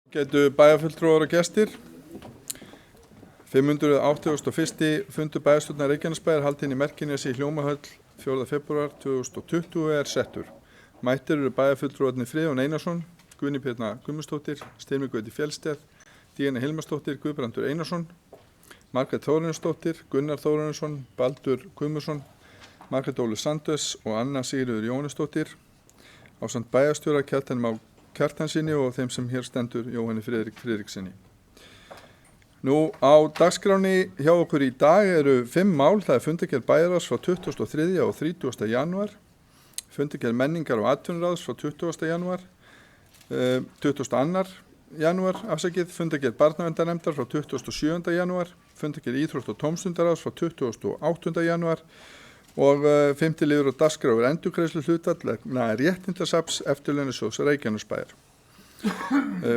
Gætu bæjarfulltrúar og gestir. 581. fundur bæjarstjórnar Reykjanesbæjar haldinn í Merkinesi í Hljómahöll 4. febrúar 2020 settur. Mættir eru bæjarfulltrúarnir Friðjón Einarsson, Guðný Birna Guðmundsdóttir, Styrmir Gauti Fjellsteð, Díana Hilmarsdóttir, Guðbrandur Einarsson, Margrét Þórarinsdóttir, Gunnar Þórarinsson, Baldur Guðmundsson, Margrét Ólu Sanders og Anna Sigríður Jóhannesdóttir, ásamt bæjarstjóra Kjartani Má Kjartansinni og þeim sem hér stendur Jóhanni Friðriksinni. Nú á dagskráni hjá okkur í dag eru 5 mál, það er fundargerð bæjarráðs frá 23. og 30. janúar, fundargerð menningar og atvinnuráðs frá 20. janúar, 22. janúar, fundargerð barnaverndarnefndar frá 27. janúar, fundargerð íþrótt- og tómstundaráðs frá 28. janúar og 5. liður á dagskrá er endurgreiðslu hlutfall vegna réttindasafns Eftirlaunasjóðs Reykjanesbæjar.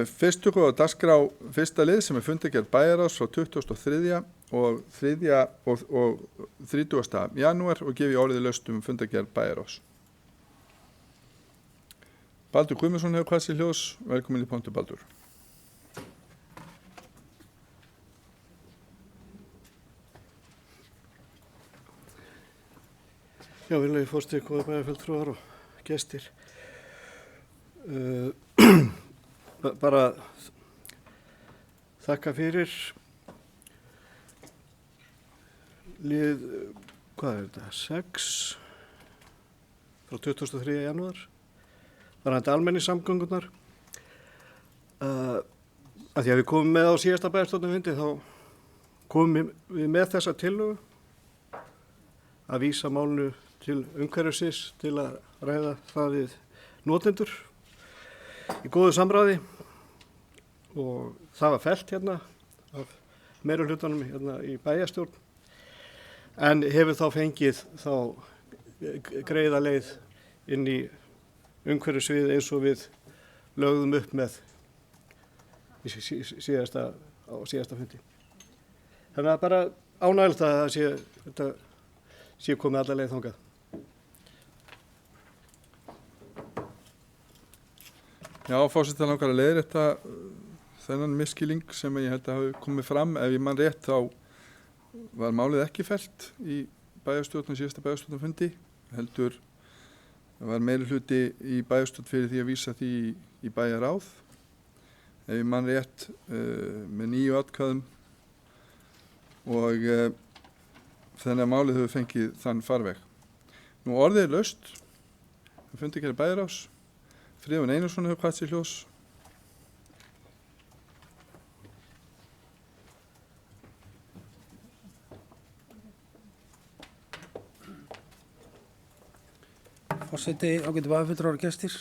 Fyrst tökum við á dagskrá fyrsta lið sem er fundargerð bæjarráðs frá 23. og 30. janúar og gefi orðið laust fundargerð bæjarráðs. Baldur Guðmundsson hefur kvað sér hljóðs. Velkomin í pontu, Baldur. Já, virðulegi forseti, góðir bæjarfulltrúar og gestir. Bara þakka fyrir lið, hvað er þetta, 6 frá 23. janúar. Varðandi almenningssamgöngurnar. Að því að við komum með á síðasta bæjarstjórnarfundi þá komum við með þessa tillögu að vísa málinu til umhverfisins til að ræða það við notendur í góðu samráði og það var fellt hérna af meirihlutanum hérna í bæjarstjórn en hefur þá fengið þá greiða leið inn í umhverfissvið eins og við lögðum upp með í síðasta fundi. Þannig að bara ánægilegt að þetta sé komið alla leið þangað. Já, forseti langar að leiðrétta þennan misskilning sem ég held að hafi komið fram. Ef ég man rétt þá var málið ekki fellt í síðasta bæjarstjórnarfundi, heldur var meirihluti í bæjarstjórn fyrir því að vísa því í bæjarráð. Ef ég man rétt með 9 atkvæðum og þannig að málið hefur fengið þann farveg. Nú orðið er laust, fundargerð bæjarráðs. Friðjón Einarsson hefur kvað sér hljóðs. Forseti, ágætu bæjarfulltrúar og gestir.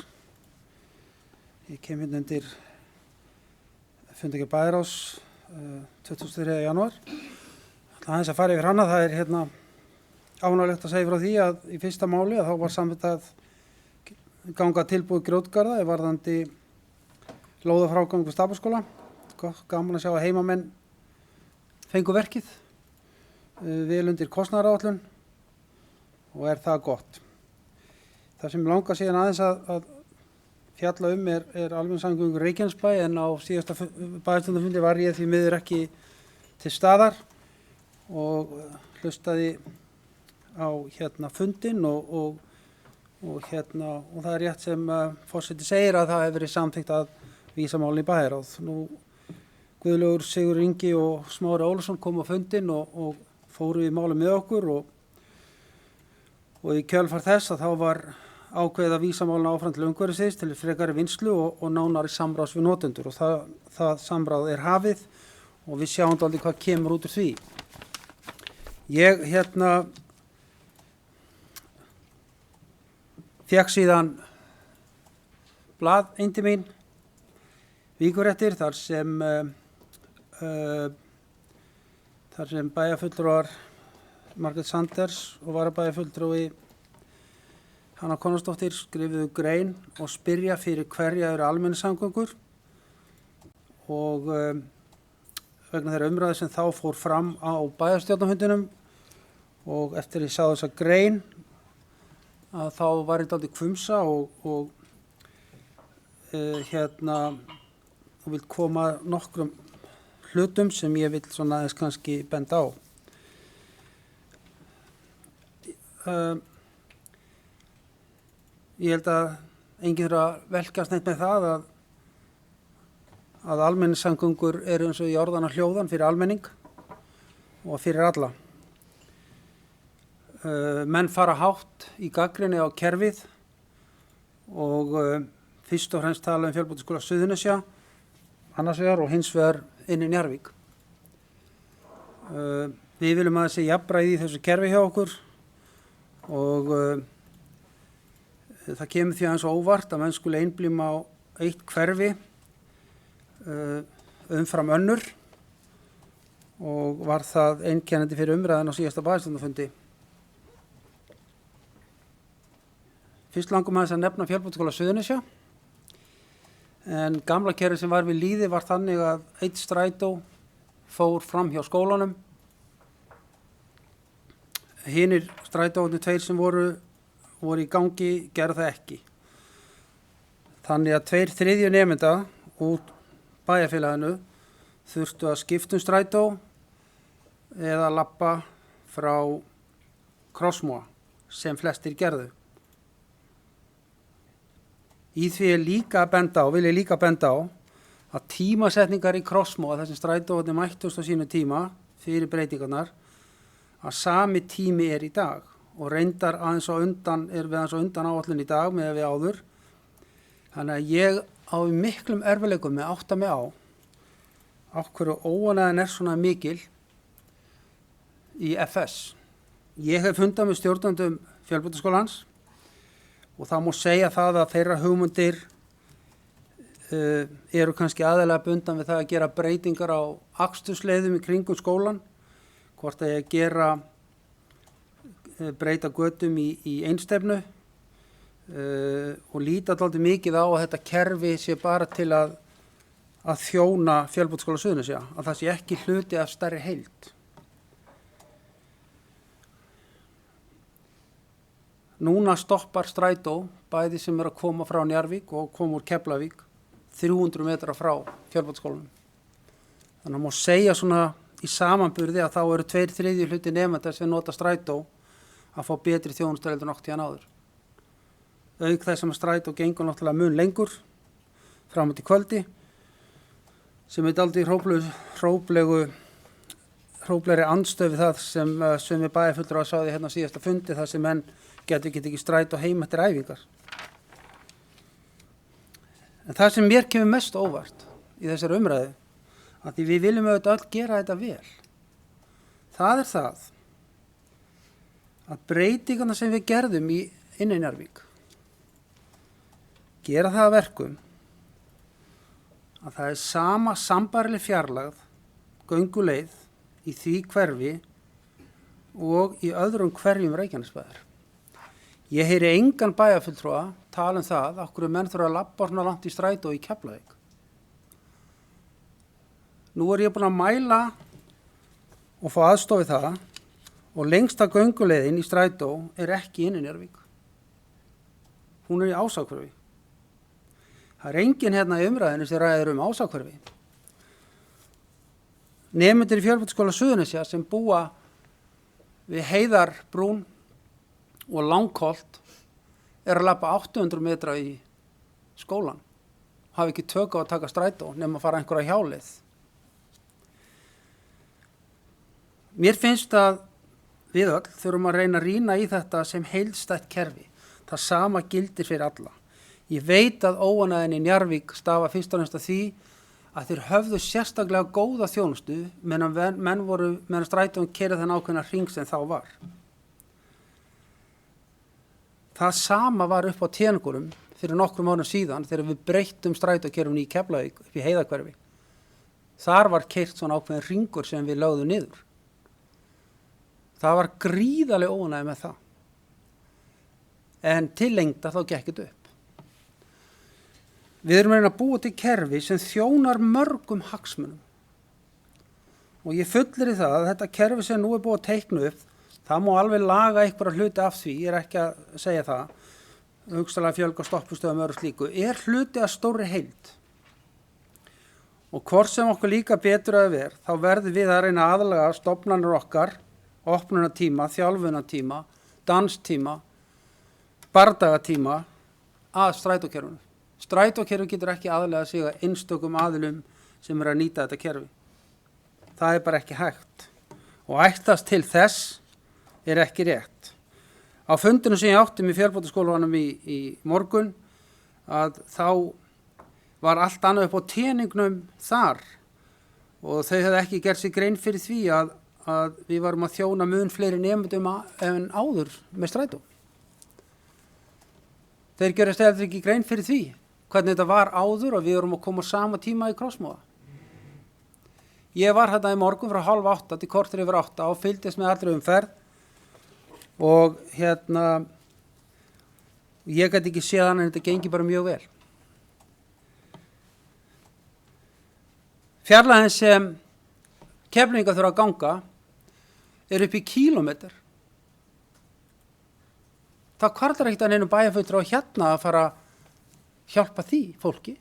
Ég kem hérna undir fundargerð bæjarráðs 23. janúar. Aðeins að fara yfir hana, það er hérna ánægilegt að segja frá því að í fyrsta máli að þá var samvitað ganga tilbúið grjótgarða varðandi lóðafrágang við Stapaskóla. Gaman að sjá að heimamenn fengu verkið vel undir kostnaðaráætlun og er það gott. Það sem langar síðan aðeins að fjalla er almenningssamgöngur Reykjanesbæ en á síðasta bæjarstjórnarfundi var ég því miður ekki til staðar og hlustaði á fundinn og það er rétt sem forseti segir að það hefur verið samþykkt að vísa málinu í bæjarráð. Nú Guðlaugur Sigurður Ingi og Smári Ólafsson kom á fundinn og fóru í máli með okkur og í kjölfar þess að þá var ákveðið að vísa málinu áfram til umhverfisins til frekari vinnslu og nánari samráðs við notendur og það samráð er hafið og við sjáum dálítið hvað kemur út úr því. Ég fékk síðan blað inn til mín, Víkurréttir, þar sem bæjarfulltrúar Margrét Sanders og varabæjarfulltrúi Hanna Konráðsdóttir skrifuðu grein og spyrja fyrir hverja eru almenningssamgöngur og vegna þeirra umræðu sem þá fór fram á bæjarstjórnarfundinum og eftir ég sá þessa grein að þá var ég dálítið hvumsa og og vil koma nokkrum hlutum sem ég vil svona aðeins kannski benda á. Ég held að enginn þurfa að velkast neitt með það að almenningssamgöngur eru eins og í orðanna hljóðan fyrir almenning og fyrir alla. Menn fara hátt í gagnrýni á kerfið og fyrst og fremst tala Fjölbrautaskóla Suðurnesja annars vegar og hins vegar inn í Njarðvík. Við viljum að þessi jafnræði í þessu kerfi hjá okkur og það kemur því aðeins óvart að menn skuli einblíma á eitt hverfi umfram önnur og var það einkennandi fyrir umræðan á síðasta bæjarstjórnarfundi. Fyrst langum aðeins að nefna Fjölbrautaskóla Suðurnesja en gamla kerfið sem var við lýði var þannig að eitt strætó fór fram hjá skólanum. Hinir strætóarnir tveir sem voru í gangi gerðu það ekki. Þannig að 2/3 nemenda úr bæjarfélaginu þurftu að skipta strætó eða labba frá Krossmóa sem flestir gerðu. Í því vil ég líka benda á að tímasetningar í Krossmóa, þessum strætóarnir mættust á sínu tíma fyrir breytingarnar, að sami tími er í dag og reyndar aðeins á undan áætlun í dag með við áður. Þannig að ég á miklum erfiðleikum með að átta mig á hverju óánægjan er svona mikil í FS. Ég hef fundað með stjórnendum Fjölbrautaskólans og það má segja það að þeirra hugmyndir eru kannski aðalega bundnar við það að gera breytingar á akstursleiðum í kringum skólan, hvort að ég breyta götum í einstefnu og líta dálítið mikið á að þetta kerfi sé bara til að þjóna Fjölbrautaskóla Suðurnesja, að það sé ekki hluti af stærri heild. Núna stoppar strætó, bæði sem að koma frá Njarðvík og koma úr Keflavík, 300 metra frá Fjölbrautaskólanum. Þannig að má segja svona í samanburði að þá eru 2/3 hluti nemenda sem nota strætó að fá betri þjónustu heldur en tíðan áður. Auk þess að strætó gengur náttúrulega mun lengur fram til kvöldi, sem er dálítið hróplegri andstöð við það sem við bæjarfulltrúar sáði hérna síðasta fundi, þar sem menn geta ekki strætó heim eftir æfingar. En það sem mér kemur mest óvart í þessari umræðu, að því við viljum auðvitað öll gera þetta vel, það er það að breytingarna sem við gerðum inn í Njarðvík gera það að verkum að það er sama sambærileg fjarlægð, gönguleið í því hverfi og í öðrum hverjum Reykjanesbæjar. Ég heyri engan bæjarfulltrúa tala um það af hverju menn þurfa að labba svona langt í strætó í Keflavík. Nú er ég búin að mæla og fá aðstoð við það og lengsta gönguleiðin í strætó er ekki inn í Njarðvík. Hún er í Ásahverfi. Það er enginn hérna í umræðinu sem ræðir Ásahverfi. Nemendur í Fjölbrautaskóla Suðurnesja sem búa við Heiðarbrún og Langholt er að labba 800 metra í skólan. Hafa ekki tök á að taka strætó nema að fara einhverja hjáleið. Mér finnst að við öll þurfum að reyna að rýna í þetta sem heildstætt kerfi. Það sama gildir fyrir alla. Ég veit að óánægjan í Njarðvík stafa fyrst og fremst að því að þeir höfðu sérstaklega góða þjónustu meðan strætóin keyrði þann ákveðna hring sem þá var. Það sama var upp á Téngurum fyrir nokkrum árum síðan þegar við breyttum strætókerfinu í Keflavík upp í Heiðarhverfi. Þar var keyrt svona ákveðin hringur sem við lögðum niður. Það var gríðarlega óánægja með það. En til lengdar þá gekk þetta upp. Við erum að reyna að búa til kerfi sem þjónar mörgum hagsmunum. Og ég fullyri það að þetta kerfi sem nú er búið að teikna upp, það má alveg laga einhverja hluti af því, ég er ekki að segja það, hugsanlega fjölga stoppustöðum öðru slíku, er hluti af stórri heild. Og hvort sem okkur líka betur að vera, þá verðum við að reyna aðlaga stofnanir okkar, opnunartíma, þjálfunartíma, danstíma, bardagatíma að strætókerfinu. Strætókerfi getur ekki aðlaga sig að einstökum aðilum sem að nýta þetta kerfi. Það bara ekki hægt. Og ætlast til þess ekki rétt. Á fundinu sem ég átti með fjölbrautaskólanum í morgun, að þá var allt annað upp á teningnum þar og þau hefði ekki gert sér grein fyrir því að við varum að þjóna mun fleiri nemendum en áður með strætó. Þeir gerast heldur ekki grein fyrir því hvernig þetta var áður og við vorum að koma á sama tíma í Krossmóa. Ég var hérna í morgun frá 7:30 til korter yfir 8 og fylgdist með allri umferð og ég gæti ekki séð annað en þetta gengi bara mjög vel. Fjarlægðin sem Keflvíkingar þurfa að ganga upp í kílómetr. Það hvarflar ekkert að neinum bæjarfulltrúa hérna að fara að hjálpa því fólki.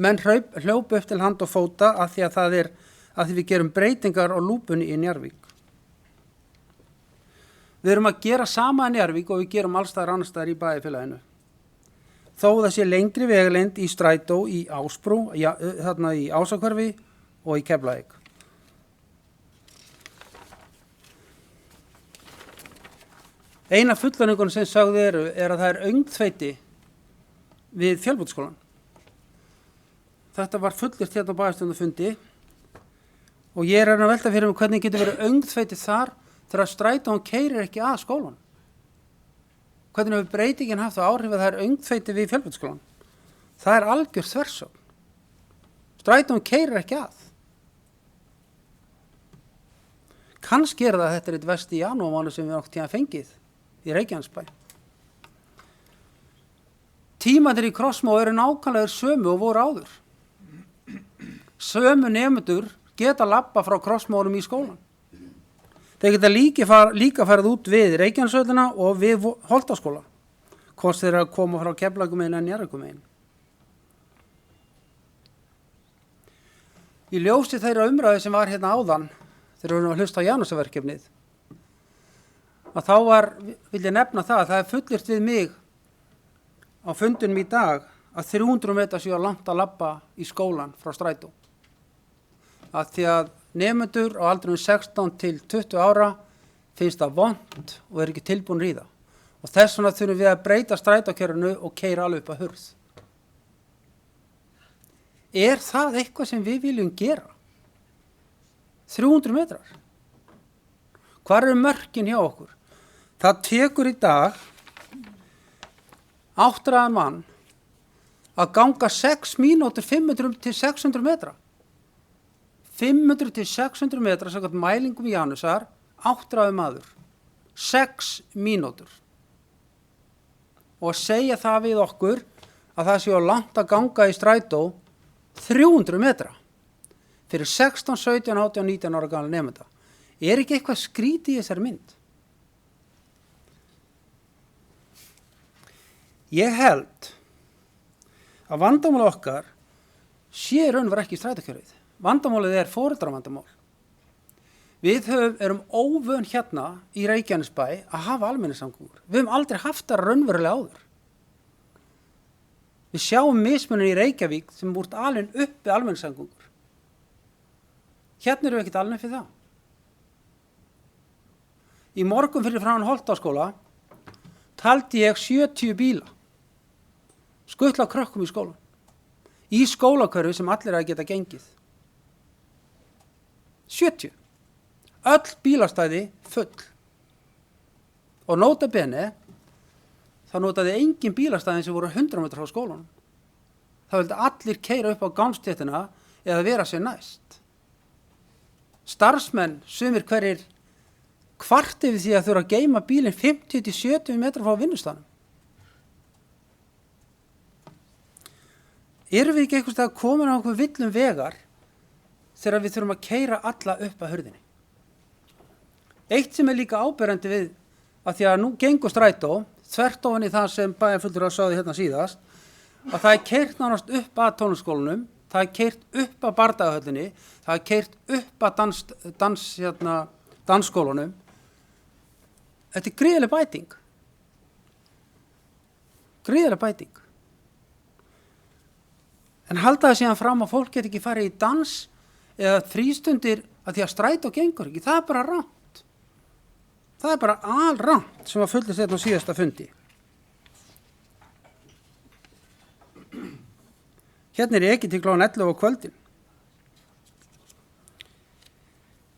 Menn hljópa upp til hand og fóta að því við gerum breytingar á lúpunni í Njarðvík. Við erum að gera sama í Njarðvík og við gerum allstaðar annars staðar í bæjarfélaginu. Þó það sé lengri vegalengd í strætó í Ásbrú, þarna í Ásahverfi og í Keflavík. Eina fullyrðingunum sem sögðu að það öngþveiti við fjölbrautaskólann. Þetta var fullyrt hérna á bæjarstjórnarfundi og ég að velta fyrir mig hvernig getur verið öngþveiti þar þegar strætóin keyrir ekki að skólann. Hvernig hefur breytingin haft það áhrif að það öngþveiti við fjölbrautaskólann? Það algjör þversögn. Strætóin keyrir ekki að. Kannski það þetta eitt versti í janúarmánuði sem við nokkuð tíma fengið í Reykjanesbæ. Tímarnir í Krossmóa eru nákvæmlega sömu og voru áður. Sömu nemendur geta labba frá Krossmóanum í skólan. Þeir geta líka farið út við Reykjanesvöllina og við Holtaskóla, hvort þeir að koma frá Keflavíkurmegin en Njarðvíkurmegin. Í ljósi þeirra umræðu sem var hérna áðan, þegar við erum að hlusta á Janusarverkefnið, að þá vil ég nefna það er fullyrt við mig á fundinum í dag að 300 metrar séu langt að labba í skólan frá strætó. Að því að nemendur á aldrinum 16 til 20 ára finnst það vont og ekki tilbúin í það. Og þess vegna þurfum við að breyta strætókerfinu og keyra alveg upp að hurð. Það eitthvað sem við viljum gera? 300 metrar? Hvar eru mörkin hjá okkur? Það tekur í dag 8 mann að ganga 6 mínútur 500 til 600 metra. 500 til 600 metra samkvæmt mælingum í Janusar, 8 maður, 6 mínútur. Og að segja það við okkur að það séu langt að ganga í strætó 300 metra fyrir 16, 17, 18, 19 ára gamla nemenda. Ekki eitthvað skrítið í þessari mynd? Ég held að vandamál okkar sé raunverulega ekki strætókerfið. Vandamálið foreldravandamál. Við erum óvön hérna í Reykjanesbæ að hafa almenningssamgöngur. Við höfum aldrei haft það raunverulega áður. Við sjáum mismuninn í Reykjavík sem búið alveg uppi almenningssamgöngur. Hérna erum við ekkert alveg fyrir það. Í morgun fyrir framan Holtaskóla taldi ég 70 bíla skutla krökkum í skólan. Í skólakörfi sem allir að geta gengið. 70. Öll bílastæði full. Og nota bene, það notaði engin bílastæðin sem voru 100 metrar frá skólanum. Það vildi allir keyra upp á gangstéttina eða vera sér næst. Starfsmenn, sumir hverjir kvart yfir því að þurfa að geyma bílinn 50 til 70 metrar frá vinnustanum. Erum við ekki einhvers stað komin á einhver villum vegar þegar við þurfum að keyra alla upp að hurðinni? Eitt sem líka áberandi við að því að nú gengur strætó, þvert ofan í það sem bæjarfulltrúar sögðu hérna síðast, að það keyrt nánast upp að tónlistarskólanum það er keyrt upp að bardagahöllinni, það er keyrt upp að dansskólunum. Þetta er gríðarleg bæting. Gríðarleg bæting. En halda það síðan fram að fólk get ekki farið í dans eða frístundir að því að strætó gengur ekki. Það er bara rangt. Það er bara alrangt sem var fullist þetta á síðasta fundi. Hérna er ég ekki til klukkan 11 á kvöldin.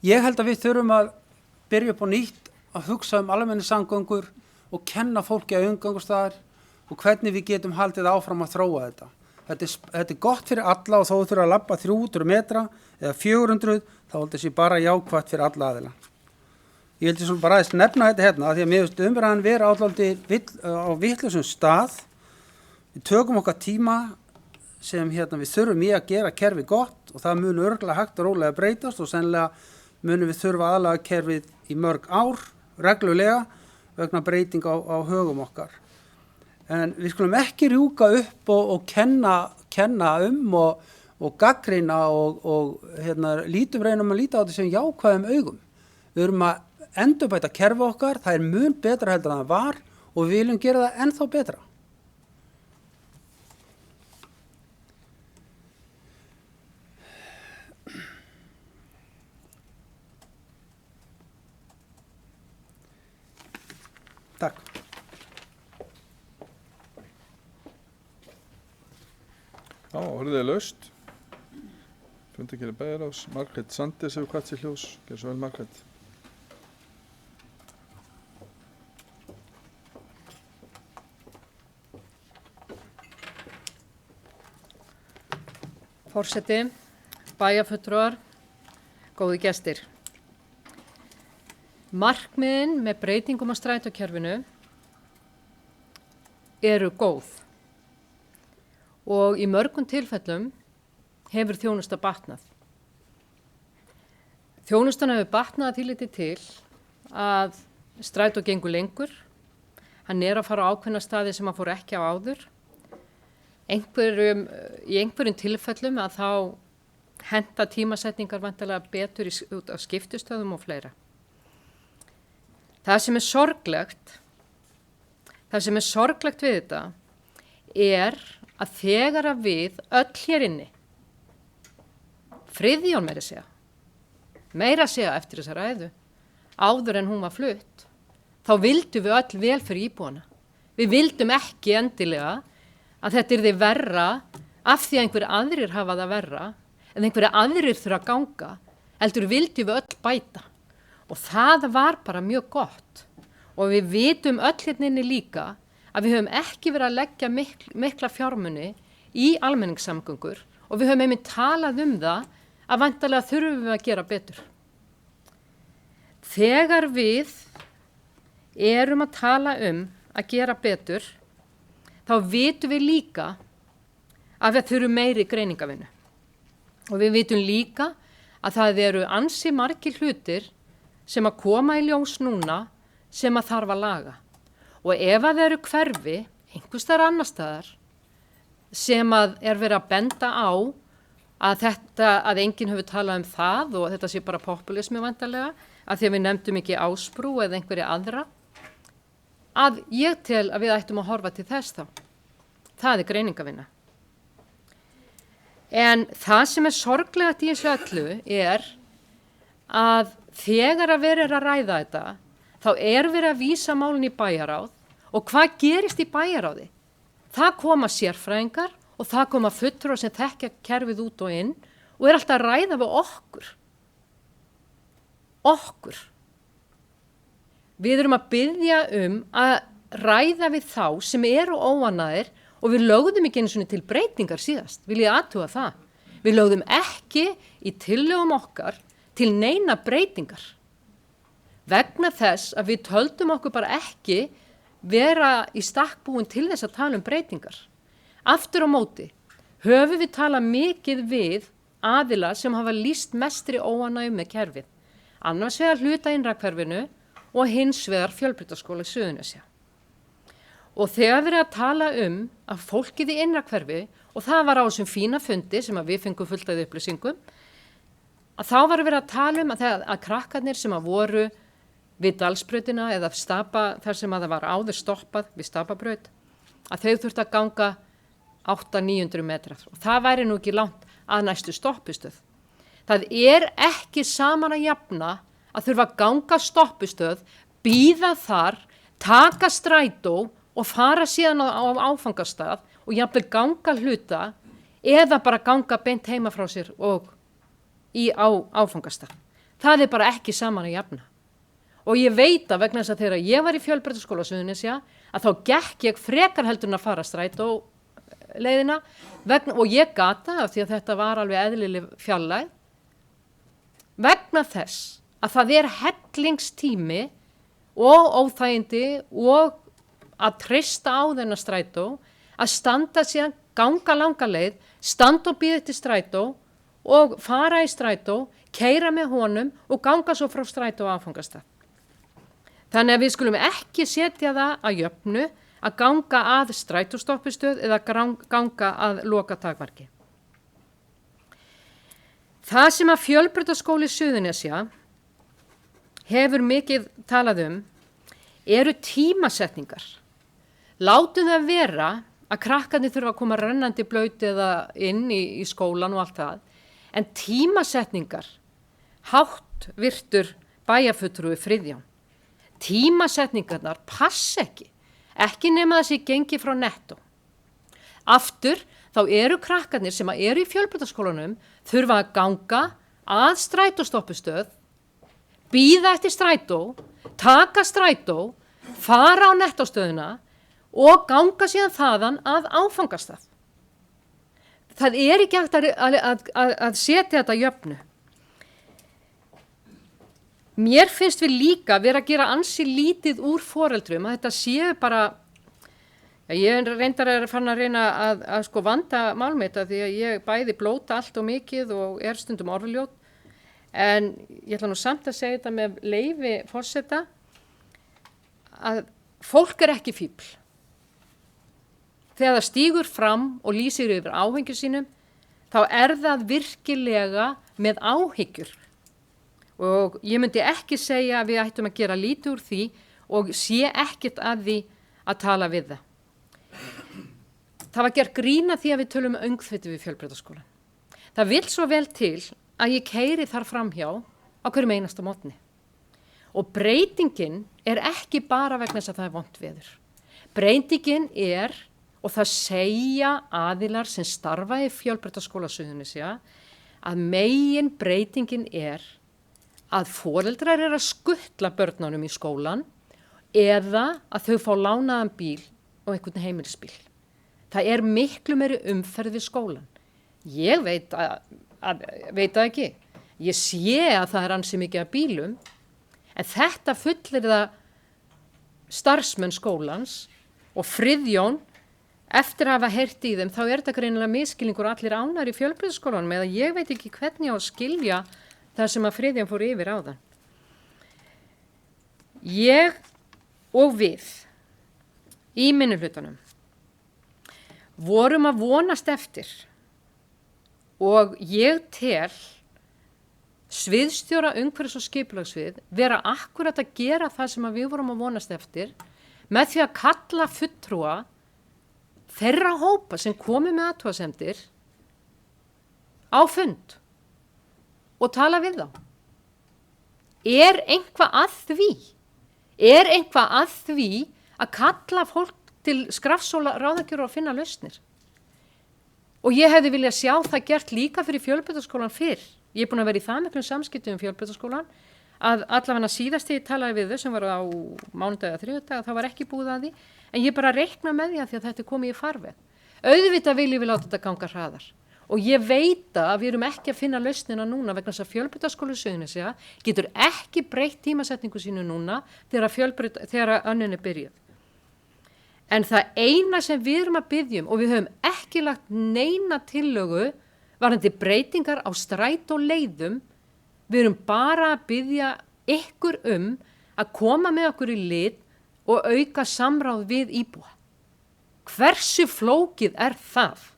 Ég held að við þurfum að byrja upp á nýtt að hugsa almenningssamgöngur og kenna fólki að umgangustæðar og hvernig við getum haldið áfram að þróa þetta. Þetta er gott fyrir alla og þó þú þurfa að labba 300 metra eða 400, þá heldur þessi bara jákvætt fyrir alla aðila. Ég vildi svona bara aðeins nefna þetta hérna, því að mér finnst umræðan vera á vitlausum stað. Við tökum okkar tíma sem við þurfum í að gera kerfi gott og það mun örugglega hægt og rólega breytast og sennilega munum við þurfa aðlaga kerfið í mörg ár, reglulega, vegna breyting á högum okkar. En við skulum ekki rjúka upp og kenna og gagnrýna og reynum að líta á þetta sem jákvæðum augum. Við erum að endurbæta kerfi okkar, það er mun betra heldur en það var og við viljum gera það ennþá betra. Takk. Já, orðið er laust. Fundargerðir bæjarráðs. Margrét Sandnes hefur kvatt sér hljós. Gjörðu svo vel, Margrét. Forseti, bæjarfulltrúar, góði gestir. Markmiðin með breytingum á strætókerfinu eru góð og í mörgum tilfellum hefur þjónusta batnað. Þjónustan hefur batnað að tilliti til að strætó gengur lengur, hann er að fara á ákveðna staði sem hann fór ekki á áður. Í einhverjum tilfellum að þá henta tímasetningar væntanlega betur út á skiptistöðum og fleira. Það sem er sorglegt við þetta er að þegar að við öll hér inni, Friðjón meira segja eftir þessa ræðu, áður en hún var flutt, þá vildum við öll vel fyrir íbúana. Við vildum ekki endilega að þetta yrði verra af því að einhverjir aðrir hafa það verra, en einhverjir aðrir þurfa að ganga, heldur vildum við öll bæta. Og það var bara mjög gott og við vitum öll hérna inni líka að við höfum ekki verið að leggja mikla fjármuni í almenningssamgöngur og við höfum einmitt talað það að væntanlega þurfum við að gera betur. Þegar við erum að tala að gera betur, þá vitum við líka að við þurfum meiri greiningavinnu. Og við vitum líka að það eru ansi margir hlutir sem að koma í ljós núna sem að þarf að laga. Og ef að það eru hverfi, einhvers staðar annar staðar, sem að er verið að benda á að enginn hefur talað það og þetta sé bara populismi væntanlega, að því að við nefndum ekki Ásbrú eða einhverja aðra, að ég tel að við ættum að horfa til þess þá. Það er greiningavinna. En það sem er sorglegt í þessu öllu er að þegar að verið að ræða þetta, þá er verið að vísa málin í bæjarráð og hvað gerist í bæjarráði? Það koma sérfræðingar og það koma fulltrúar sem þekkja kerfið út og inn og er alltaf að ræða við okkur. Við erum að biðja að ræða við þá sem eru óánægðir og við lögðum ekki einu sinni til breytingar síðast, vil ég athuga það. Við lögðum ekki í tillögum okkar til neina breytingar vegna þess að við töldum okkur bara ekki vera í stakk búin til þess að tala breytingar. Aftur á móti höfum við talað mikið við aðila sem hafa lýst mestri óánægju með kerfið, annars vegar hluta innrakverfinu og hins vegar Fjölbrautaskóla Suðurnesja. Og þegar við erum að tala að fólkið í innrakverfi og það var á þessum fína fundi sem að við fengum fullt af upplýsingum, að þá var verið að tala um að krakkarnir sem að voru við Dalsbrautina eða þar sem að það var áður stoppað við Stapabraut, að þau þurftu að ganga 800-900 metrar og það væri nú ekki langt að næstu stoppistöð. Það er ekki saman að jafna að þurfa að ganga stoppistöð, bíða þar, taka strætó og fara síðan á áfangastað og jafnvel ganga hluta eða bara ganga beint heima frá sér og á áfangastað. Það er bara ekki saman að jafna. Og ég veit að vegna þess að þegar ég var í Fjölbrautaskóla Suðurnesja að þá gekk ég frekar heldur en að fara strætó leiðina og ég gata af því að þetta var alveg eðlileg fjarlægð vegna þess að það er hellingstími og óþægindi og að treysta á þennan strætó, að standa síðan, ganga langa leið, standa og bíða eftir strætó og fara í strætó, keyra með honum og ganga svo frá strætó á áfangastað. Þannig að við skulum ekki setja það að jöfnu að ganga að strætóstoppistöð eða ganga að loka takmarki. Það sem að Fjölbrautaskóli Suðurnesja hefur mikið talað eru tímasetningar. Látum það vera að krakkarnir þurfa að koma rennandi blauti eða inn í skólan og allt það, en tímasetningar, hátt virtur bæjarfulltrúi Friðjón, tímasetningarnar pass ekki nema þessi gengi frá nettó. Aftur, þá eru krakkarnir sem eru í Fjölbrautaskólanum þurfa að ganga að strætóstoppistöð, bíða eftir strætó, taka strætó, fara á nettóstöðuna og ganga síðan þaðan að áfangastað. Það er ekki hægt að setja þetta jöfnu. Mér finnst við líka vera að gera ansi lítið úr foreldrum að þetta séu bara, ég reyndar fann að reyna að sko vanda mál mitt því að ég bæði blóta allt og mikið og stundum orðljót, en ég ætla nú samt að segja þetta með leyfi forseta að fólk ekki fífl. Þegar það stígur fram og lýsir yfir áhyggjur sínum, þá það virkilega með áhyggjur. Og ég myndi ekki segja að við ættum að gera lítið úr því og sé ekkert að því að tala við það. Það var gert grína því að við tölum öngþviti við Fjölbrautaskólann. Það vill svo vel til að ég keyri þar framhjá á hverjum einasta morgni. Og breytingin ekki bara vegna þess að það vont veður. Breytingin og það segja aðilar sem starfa í Fjölbrautaskóla Suðurnesja, að megin breytingin að foreldrar að skuttla börnunum í skólan eða að þau fá lánaðan bíl og einhvern heimilisbíl. Það miklu meiri umferð við skólan. Ég veit það ekki. Ég sé að það ansi mikið af bílum, en þetta fullir það starfsmenn skólans og Friðjón, eftir að hafa heyrt í þeim, þá þetta greinilega misskilningur allir ánægðir í Fjölbrautaskólanum, eða ég veit ekki hvernig á að skilja það sem að Friðjón fór yfir áðan. Ég og við í minnihlutanum vorum að vonast eftir og ég tel sviðstjóra umhverfis- og skipulagssvið vera akkurat að gera það sem að við vorum að vonast eftir með því að kalla fulltrúa þeirra hópa sem komu með athugasemdir á fund og tala við þá. Eitthvað að því? Eitthvað að því að kalla fólk til skrafsóla ráðagjörur og finna lausnir? Og ég hefði viljað sjá það gert líka fyrir Fjölbrautaskólann fyrr. Ég búin að vera í það miklum samskiptum Fjölbrautaskólann að allavega síðast þegar ég talaði við þau sem var á mánudag eða þriðjudag, það var ekki búið að því, en ég bara reikna með því að þetta komið í farveg. Auðvitað viljum við láta þetta ganga hraðar. Og ég veit að við erum ekki að finna lausnina núna vegna þess að Fjölbrautaskóli Suðurnesja getur ekki breytt tímasetningu sínu núna þegar önnin byrjuð. En það eina sem við erum að biðja og við höfum ekki lagt neina tillögu varðandi breytingar á strætóleiðum, við erum bara að biðja ykkur að koma með okkur í lið og auka samráð við íbúa. Hversu flókið það?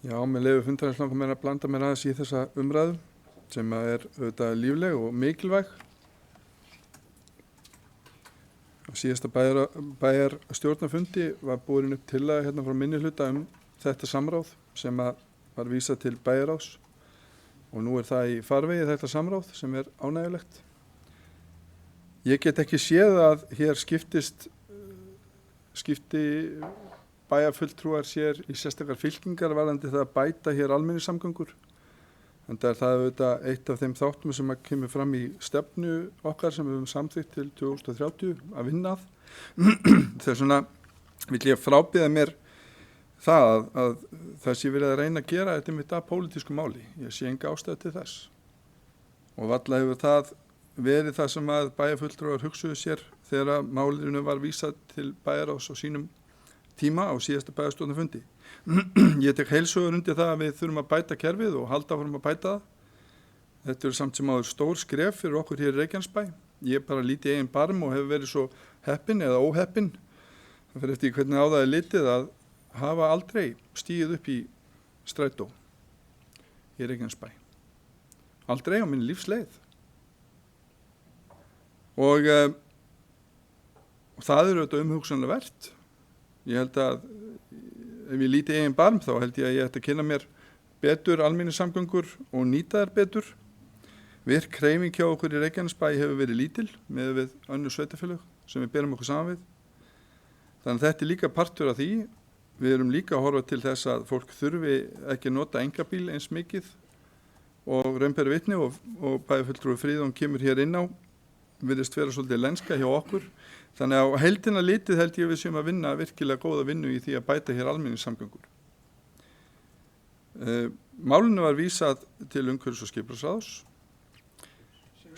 Já, með leyfi fundarins langar mér að blanda mér aðeins í þessa umræðu sem er auðvitað lífleg og mikilvæg. Á síðasta bæjar stjórnarfundi var borin upp tillaga hérna frá minnihluta þetta samráð sem var vísað til bæjarráðs og nú er það í farvegi þetta samráð sem er ánægjulegt. Ég get ekki séð að hér skipti bæjarfulltrúar sér í sérstakar fylkingar varðandi það að bæta hér almenningssamgöngur. En það er það auðvitað eitt af þeim þáttum sem kemur fram í stefnu okkar sem við höfum samþykkt til 2030 að vinna að. Þess vegna vil ég frábíða mér það að það sé verið að reyna að gera þetta með það pólitísku máli. Ég sé enga ástæðu til þess. Og varla hefur það verið það sem að bæjarfulltrúar hugsuðu sér þegar málinu var vísað til bæjarráðs á sínum tíma á síðasta bæjarstjórnarfundi. Ég tek heilsögur undir það að við þurfum að bæta kerfið og halda áfram að bæta það. Þetta er samt sem áður stór skref fyrir okkur hér í Reykjanesbæ. Ég bara líti í eigin barm og hefur verið svo heppinn eða óheppinn. Það fyrir eftir hvernig á það er litið að hafa aldrei stíið upp í strætó í Reykjanesbæ. Aldrei á minni lífsleið. Og það er auðvitað umhugsanlega vert. Ég held að ef ég líti eigin barm þá held ég að ég ætti að kynna mér betur almenningssamgöngur og nýta þær betur. Virk hreyfing hjá okkur í Reykjanesbæ hefur verið lítil með við önnur sveitarfélög sem við berum okkur saman við. Þannig að þetta er líka partur af því. Við erum líka að horfa til þess að fólk þurfi ekki að nota engabíl eins mikið og raun ber vitni og bæjarfulltrúi Friðjón kemur hér inn á virðist vera svolítið lenska hjá okkur. Þannig að á heildina litið held ég við séum að vinna virkilega góða vinnu í því að bæta hér almenningssamgöngur. Málinu var vísað til umhverfis- og skipulagsráðs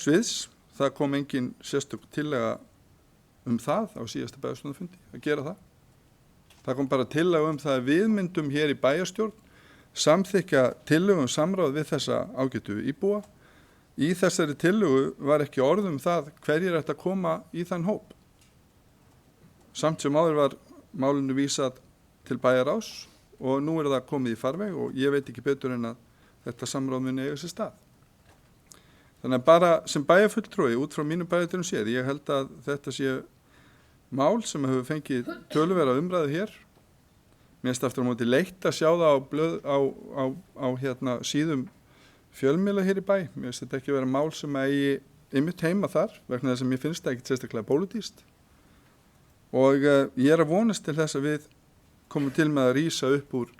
sviðs. Það kom engin sérstök tillaga það á síðasta bæjarstjórnarfundi að gera það. Það kom bara tillaga það að við myndum hér í bæjarstjórn samþykkja tillögu samráð við þessa ágætu íbúa. Í þessari tillögu var ekki orð það hverjir ætti að koma í þann hóp. Samt sem áður var málinu vísað til bæjarráðs og nú er það komið í farveg og ég veit ekki betur en að þetta samráð muni eiga sér stað. Þannig að bara sem bæjarfulltrúi út frá mínu bæjarstjórum séð, ég held að þetta sé mál sem hefur fengið töluverða umræðu hér. Mér finnst aftur á móti leitt að sjá það á síðum fjölmiðla hér í bæ. Mér finnst þetta ekki vera mál sem eigi einmitt heima þar vegna þess að mér finnst það ekki sérstaklega pólitískt. Og ég er að vonast til þess að við komum til með að rísa upp úr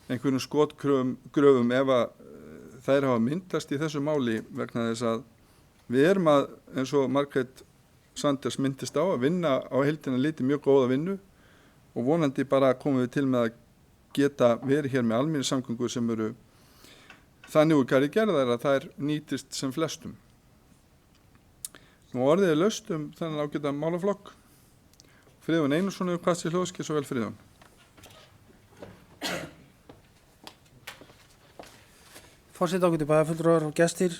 einhverjum skotgröfum ef að þær hafa myndast í þessu máli vegna þess að við erum að, eins og Margrét Sanders myndist á, að vinna á heildina liti mjög góða vinnu og vonandi bara komum við til með að geta verið hér með almenningssamgöngur sem eru þannig úr garði gerðar að þær nýtist sem flestum. Nú orðið er laust þennan ágæta málaflokk. Friðjón Einarsson hefur kvatt sér hljóðski, svo vel Friðjón. Forseti, ágætu bæjarfulltrúar og gestir.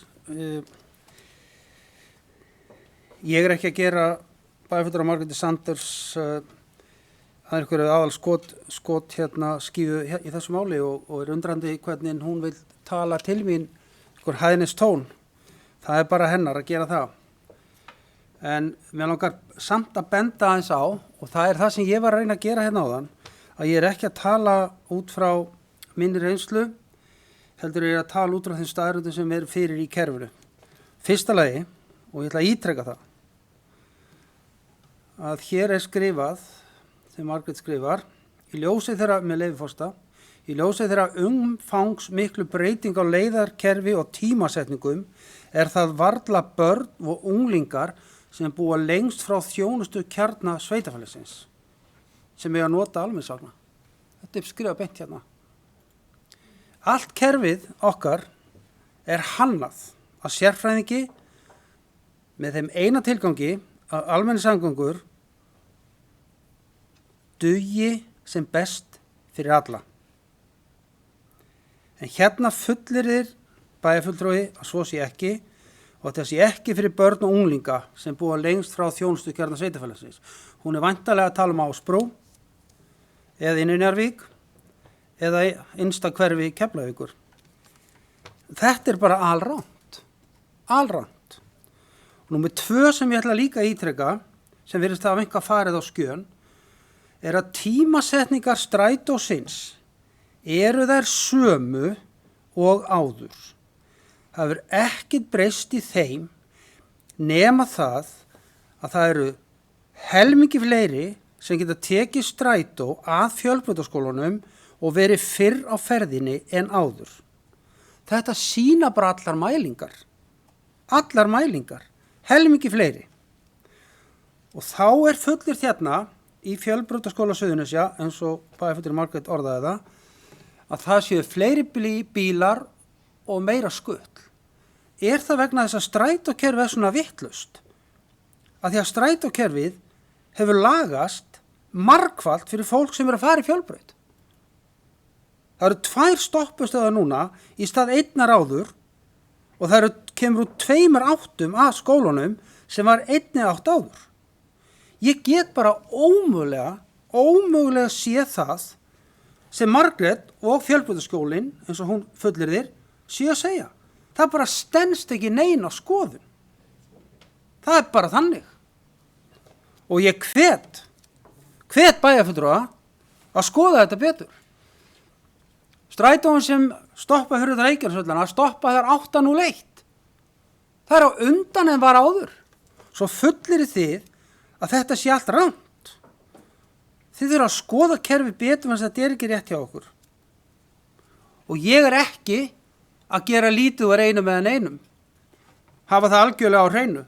Ég er ekki að gera bæjarfulltrúar Margréti Sanders að einhverju aðal skot skífu í þessu máli og er undrandi hvernig hún vil tala til mín hæðnis tón. Það er bara hennar að gera það. En mér langar samt að benda aðeins á, og það er það sem ég var að reyna að gera hérna áðan, að ég er ekki að tala út frá minni reynslu, heldur ég að tala út frá þeim staðreyndum sem er fyrir í kerfinu. Fyrsta lagi, og ég ætla að ítreka það, að hér er skrifað, sem Margrét skrifar, í ljósi þeirra, með leyfi forseta, í ljósi þeirra umfangsmiklu breyting á leiðarkerfi og tímasetningum er það varla börn og unglingar sem búa lengst frá þjónustu kjarna sveitafélagsins sem eiga að nota almenningsvagna. Þetta er skrifað beint hérna. Allt kerfið okkar er hannað að sérfræðingi með þeim eina tilgangi að almenningssamgöngur dugi sem best fyrir alla. En hérna fullyrðir bæjarfulltrúi að svo sé ekki og þetta sé ekki fyrir börn og unglinga sem búa lengst frá þjónustu kjarna sveitafélagsins. Hún er væntanlega að tala Ásbrú eða inn í Njarðvík eða innsta hverfi Keflavíkur. Þetta bara alrangt. Alrangt. Númer 2 sem ég ætla líka að ítreka, sem virðist hafa eitthvað farið á skjön, að tímasetningar strætósins eru þær sömu og áður. Það hefur ekkert breyst í þeim nema það að það eru helmingi fleiri sem geta tekið strætó að fjölbrautaskólanum og verið fyrr á ferðinni en áður. Þetta sýna bara allar mælingar. Allar mælingar. Helmingi fleiri. Og þá fullir hérna í fjölbrautaskóla Suðurnesja, eins og bæjarfulltrúi Margrét orðaði það, að það séu fleiri bílar og meira skull. Það vegna þess að strætókerfið svona vitlaust? Að því að strætókerfið hefur lagast margfalt fyrir fólk sem að fara í fjölbraut. Það eru 2 stoppustöðar núna í stað 1 áður og það kemur úr 2 áttum að skólanum sem var 1 átt áður. Ég get bara ómögulega sé það sem Margrét og fjölbrautaskólinn, eins og hún fullyrðir, sé að segja. Það bara stenst ekki neina skoðun. Það bara þannig. Og ég hvet bæjarfulltrúa að skoða þetta betur. Strætóin sem stoppa fyrir Reykjanesvöllina stoppa þar 8:01. Það á undan en var áður. Svo fullyrðið þið að þetta sé allt rangt. Þið þurfa að skoða kerfi betur en þetta ekki rétt hjá okkur. Og ég ekki að gera lítið úr einum eða neinum. Hafa það algjörlega á hreinu.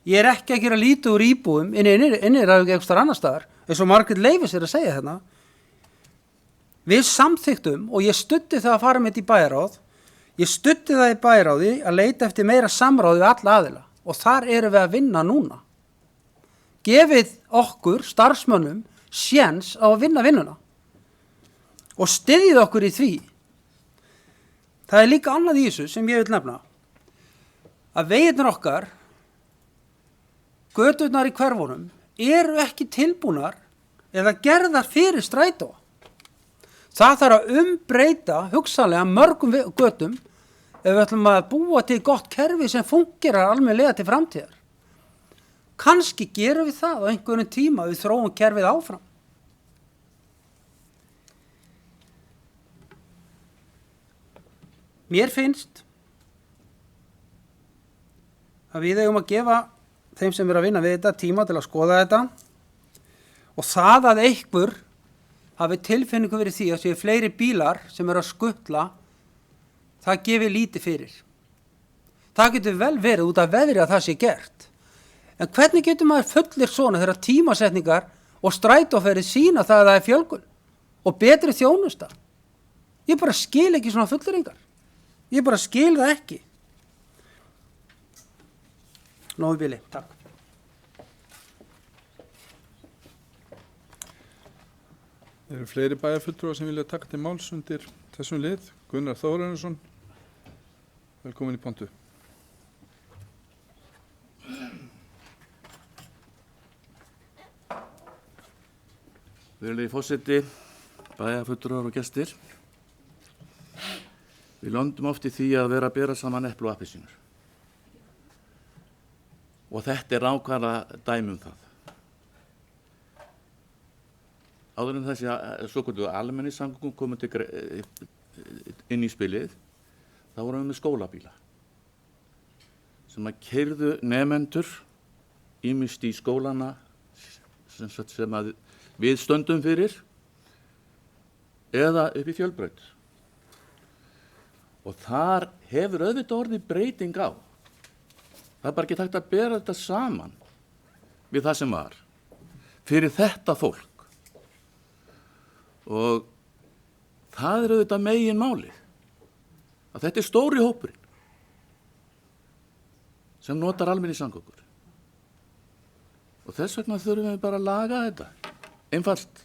Ég ekki að gera lítið úr íbúum inni ræðu einhverstaðar annar staðar, eins og Margrét leyfir sér að segja hérna. Við samþyktum og ég studdi það að fara með þetta í bæjarráð. Ég studdi það í bæjarráði að leita eftir meira samráði við alla aðila og þar erum við að vinna núna. Gefið okkur, starfsmönnum, séns á að vinna vinnuna og styðjið okkur í því. Það líka annað í þessu sem ég vil nefna, að vegirnir okkar, göturnar í hverfunum, eru ekki tilbúnar eða gerðar fyrir strætó. Það þarf að umbreyta hugsanlega mörgum götum ef við ætlum að búa til gott kerfi sem fungerar almennilega til framtíðar. Kannski gerum við það á einhverjum tíma við þróum kerfið áfram. Mér finnst að við eigum að gefa þeim sem að vinna við þetta tíma til að skoða þetta og það að einhver hafi tilfinningu verið því að séu fleiri bílar sem að skuttla, það gefi lítið fyrir. Það getur vel verið út af veðri að það sé gert. En hvernig getur maður fullir svona þegar tímasetningar og strætóferðir sína það að það er fjölgun og betri þjónusta? Ég bara skil ekki svona fulleringar. Ég bara skil það ekki. Nógu bili, takk. Það eru fleiri bæjarfulltrúar sem vilja taka til máls undir þessum lið. Gunnar Þórarinsson, velkomin í pontu. Virðulegi forseti, bæjarfulltrúar og gestir. Við löndum oft í því að vera að bera saman epli og appelsínur. Og þetta er nákvæmlega dæmi um það. Áður en þessi svokölluðu almenningssamgöngur komu inn í spilið, þá vorum við með skólabíla sem að keyrðu nemendur ýmist í skólana sem að við stöndum fyrir eða upp í Fjölbraut. Og þar hefur auðvitað orðið breyting á. Það er bara ekki hægt að bera þetta saman við það sem var fyrir þetta fólk. Og það er auðvitað megin málið að þetta er stóri hópurinn sem notar almenningssamgöngur og þess vegna þurfum við bara að laga þetta einfalt.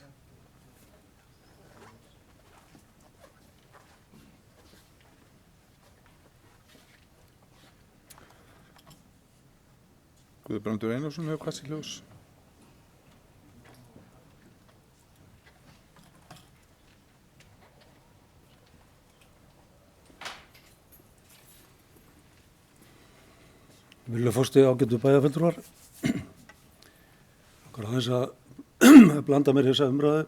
Guðbrandur Einarsson hefur kast í ljós. Vilja fórstu ágættu bæjarfulltrúar. Okkar aðeins að blanda mér þessa umræðu.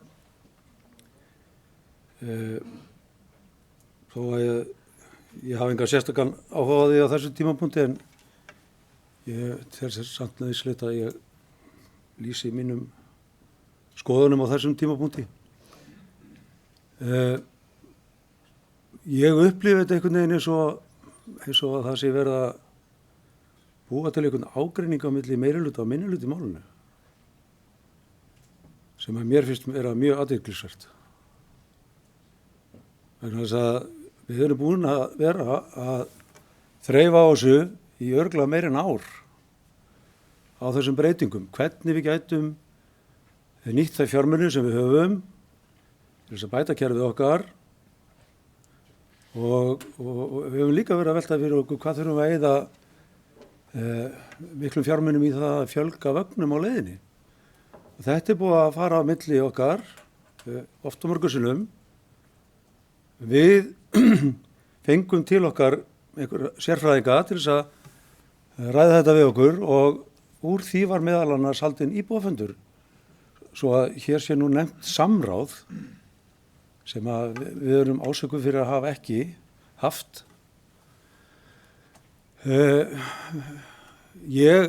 Þó að ég hafi enga sérstakann áhuga á því á þessu tímapunkti, en ég tel sér samt nauðsynlegt að ég lýsi mínum skoðunum á þessum tímapunkti. Ég upplifi þetta einhvern veginn eins og að það sé verið að búa til einhvern ágreining á milli meirihluta og minnihluta í málinu, sem að mér finnst vera mjög athyglisvert. Vegna þess að við erum búin að vera að þreifa á þessu í örugglega meira en ár á þessum breytingum. Hvernig við gætum nýtt þau fjármuni sem við höfum til þess að bæta kerfið okkar, og við höfum líka verið að velta fyrir okkur hvað þurfum við að eyða miklum fjármunum í það að fjölga vögnum á leiðinni. Og þetta búið að fara á milli okkar oft og mörgum sinnum. Við fengum til okkar einhver sérfræðinga til þess að ræða þetta við okkur, og úr því var meðal annars haldinn íbúafundur, svo að hér sé nú nefnt samráð sem að við erum ásökuð fyrir að hafa ekki haft. Ég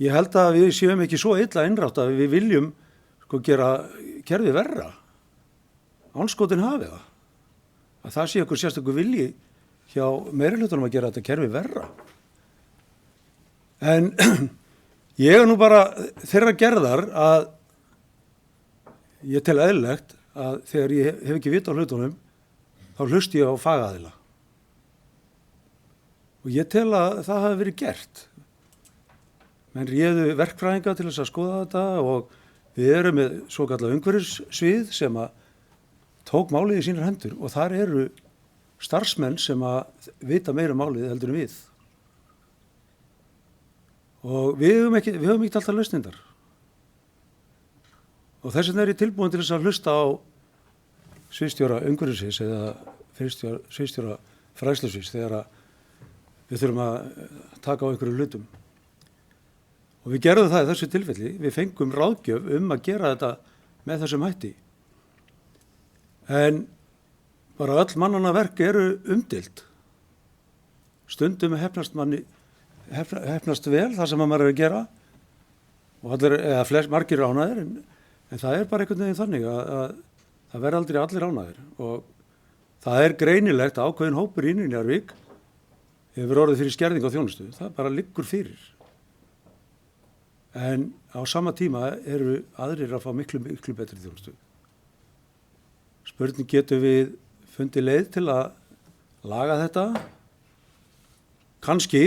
held að við séum ekki svo illa innrátt að við viljum gera kerfið verra. Andskotin hafi það. Að það sé einhver sérstakur vilji hjá meirihlutanum að gera þetta kerfið verra. En ég er nú bara þeirra gerðar að ég tel eðlilegt að þegar ég hef ekki vit á hlutunum, þá hlusti ég á fagaðila. Og ég tel að það hafi verið gert. Menn réðu verkfræðinga til þess að skoða þetta, og við erum með svokallað umhverfissvið sem að tók málið í sínar hendur, og þar eru starfsmenn sem að vita meira málið heldur en við. Og við höfum ekki alltaf lausnindar. Og þess vegna er ég tilbúin til þess að hlusta á sviðsstjóra umhverfissviðs eða sviðsstjóra fræðslusviðs þegar að við þurfum að taka á einhverju hlutum. Og við gerðum það í þessu tilfelli. Við fengum ráðgjöf að gera þetta með þessum hætti. En bara öll mannanna verk eru umdeild. Stundum hefnast vel það sem maður er að gera, og margir eru ánægðir, en það er bara einhvern veginn þannig að það verður aldrei allir ánægðir. Og það er greinilegt að ákveðin hópur í Njarðvík hefur orðið fyrir skerðing á þjónustu. Það bara liggur fyrir. En á sama tíma eru aðrir að fá miklu betri þjónustu. Spurning, getum við fundið leið til að laga þetta? Kannski.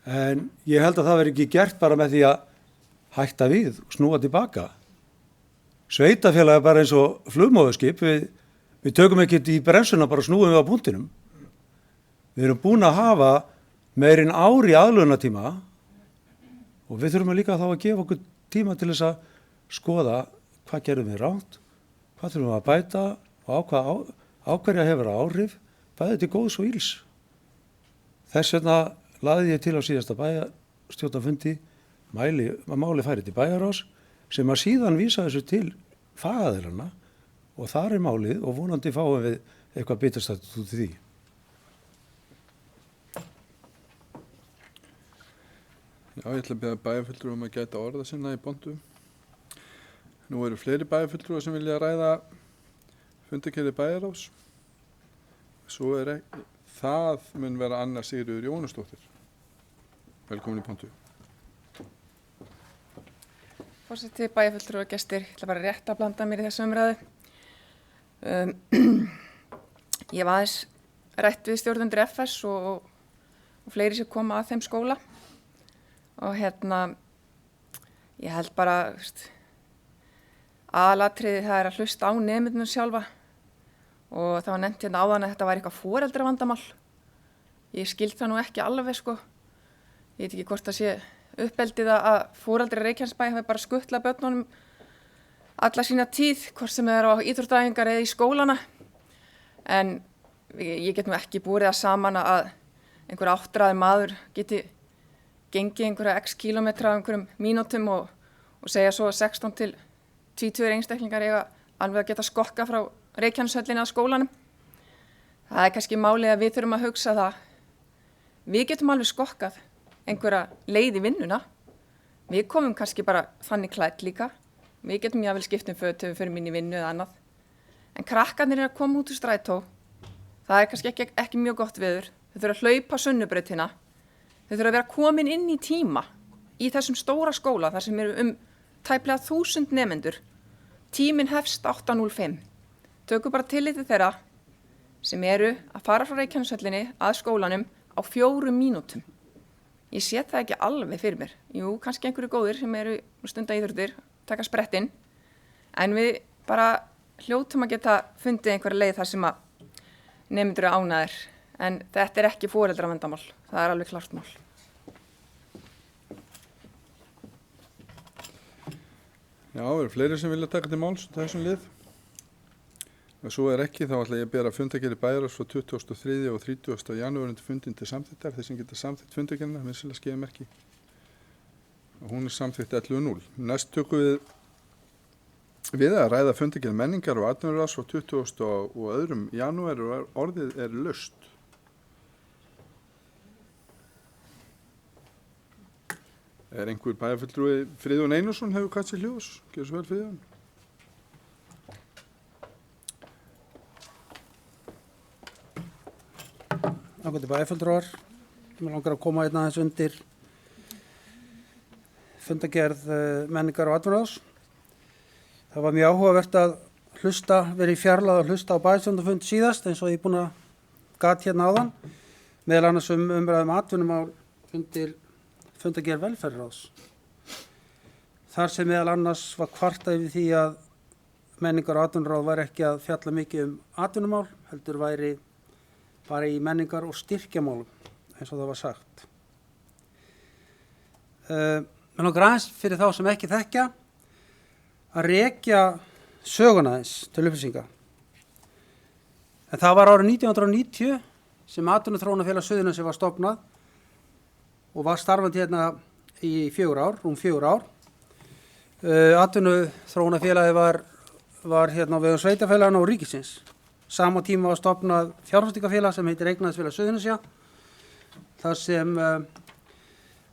En ég held að það verður ekki gert bara með því að hætta við og snúa tilbaka. Sveitafélag er bara eins og flugmóðurskip. Við tökum ekkert í bremsuna, bara snúum við á punktinum. Við erum búin að hafa meirinn ár í aðlögunartíma, og við þurfum líka þá að gefa okkur tíma til þess að skoða hvað gerum við rangt, hvað þurfum við að bæta og á hverja hefur áhrif, bæði til góðs og ills. Þess vegna lagði ég til á síðasta bæjarstjórnarfundi að máli færi til bæjarráðs, sem að síðan vísa þessu til fagaðilanna, og þar er málið, og vonandi fáum við eitthvað bitastætt út í því. Já, ég ætla að biðja bæjarfulltrúa að gæta orða sinna í pontu. Nú eru fleiri bæjarfulltrúa sem vilja ræða fundarkerfi bæjarráðs. Svo er ekki, það mun vera Anna Sigríður Jónasdóttir. Velkomin í pontu. Forseti, bæjarfulltrúar, gestir, ég ætla bara rétt að blanda mér í þessu umræðu. Ég var aðeins rætt við stjórnendur FS og fleiri sem koma að þeim skóla. Og ég held bara, aðalatriði það er að hlusta á nemendunum sjálfa, og það var nefnt hérna áðan að þetta væri eitthvað foreldravandamál. Ég skildi það nú ekki alveg, sko. Ég veit ekki hvort það sé uppeldið að foreldrar Reykjanesbæ hafi bara skutlað börnunum alla sína tíð, hvort sem það er á íþróttaæfingar eða í skólana. En ég get nú ekki búið það saman að einhver áttræði maður geti gengið einhverja x kílómetra á einhverjum mínútum og segja svo að 16 til 20 einstaklingar eiga alveg að geta skokka frá Reykjaneshöllinni að skólanum. Það er kannski málið að við þurfum að hugsa það. Við getum alveg skokkað einhverja leið í vinnuna. Við komum kannski bara þannig klætt líka. Við getum jáfnvel skipt föt ef við förum inn í vinnu eða annað. En krakkarnir að koma út úr strætó, það er kannski ekki mjög gott veður. Þau þurfa að hlaupa Sunnubrautina. Þau þurfa að vera komin inn í tíma í þessum stóra skóla þar sem eru tæplega 1000 nemendur. Tíminn hefst 8:05. Tökum bara tillitið þeirra sem eru að fara frá Reykjaneshöllinni að skólanum á 4 mínútum. Ég sé það ekki alveg fyrir mér. Jú, kannski einhverju góðir sem eru stunda íþróttir, taka sprettinn. En við bara hljótum að geta fundið einhverja leið þar sem að nemendur eru ánægðir. En þetta er ekki foreldravandamál. Það er alveg klart mál. Já, eru fleiri sem vilja taka til máls þessum lið? Ef svo er ekki, þá ætla ég að bera fundargerð bæjarráðs frá 23. og 30. janúar til fundin til samþykktar. Þeir sem geta samþykkt fundargerðina, vinsilega skeiða merki. Og hún er samþykkt 11:0. Næst tökum við að ræða fundargerð menningar og atvinnuráðs frá 20. og 2. janúar og orðið er laust. Er einhver bæjarfulltrúi? Friðjón Einarsson hefur kvætt sér hljós. Gjörðu svo vel, Friðjón. Ágætu bæjarfulltrúar, mér langar að koma hérna aðeins undir fundargerð menningar og atvinnuráðs. Það var mjög áhugavert að vera í fjarlægð og hlusta á bæjarstjórnarfund síðast eins og ég er búin að gat hérna áðan, meðal annars umræðum atvinnumál undir fundargerð velferðarráðs. Þar sem meðal annars var kvartað yfir því að menningar og atvinnuráð væri ekki að fjalla mikið atvinnumál, heldur væri bara í menningar og styrkjamálum, eins og það var sagt. Mér langar aðeins fyrir þá sem ekki þekkja að rekja söguna þess til upplýsinga. En það var árið 1990 sem Atvinnuþróunarfélag Suðurnesja var stofnað og var starfandi hérna í 4 ár, rúm 4 ár. Atvinnuþróunarfélagið var hérna á vegum sveitarfélagana og ríkisins. Sama tíma var stofnað fjárfestingafélag sem heitir Eignaðisfélag Suðurnesja, þar sem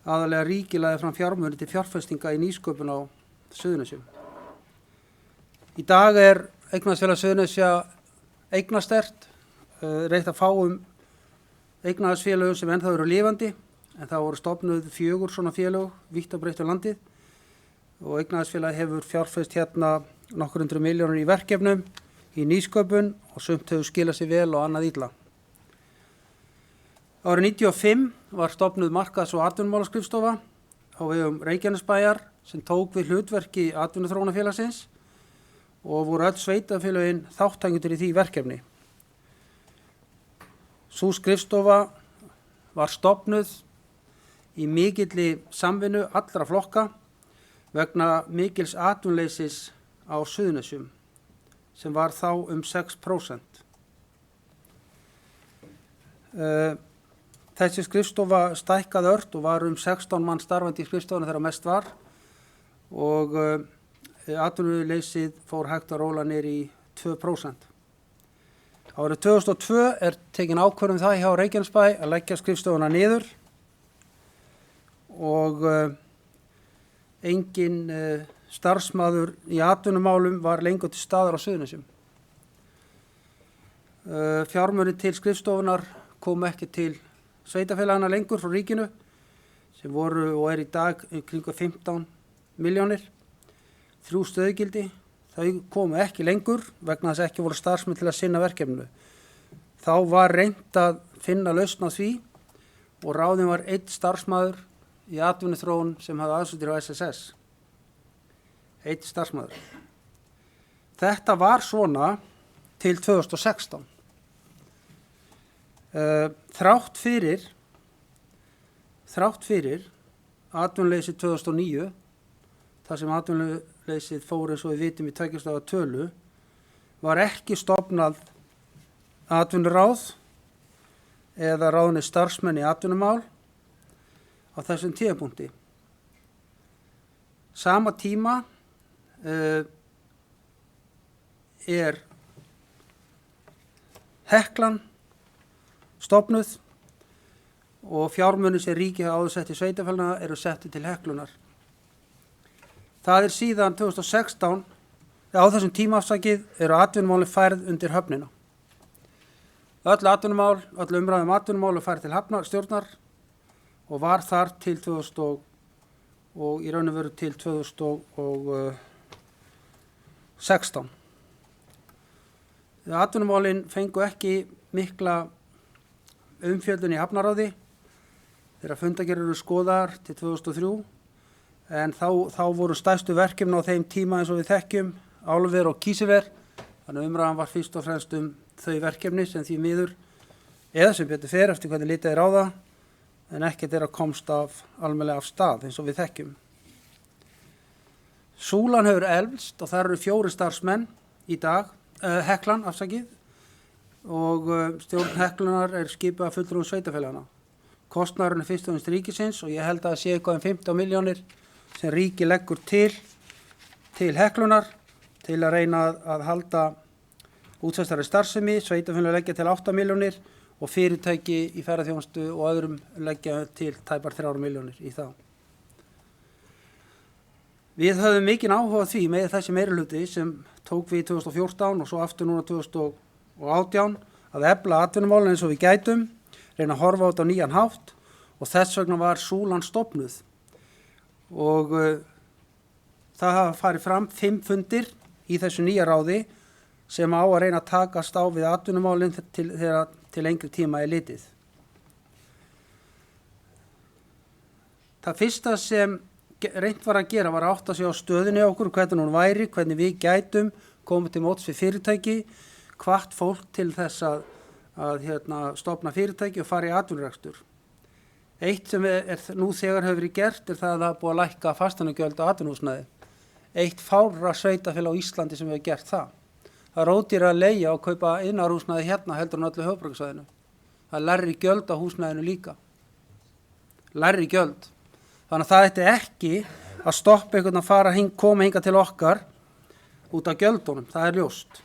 aðalega ríkið lagði fram fjármuni til fjárfestinga í nýsköpun á Suðurnesjum. Í dag er Eignaðisfélag Suðurnesja eignastert, reynt að fá eignaðisfélögum sem ennþá eru lifandi, en það voru stofnuð 4 svona félög vítt og breitt um landið og Eignaðisfélag hefur fjárfest hérna nokkur 100 milljónir í verkefnum í nýsköpun og sumt hefur skilað sér vel og annað illa. Árið 1995 var stofnuð markaðs- og atvinnumálaskrifstofa á vegum Reykjanesbæjar sem tók við hlutverki Atvinnuþróunarfélagsins og voru öll sveitarfélögin þátttakendur í því verkefni. Sú skrifstofa var stofnuð í mikilli samvinnu allra flokka vegna mikils atvinnuleysis á Suðurnesjum, sem var þá 6%. Þessi skrifstofa stækkaði ört og var 16 mann starfandi í skrifstofuna þegar mest var og atvinnuleysið fór hægt að róla niður í 2%. Árið 2002 er tekin ákvörðun það hjá Reykjanesbæ að leggja skrifstofuna niður og engin starfsmaður í atvinnumálum var lengur til staðar á Suðurnesjum. Fjármunir til skrifstofunar kom ekki til sveitarfélagana lengur frá ríkinu sem voru og er í dag kringu 15 milljónir. 3 stöðugildi, þau komu ekki lengur vegna þess að ekki voru starfsmenn til að sinna verkefninu. Þá var reynt að finna lausn á því og ráðinn var 1 starfsmaður í atvinnuþróun sem hafði aðsetur á SSS. 1 starfsmaður. Þetta var svona til 2016. Þrátt fyrir atvinnuleysi 2009, þar sem atvinnuleysið fór eins og við vitum í 2 stafa tölu, var ekki stofnað atvinnuráð eða ráðnir starfsmenn í atvinnumál á þessum tímapunkti. Sama tíma er Heklan stofnuð og fjármunir sem ríkið hafa áður sett í sveitarfélagana eru setti til Heklunar. Það er síðan 2016, á þessum tímaafsakið eru atvinnumálin færð undir höfnina. Öll umræðum atvinnumál er færð til hafnarstjórnar og var þar til 2000 og í raun og veru til 2016. Atvinnumálin fengu ekki mikla umfjöllun í hafnaráði þegar fundagerðir eru skoðar til 2003 en þá voru stærstu verkefni á þeim tíma eins og við þekkjum, álver og kísilver, þannig umræðan var fyrst og fremst þau verkefni sem því miður eða sem betur fer eftir hvernig litið er á það en ekkert er að komst almennilega af stað eins og við þekkjum. Súlan hefur eflst og þar eru 4 starfsmenn í dag, Heklan og stjórn Heklunar er skipað fulltrúum sveitarfélagana. Kostnaðurinn er fyrst og fremst ríkisins og ég held að það sé eitthvað 15 milljónir sem ríki leggur til Heklunar til að reyna að halda útfæstari starfsemi, sveitarfélög leggja til 8 milljónir og fyrirtæki í ferðaþjónustu og öðrum leggja til tæpar 3 milljónir í það. Við höfum mikinn áhuga á því með þessi meirihluti sem tók við 2014 og svo aftur núna 2018 að efla atvinnumálin eins og við gætum, reyna að horfa á þetta á nýjan hátt og þess vegna var Súlan stofnuð. Og það hafa farið fram 5 fundir í þessu nýja ráði sem á að reyna að takast á við atvinnumálin þegar til lengri tíma er litið. Það fyrsta sem reynt var að gera var að átta sig á stöðunni okkur, hvernig hún væri, hvernig við gætum komið til móts við fyrirtæki, hvatt fólk til þess að stofna fyrirtæki og fara í atvinnurekstur. Eitt sem nú þegar hefur verið gert er það að búið að lækka fasteignagjöld á atvinnuhúsnæði. Eitt fárra sveitarfélag á Íslandi sem hefur gert það. Það er ódýrara að leigja og kaupa innanhúsnæði hérna heldur en öllu höfuðborgarsvæðinu. Það er lægri gjöld á húsnæðinu líka. Lægri gjöld. Þannig að það ætti ekki að stoppa einhvern að koma hinga til okkar út af gjöldunum, það er ljóst.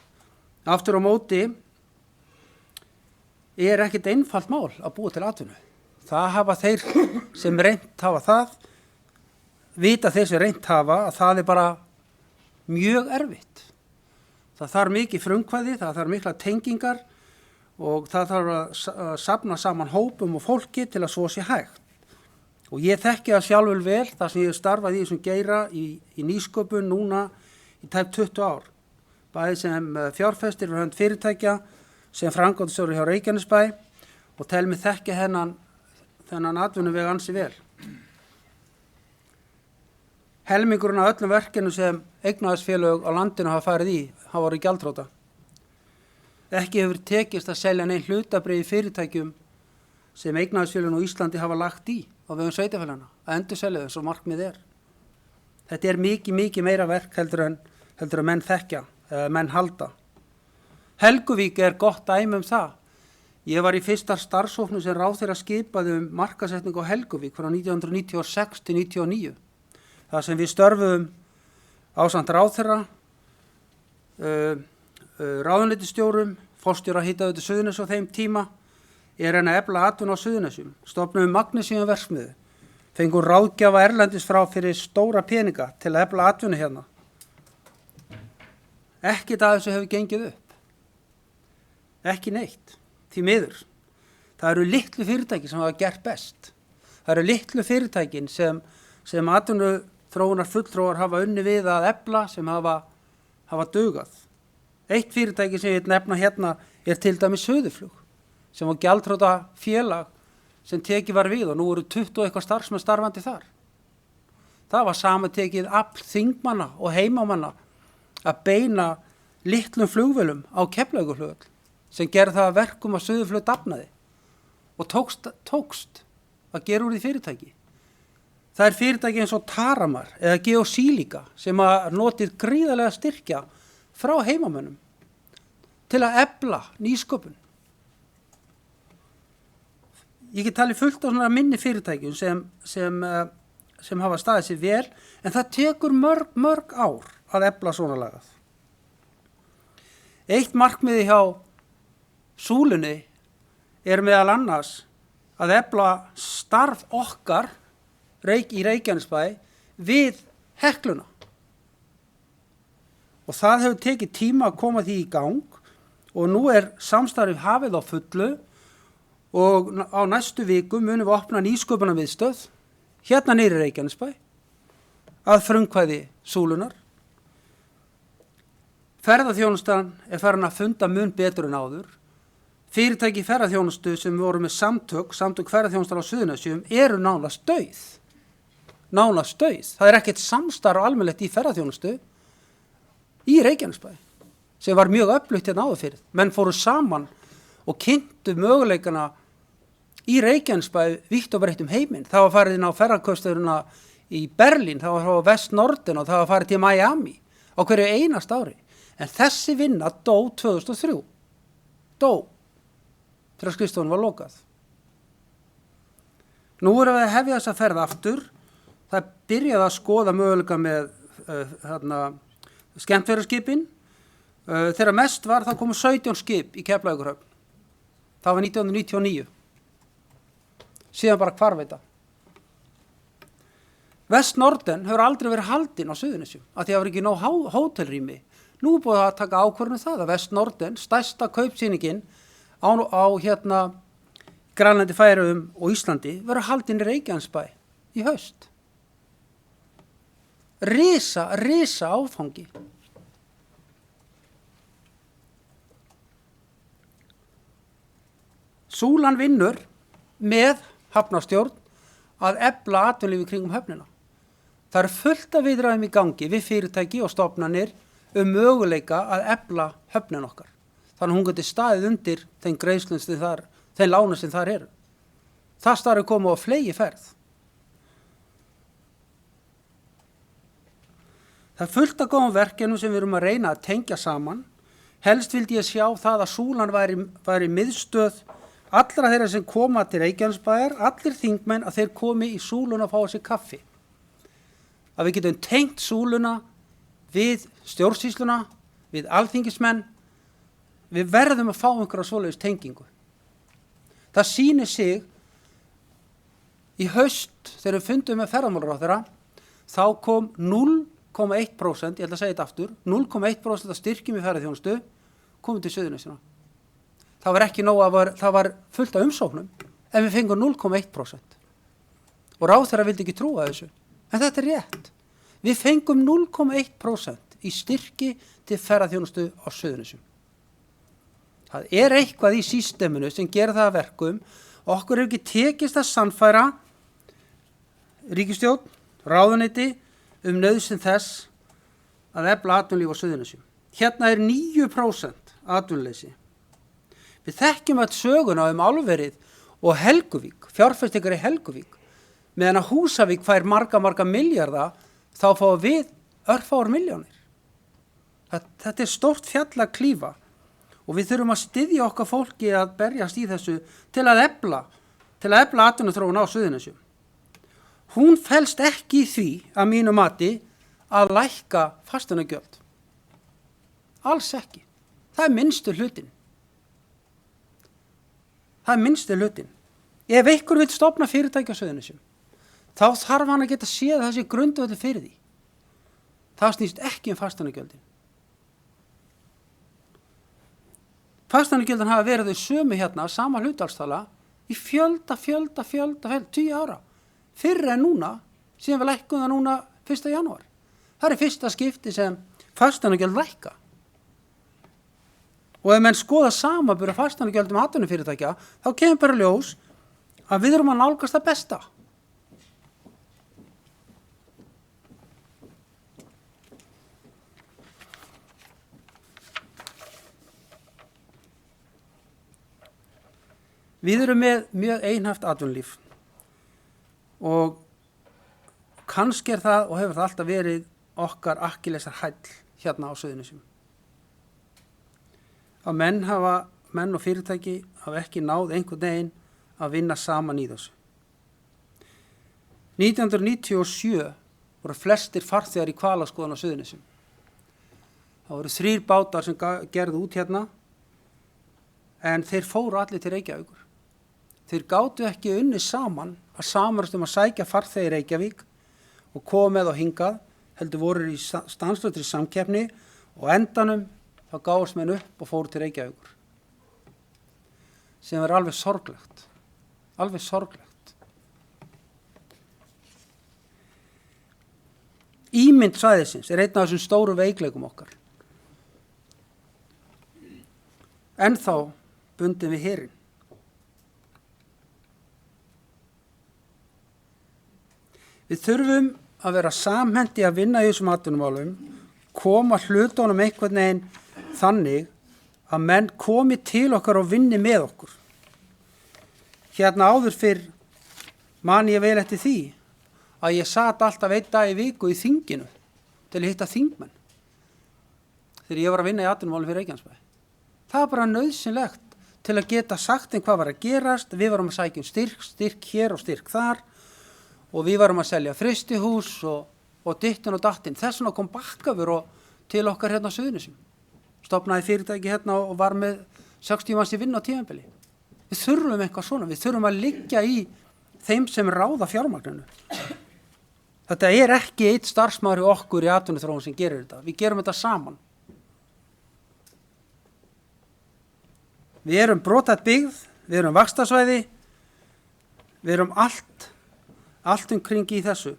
Aftur á móti er ekkert einfalt mál að búa til atvinnu. Það hafa þeir sem reynt hafa það, vita þeir sem reynt hafa að það er bara mjög erfitt. Það þarf mikið frumkvæði, það þarf mikla tengingar og það þarf að safna saman hópum og fólki til að svo sé hægt. Og ég þekki það sjálfur vel þar sem ég hef starfað í þessum geira í nýsköpun núna í tæp 20 ár. Bæði sem fjárfestir fyrir hönd fyrirtækja, sem framkvæmdastjóri hjá Reykjanesbæ og tel mig þekki þennan atvinnuveg ansi vel. Helmingurinn af öllum verkinu sem eignaðisfélög á landinu hafa farið í hafa verið gjaldþrota. Ekki hefur tekist að selja neinn hlutabréf í fyrirtækjum sem eignaðisfélögin á Íslandi hafa lagt í á vegum sveitarfélagana að endurselja þess og markmið er. Þetta er mikið meira verk heldur en menn þekkja, menn halda. Helguvík er gott dæmi það. Ég var í fyrsta starfshópnum sem ráðherra skipaði markaðssetningu á Helguvík frá 1996 til 1999. Það sem við störfuðum ásamt ráðherra, ráðuneytisstjórum, forstjóra Hitaveitu Suðurnesja á þeim tíma, er að efla atvinnu á Suðurnesjum, stofnuðum magnesíumverksmiðju, fengum ráðgjafa erlendis frá fyrir stóra peninga til að efla atvinnu hérna. Ekkert að þessu hefur gengið upp. Ekki neitt, því miður. Það eru litlu fyrirtæki sem hafa gert best. Það eru litlu fyrirtækin sem atvinnuþróunar fulltrúar hafa unni við að efla sem hafa dugað. Eitt fyrirtæki sem ég nefna hérna er til dæmis Suðurflug, sem var gjaldþrota félag sem tekið var við og nú eru 20 og eitthvað starfsmenn starfandi þar. Það var samantekið afl þingmanna og heimamanna að beina litlum flugvélum á Keflavíkurflugvöll sem gerði það að verkum að Suðurflug dafnaði og tókst að gera úr því fyrirtæki. Það er fyrirtæki eins og Taramar eða Geosílíka sem að notið gríðarlega styrkja frá heimamönnum til að efla nýsköpun. ég get talið fullt á svona minni fyrirtækjum sem hafa staðið sér vel, en það tekur mörg ár að efla svona lagað. Eitt markmiði hjá Súlunni meðal annars að efla starf okkar í Reykjanesbæ við Hekluna. Og það hefur tekið tíma að koma því í gang og nú samstarfið hafið á fullu og á næstu viku munum við opna nýsköpunarmiðstöð hérna niðri í Reykjanesbæ að frumkvæði Súlunnar. Ferðaþjónustan farin að funda mun betur en áður. Fyrirtæki í ferðaþjónustu sem voru með samtök ferðaþjónustar á Suðurnesjum nánast dauð. Það ekkert samstarf almennilegt í ferðaþjónustu í Reykjanesbæ sem var mjög öflugt hérna áður fyrir. Menn fóru saman og kynntu möguleikana í Reykjanesbæ vítt og breytt heiminn. Það var farið inn á ferðarkaupstöðina í Berlín, það var frá West Norden og það var farið til Miami á hverju einasta ári. En þessi vinna dó 2003. Þegar skrifstofan var lokað. Nú við að hefja þessa ferð aftur. Það byrjaði að skoða möguleika með skemmtferðaskipin. Þegar mest var það komu 17 skip í Keflavíkurhöfn. Það var 1999. Síðan bara hvarf þetta. West Norden hefur aldrei verið haldinn á Suðurnesjum af því að það var ekki nóg hótelrými. Nú búið að taka ákvörðun það að West Norden, stærsta kaupsýningin á Grænlandi, Færeyjum og Íslandi, verður haldinn í Reykjanesbæ í haust. Risa áfangi. Súlan vinnur með hafnarstjórn að efla atvinnulífi kringum höfnina. Það fullt af viðræðum í gangi við fyrirtæki og stofnanir möguleika að efla höfnin okkar. Þannig hún getur staðið undir þeim greiðslum þeim lánum sem þar eru. Það starfi koma á flegi ferð. Það fullt af góðum verkefnum sem við erum að reyna að tengja saman. Helst vildi ég sjá það að Súlan væri miðstöð allra þeirra sem koma til Reykjanesbæjar, allir þingmenn að þeir komi í Súluna að fá sér kaffi. Að við getum tengt Súluna við stjórnsýsluna, við alþingismenn. Við verðum að fá einhverja svoleiðis tengingu. Það sýnir sig í haust þegar við fundum með ferðamálaráðherra, þá kom 0,1%, ég ætla að segja þetta aftur, 0,1% af styrkjum í ferðaþjónustu komið til Suðurnesjana. Það var ekki nóg það var fullt af umsóknum, en við fengum 0,1%. Og ráðherra vildi ekki trúa þessu. En þetta rétt. Við fengum 0,1% í styrki til ferðaþjónustu á Suðurnesjum. Það eitthvað í systeminu sem gerir það að verkum. Okkur hefur ekki tekist að sannfæra ríkisstjórn, ráðuneyti nauðsyn þess að efla atvinnulíf á Suðurnesjum. Hérna 9% atvinnuleysi. Við þekkjum öll söguna álverið og Helguvík, fjárfestingar í Helguvík. Meðan að Húsavík fær marga milljarða, þá fáum við örfáar milljónir. Þetta stórt fjall að klífa og við þurfum að styðja okkar fólki að berjast í þessu til að efla atvinnuþróun á Suðurnesjum. Hún felst ekki í því að mínu mati að lækka fasteignagjöld. Alls ekki. Það minnstu hlutin. Ef einhver vill stofna fyrirtæki á Suðurnesjum, þá þarf hann að geta séð þessi grundvöllur fyrir því. Það snýst ekki fasteignagjöldin. Fasteignagjöldin hafa verið þau sömu hérna, sama hlutfallstala, í fjölda, 10 ára. Fyrr en núna, síðan við lækkum það núna 1. janúar. Það fyrsta skipti sem fasteignagjöld lækka. Og ef menn skoða samanburð fasteignagjöldum atvinnufyrirtækja, þá kemur bara ljós að við erum að nálgast það besta. Við erum með mjög einhæft atvinnulíf og kannski það og hefur það alltaf verið okkar akkillesar hæll hérna á Suðurnesjum. Að menn og fyrirtæki hafa ekki náð einhvern veginn að vinna saman í þessu. 1997 voru flestir farþegar í hvalaskoðun á Suðurnesjum. Það voru 3 bátar sem gerðu út hérna, en þeir fóru allir til Reykjavíkur. Þeir gátu ekki unni saman að samanast að sækja farþegi í Reykjavík og koma með á hingað, heldur voru í stanslaustri samkeppni og endanum þá gáðust menn upp og fóru til Reykjavíkur. Sem er alveg sorglegt. Alveg sorglegt. Ímynd svæðisins er einn af þessum stóru veikleikum okkar. Ennþá bundin við herinn. Við þurfum að vera samhendi að vinna í þessum atvinnumálum, koma hlutunum einhvern veginn þannig að menn komi til okkar og vinni með okkur. Hérna áður fyrr man ég vel eftir því að ég sat alltaf 1 dag í viku í þinginu til að hitta þingmenn þegar ég var að vinna í atvinnumálum fyrir Reykjanesbæ. Það var bara nauðsynlegt til að geta sagt hvað var að gerast. Við varum að sækja styrk hér og styrk þar og við varum að selja frystihús og dittin og dattin. Þess vegna kom Bakkavör til okkar hérna á Suðurnesjum. Stofnaði fyrirtæki hérna og var með 60 manns í vinnu á tímabili. Við þurfum eitthvað svona. Við þurfum að liggja í þeim sem ráða fjármagninu. Þetta er ekki eitt starfsmaður í okkur í atvinnuþróun sem gerir þetta. Við gerum þetta saman. Við erum brothætt byggð, við erum vaxtarsvæði, við erum allt umkring í þessu.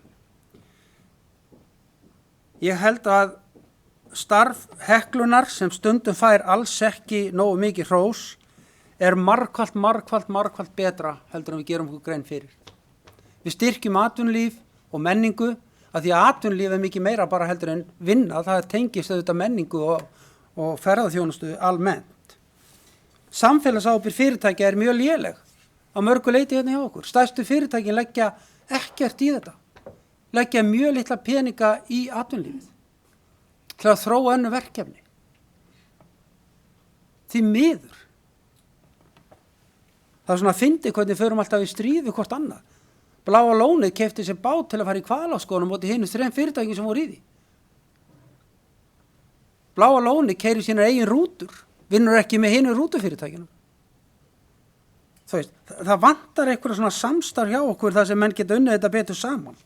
Ég held að starf Heklunar sem stundum fær alls ekki nógu mikið hrós er margfalt betra heldur en við gerum okkur grein fyrir. Við styrkjum atvinnulíf og menningu, að því að atvinnulíf er mikið meira bara heldur en vinna, það tengist auðvitað menningu og ferðaþjónustu almennt. Samfélagsábyrgð fyrirtækja er mjög léleg á mörgu leyti hérna hjá okkur. Stærstu fyrirtækin leggja ekkert í þetta, leggja mjög litla peninga í atvinnulífið til að þróa önnur verkefni. Því miður. Það er svona að fyndi hvernig förum alltaf í stríð við hvort annað. Bláa lónið keypti sér bát til að fara í hvalaskoðun móti hinu 3 fyrirtækin sem voru í því. Bláa lónið keyrir sínar eigin rútur, vinnur ekki með hinu rútufyrirtækinum. Það vantar eitthvað svona samstarf hjá okkur þar sem menn geta unnið þetta betur saman.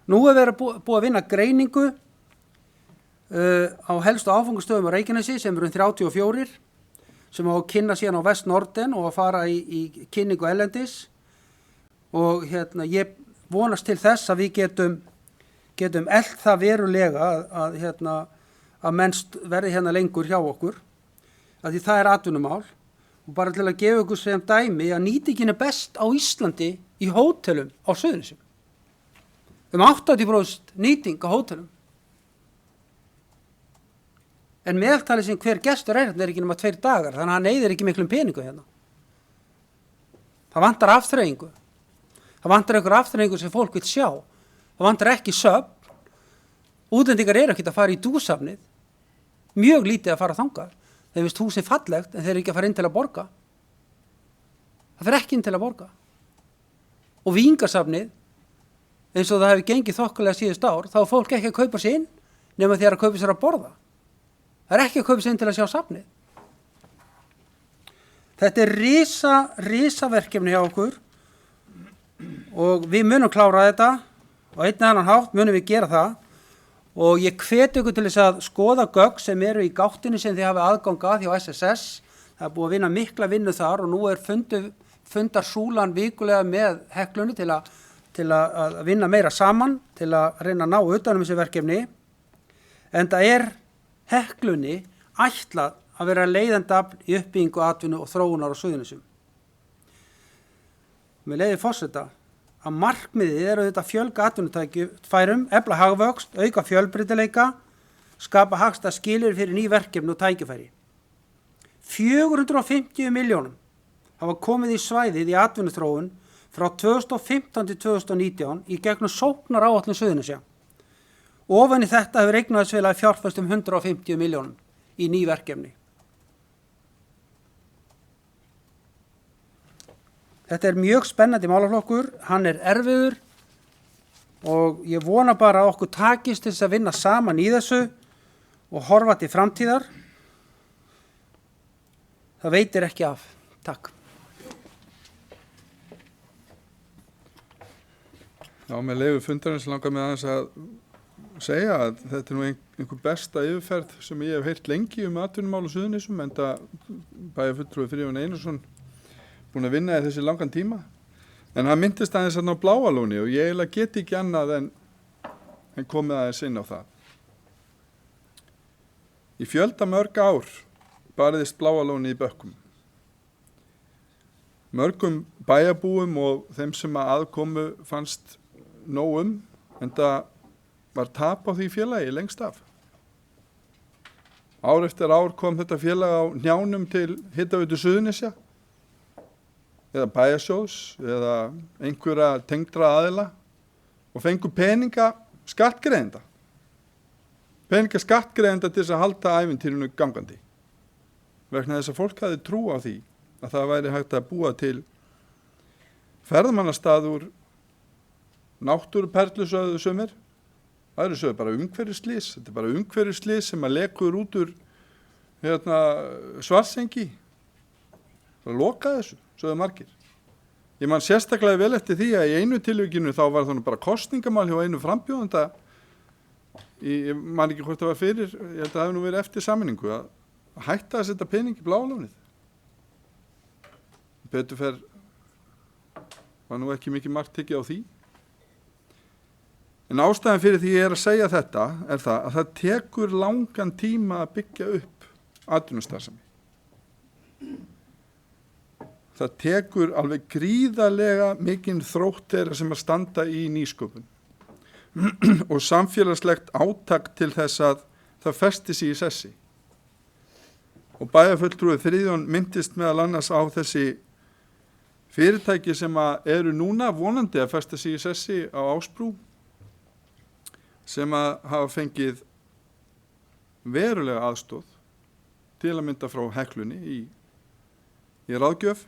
Nú er verið búið að vinna greiningu á helstu áfangastöðum á Reykjanesi sem eru 34 sem á að kynna síðan á Vest Norden og að fara í kynningu erlendis. Og ég vonast til þess að við getum elt það verulega að menn verði hérna lengur hjá okkur, að því það er atvinnumál. Og bara til að gefa ykkur sem dæmi að nýtingin er best á Íslandi í hótelum á Suðurnesjum. 80% nýting á hótelum. En meðaltalið sem hver gestur er ekki nema 2 dagar, þannig að hann eyðir ekki miklum peningu hérna. Það vantar afþreyingu. Það vantar einhver afþreyingu sem fólk vil sjá. Það vantar ekki söfn. Útlendingar eru ekki að fara í dúsafnið. Mjög lítið að fara þangað. Þeir finnst húsið fallegt en þeir eru ekki að fara inn til að borga. Það fer ekki inn til að borga. Og Víkingasafnið, eins og það hefur gengið þokkalega síðust ár, þá er fólk ekki að kaupa sér inn nema þegar að kaupa sér að borða. Það er ekki að kaupa sér inn til að sjá safnið. Þetta er risaverkefni hjá okkur og við munum klára þetta og einn eða annan hátt munum við gera það. Og ég hvet ykkur til þess að skoða gögn sem eru í gáttinni sem þið hafi aðgang að hjá SSS. Það er búið að vinna mikla vinnu þar og nú er fundar súlan vikulega með Heklunni til að vinna meira saman, til að reyna að ná utanum þessi verkefni. En það er Heklunni ætlað að vera leiðandafl í uppbyggingu atvinnu og þróunar á Suðurnesjum. Með leyfi forseta að markmiðið er auðvitað fjölga atvinnutækifærum, efla hagvöxt, auka fjölbreytileika, skapa hagstæð skilyrði fyrir ný verkefni og tækifæri. 450 milljónum hafa komið í svæðið í atvinnuþróun frá 2015 til 2019 í gegnum sóknaráætlun Suðurnesja. Ofan í þetta hefur eignaðisfélagið fjárfest 150 milljónum í ný verkefni. Þetta er mjög spennandi málaflokkur, hann er erfiður og ég vona bara að okkur takist til þess að vinna saman í þessu og horfa til framtíðar. Það veitir ekki af. Takk. Já, með leyfi fundarins langar mig aðeins að segja að þetta er nú einhver besta yfirferð sem ég hef heyrt lengi atvinnumál á Suðurnesjum, enda bæjarfulltrúi Friðjón Einarsson búinn að vinna í þessi langan tíma. En hann myndist aðeins á Bláalóni og ég eiginlega get ekki annað en komið aðeins inn á það. Í fjölda mörg ár barðist Bláalóni í bökkum. Mörgum bæjarbúum og þeim sem að aðkomu fannst nóg en það var tap á því félagi lengst af. Ár eftir ár kom þetta félag á hnjánum til Hitaveitu Suðurnesja eða bæjarsjóðs eða einhverja tengdra aðila og fengu peninga skattgreiðenda til þess að halda ævintýrinu gangandi. Vegna þess að fólk hafði trú á því að það væri hægt að búa til ferðamannastað úr náttúruperlusöðu sumir. Það eru sögðu bara umhverfisslys. Þetta er bara umhverfisslys sem að lekur út úr Svartsengi. Það loka þessu, sögðu margir. Ég man sérstaklega vel eftir því að í einu tilvikinu þá var það bara kosningamál hjá einu frambjóðanda. Ég man ekki hvort það var fyrir, ég held að það hefði nú verið eftir sameiningu að hætta að setja pening í Bláalónið. Betur fer var nú ekki mikið margt tekið á því. En ástæðan fyrir því ég er að segja þetta er það að það tekur langan tíma að byggja upp atvinnustarfsemi. Það tekur alveg gríðarlega mikinn þrótt þeirra sem að standa í nýsköpun og samfélagslegt átak til þess að það festi sig í sessi. Og bæjarfulltrúi Friðjón myndist meðal annars á þessi fyrirtæki sem að eru núna vonandi að festa sig í sessi á Ásbrú sem að hafa fengið verulega aðstoð til að mynda frá Heklunni í ráðgjöf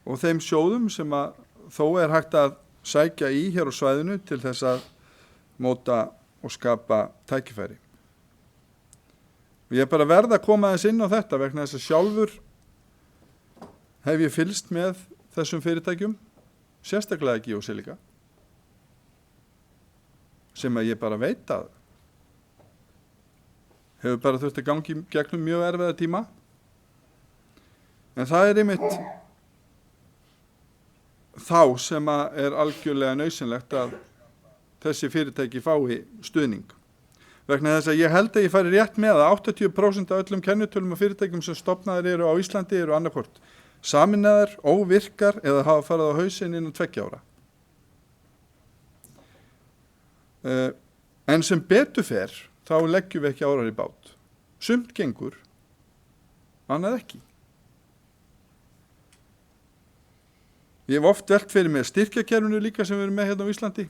og þeim sjóðum sem að þó er hægt að sækja í hér á svæðinu til þess að móta og skapa tækifæri. Og ég er bara verð að koma aðeins inn á þetta vegna þess að sjálfur hef ég fylgst með þessum fyrirtækjum, sérstaklega Geosilika, sem að ég bara veit að hefur bara þurft að gangi gegnum mjög erfiða tíma. En það er einmitt þá sem að er algjörlega nauðsynlegt að þessi fyrirtæki fái stuðning. Vegna þess að ég held að ég fari rétt með að 80% af öllum kennitölum og fyrirtækjum sem stofnaðir eru á Íslandi eru annarkvort sameinaðar, óvirkar eða hafa farið á hausinn innan 2 ára. En sem betur fer, þá leggjum við ekki árar í bát. Sumt gengur, annað ekki. Ég hef oft velt fyrir mig styrkjakerfinu líka sem við erum með hérna á Íslandi.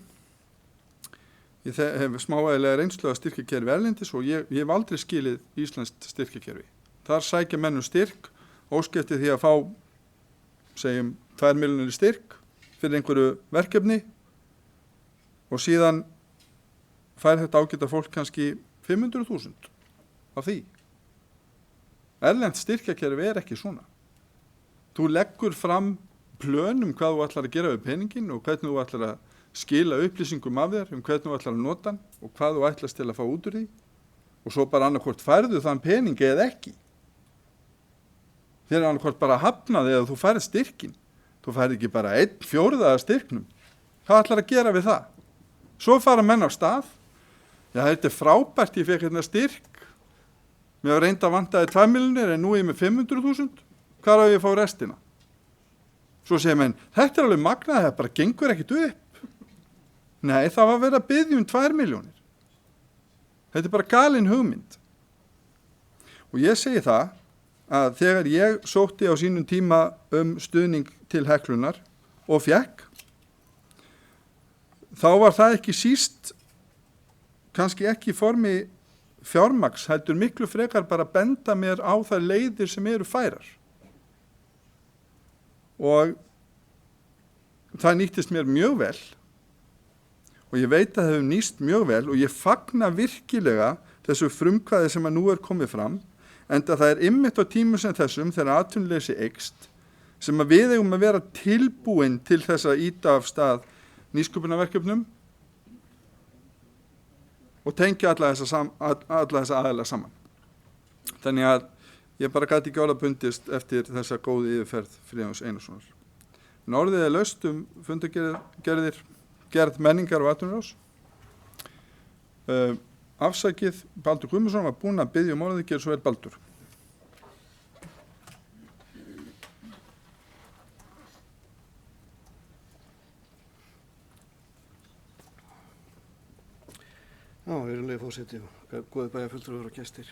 Ég hef smávægilega reynslu að styrkjakerfi erlendis og ég hef aldrei skilið íslenskt styrkjakerfi. Þar sækja menn styrk, óskipti því að fá, segjum, 2 milljónir styrk fyrir einhverju verkefni og síðan fær þetta ágæta fólk kannski 500.000 af því. Erlend styrkjakerfi er ekki svona. Þú leggur fram plönum hvað þú ætlar að gera við peningin og hvernig þú ætlar að skila upplýsingum af þér hvernig þú ætlar að nota hann og hvað þú ætlast til að fá út úr því og svo bara annarkvort færðu þann pening eða ekki. Þér er annarkvort bara hafnað eða þú færð styrkin. Þú færð ekki bara 1/4 af styrknum. Hvað ætlar að gera við það? Svo fara menn á stað. Já, þetta er frábært, ég fekk hérna styrk. Mér var reynd að vantaði 2 milljónir en nú er ég með 500.000. Hvar á ég að fá restina? Svo segir menn, þetta er alveg magnað, það bara gengur ekkit upp. Nei, það var verið að biðja um 2 milljónir. Þetta er bara galin hugmynd. Og ég segi það að þegar ég sótti á sínum tíma stuðning til Heklunar og fékk, þá var það ekki síst, kannski ekki í formi fjármagns, heldur miklu frekar bara benda mér á þær leiðir sem eru færar. og það nýttist mér mjög vel og ég veit að það hefur nýst mjög vel og ég fagna virkilega þessu frumkvæði sem að nú komið fram, enda það einmitt á tímum sem þessum þegar atvinnuleysi eykst sem að við eigum að vera tilbúin til þess að ýta af stað nýsköpunarverkefnum og tengja alla þessa aðila saman. Þannig að ég bara gæti ekki orða bundist eftir þessa góðu yfirferð Friðjóns Einarssonar. Orðið laust fundargerðir, gerð menningar og atvinnulífs. Afsakið, Baldur Guðmundsson var búinn að biðja orðið, gerð svo vel Baldur. Já, virðulegi forseti, góði bæjarfulltrúar og gestir.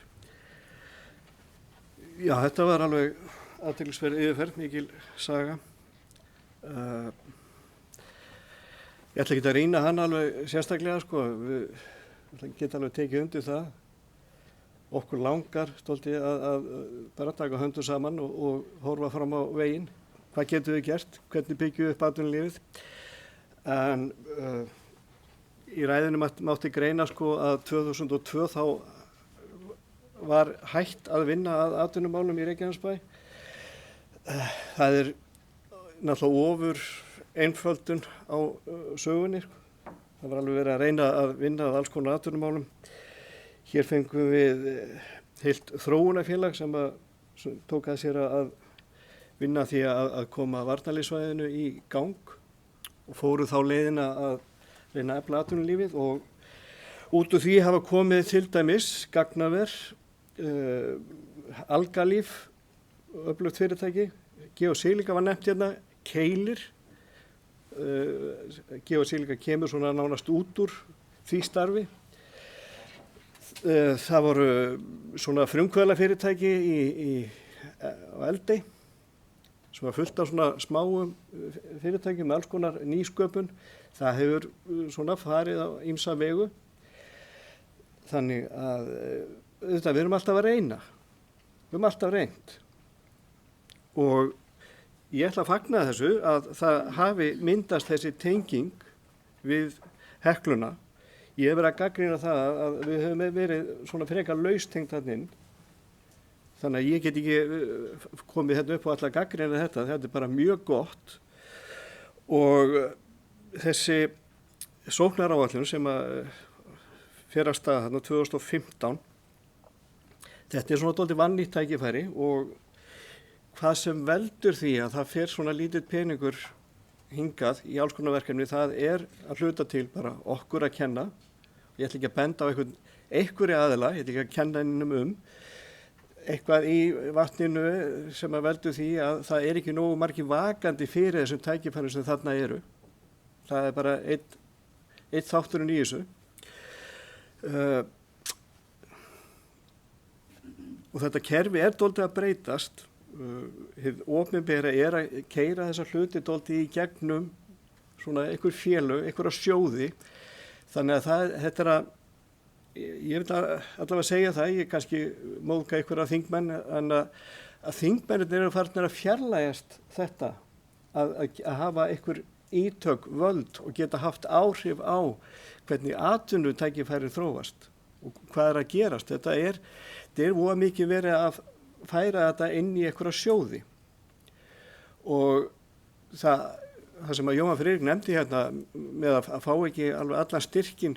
Já, þetta var alveg athyglisverð yfirferð, mikil saga. Ég ætla ekki að rýna hann alveg sérstaklega, sko. Við getum alveg tekið undir það. Okkur langar stolti að bara taka höndum saman og horfa fram á veginn. Hvað getum við gert? Hvernig byggjum við upp atvinnulífið? En í ræðinu mátti greina sko að 2002 þá var hægt að vinna að atvinnumálum í Reykjanesbæ. Það náttúrulega ofur einföldun á sögunni. Það var alveg verið að reyna að vinna að alls konar atvinnumálum. Hér fengum við heilt þróunarfélag sem tók að sér að vinna því að koma varnarliðssvæðinu í gang og fóru þá leiðina að reyna að efla atvinnulífið og út úr því hafa komið til dæmis gagnaver, algalíf, öflugt fyrirtæki, Geosílíka var nefnt hérna, Keilir, Geosílíka kemur svona nánast út úr því starfi. Það voru svona frumkvöðlafyrirtæki á Eldey sem var fullt af svona smáum fyrirtækjum með alls konar nýsköpun. Það hefur svona farið á ýmsa vegu. Þannig að við erum alltaf að reyna. Við erum alltaf reynt. Og ég ætla að fagna þessu að það hafi myndast þessi tenging við Hekluna. Ég hef verið að gagnrýna það að við höfum verið svona frekar laustengd þarna inn. Þannig að ég get ekki komið hérna upp og alltaf gagnrýna þetta. Þetta bara mjög gott. Og þessi sóknaráætlun sem fer af stað þarna 2015, þetta svona dálítið vannýtt tækifæri og hvað sem veldur því að það fer svona lítill peningur hingað í alls konar verkefni, það að hluta til bara okkur að kenna. Ég ætla ekki að benda á einhverju aðila, ég ætla ekki að kenna hennum eitthvað í vatninu sem veldur því að það ekki nógu margir vakandi fyrir þessum tækifærum sem þarna eru. Það bara einn þátturinn í þessu. Og þetta kerfi dálítið að breytast. Hið opinbera að keyra þessa hluti dálítið í gegnum svona einhver félög, einhverja sjóði. Þannig að þetta ég vil allavega segja það, ég kannski móðga einhverja þingmenn, en að þingmennir eru farnir að fjarlægjast þetta, að hafa einhver ítök, völd og geta haft áhrif á hvernig atvinnutækifæri þróast og hvað að gerast. Þetta er voða mikið verið að færa þetta inn í einhverja sjóði og það sem að Jóhann Friðrik nefndi hérna með að fá ekki alveg allan styrkin,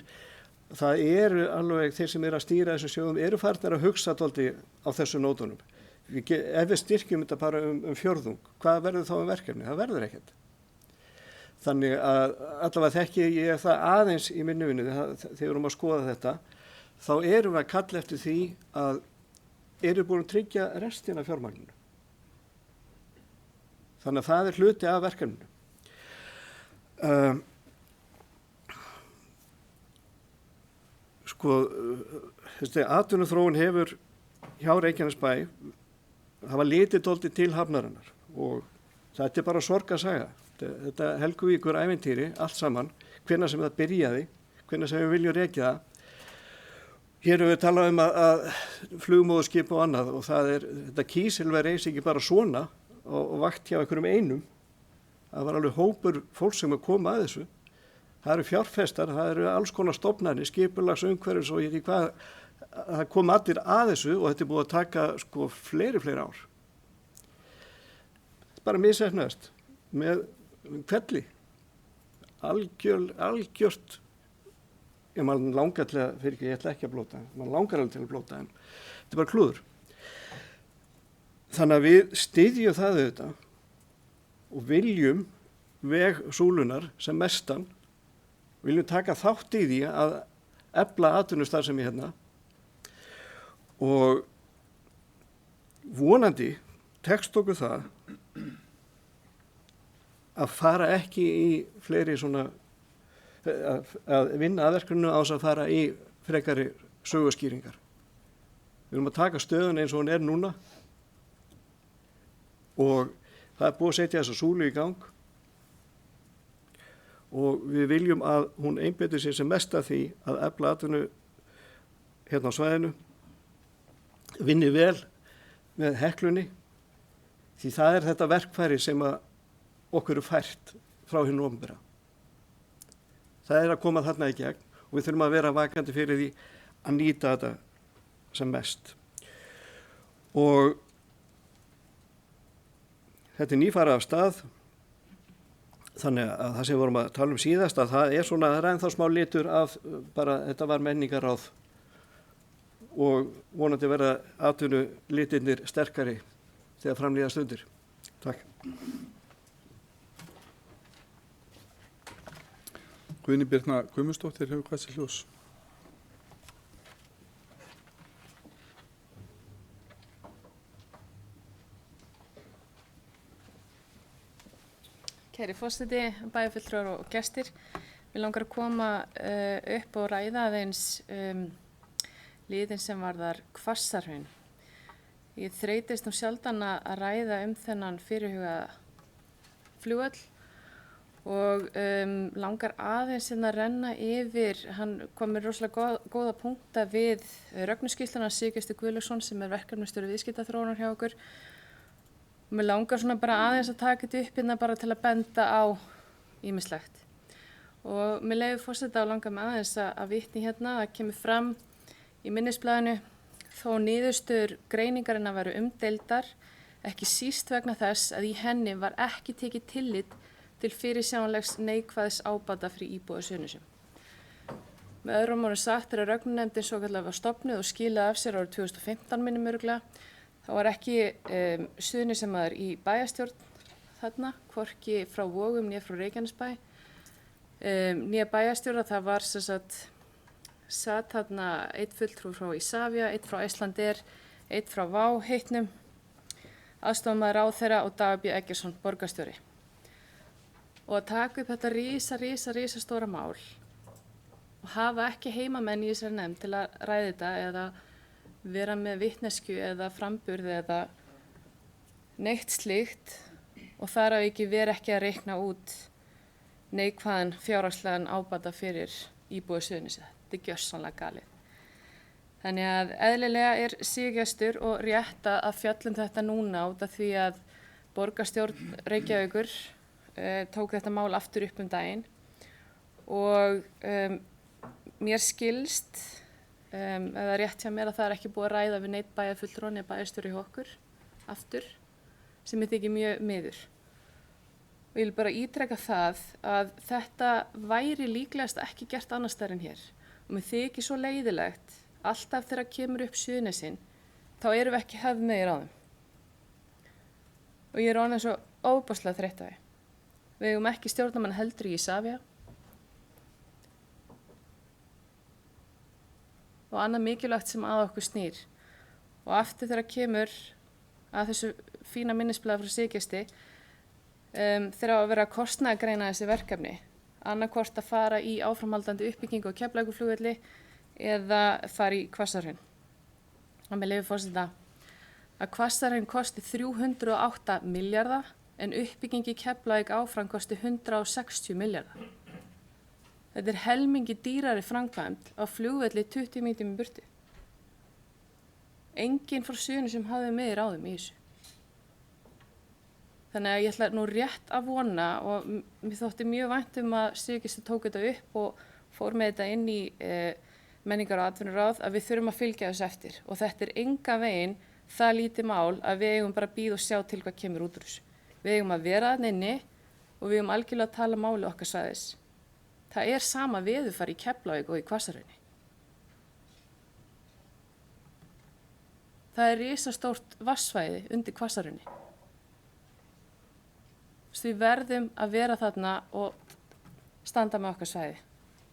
það eru alveg þeir sem eru að stýra þessum sjóðum eru farnir að hugsa dálítið á þessu nótunum. Ef við styrkjum þetta bara fjórðung, hvað verður þá verkefni? Það verður ekkert. Þannig að allavega þekki ég það aðeins í minni vinnu þegar við erum að skoða þetta, þá erum við að kalla eftir því að eru búin að tryggja restina af fjármagninu. Þannig að það hluti af verkefninu. Atvinnuþróun hefur hjá Reykjanesbæ hafa litið dálítið til hafnarinnar og þetta bara sorgarsaga. Þetta Helguvíkur ævintýri, allt saman, hvenær sem það byrjaði, hvenær sem við viljum rekja það. Hér erum við talað að flugmóðurskip og annað og þetta kísilver reis ekki bara svona og vakt hjá einhverjum einum. það var alveg hópur fólk sem koma að þessu. Það eru fjárfestar, það eru alls konar stofnanir, skipulags, umhverfis og ég veit hvað, það kom allir að þessu og þetta er búið að taka sko fleiri ár. Þetta er bara misheppnaðist með hvelli, algjört, maður langar til að, fyrir ekki, ég ætla ekki að blóta, maður langar alveg til að blóta en þetta er bara klúður. Þannig að við styðjum það auðvitað og viljum veg súlunar sem mestan, viljum taka þátt í því að efla atvinnustarfsemi hérna og vonandi tekst okkur það að fara ekki í fleiri svona, að vinna aðverkunu á þess að fara í frekari söguskýringar. Við erum að taka stöðun eins og hún er núna og það er búið að setja þessa súlu í gang og við viljum að hún einbeiti sér sem mest að því að efla atvinnu hérna á svæðinu, vinni vel með Heklunni, því það er þetta verkfæri sem að okkur er fært frá hinu opinbera. Það er að koma þarna í gegn og við þurfum að vera vakandi fyrir því að nýta þetta sem mest. Og þetta er nýfara af stað, þannig að það sem við vorum að tala um síðast, að það er svona, það er ennþá smá litur af bara, þetta var menningaráð og vonandi verða atvinnu litirnir sterkari þegar framlíða stundir. Takk. Guðný Birna Guðmundsdóttir hefur hvað sér ljós. Kæri forseti, bæjarfulltrúar og gestir. Mér langar að koma upp og ræða aðeins liðin sem varðar Hvassahraun. Ég þreytist nú sjaldan að ræða þennan fyrirhuga flugvöll og langar aðeins að renna yfir, hann kom með rosalega góða punkta við Rögnu-skýrsluna Sigurgestur Guðlaugsson sem er verkefnastjóri viðskiptaþróunar hjá okkur. Mér langar svona bara aðeins að taka þetta upp hérna bara til að benda á ýmislegt. Og mér leyfi forseta og langar mig aðeins að vitni hérna, það kemur fram í minnisblaðinu þó niðurstöður greiningarinnar veru umdeildar, ekki síst vegna þess að í henni var ekki tekið tillit til fyrirsjáanlegs neikvæðs ábata fyrir íbúa Suðurnesjum. Með öðrum orðum sagt er að Rögnunefndin svokallaða var stofnuð og skilaði af sér árið 2015 minnum örugglega. Það var ekki Suðurnesjamaður í bæjarstjórn þarna, hvorki frá Vogum né frá Reykjanesbæ. Nýja bæjarstjóra, það var satt þarna einn fulltrúi frá Isavia, einn frá Icelandair, einn frá Wow heitnum, aðstofamaður ráðherra og Dagur B. Eggertsson borgarstjóri. Og að taka upp þetta rísa stóra mál og hafa ekki heimamenn í þessari nefnd til að ræða þetta eða vera með vitnesku eða framburð eða neitt slíkt og þar að ekki vera ekki að reikna út neikvæðan fjárhagslegan ábata fyrir íbúa Suðurnesja. Þetta er gjörsamlega galið. Þannig að eðlilega er Sigurgestur og rétt að fjallum þetta núna út af því að borgarstjórn Reykjavíkur tók þetta mál aftur upp daginn og mér skilst eða rétt hjá mér að það er ekki búið að ræða við neitt bæjarfulltrúa eða bæjarstjóri hjá okkur aftur, sem ég þykir mjög miður. Og ég vil bara ítreka það að þetta væri líklegast ekki gert annars staðar en hér. Og mér þykir svo leiðilegt, alltaf þegar kemur upp Suðurnesin, þá erum við ekki hefð með í ráðum. Og ég er orðin svo ofboðslega þreytt á því. Við eigum ekki stjórnarmann heldur í Isavia. Og annað mikilvægt sem að okkur snýr. Og aftur þegar kemur að þessu fína minnisblaði frá Sigurgesti, þegar að vera að kostnaðargreina þessi verkefni, annarkvort að fara í áframhaldandi uppbyggingu á Keflavíkurflugvelli eða fara í Hvassahraun. Og með leyfi forseta að Hvassahraun kosti 308 milljarða en uppbyggingi Keflavík áfram kosti 160 milljarða. Þetta er helmingi dýrari framkvæmd á flugvelli 20 mínútum í burtu. Enginn frá Suðurnesjum hafði með í ráðum í þessu. Þannig að ég ætla nú rétt að vona og mér þótti mjög vænt að Sigurgestur tók þetta upp og fór með þetta inn í menningar- og atvinnuráð að við þurfum að fylgja þessu eftir og þetta enga veginn það lítið mál að við eigum bara að bíða og sjá til hvað kemur út úr þessu. Við eigum að vera þarna inni og við eigum algjörlega að tala máli okkar svæðis. Það sama veðurfar í Keflavík og í Hvassahrauni. Það risastórt vatnssvæði undir Hvassahrauni. Við verðum að vera þarna og standa með okkar svæði.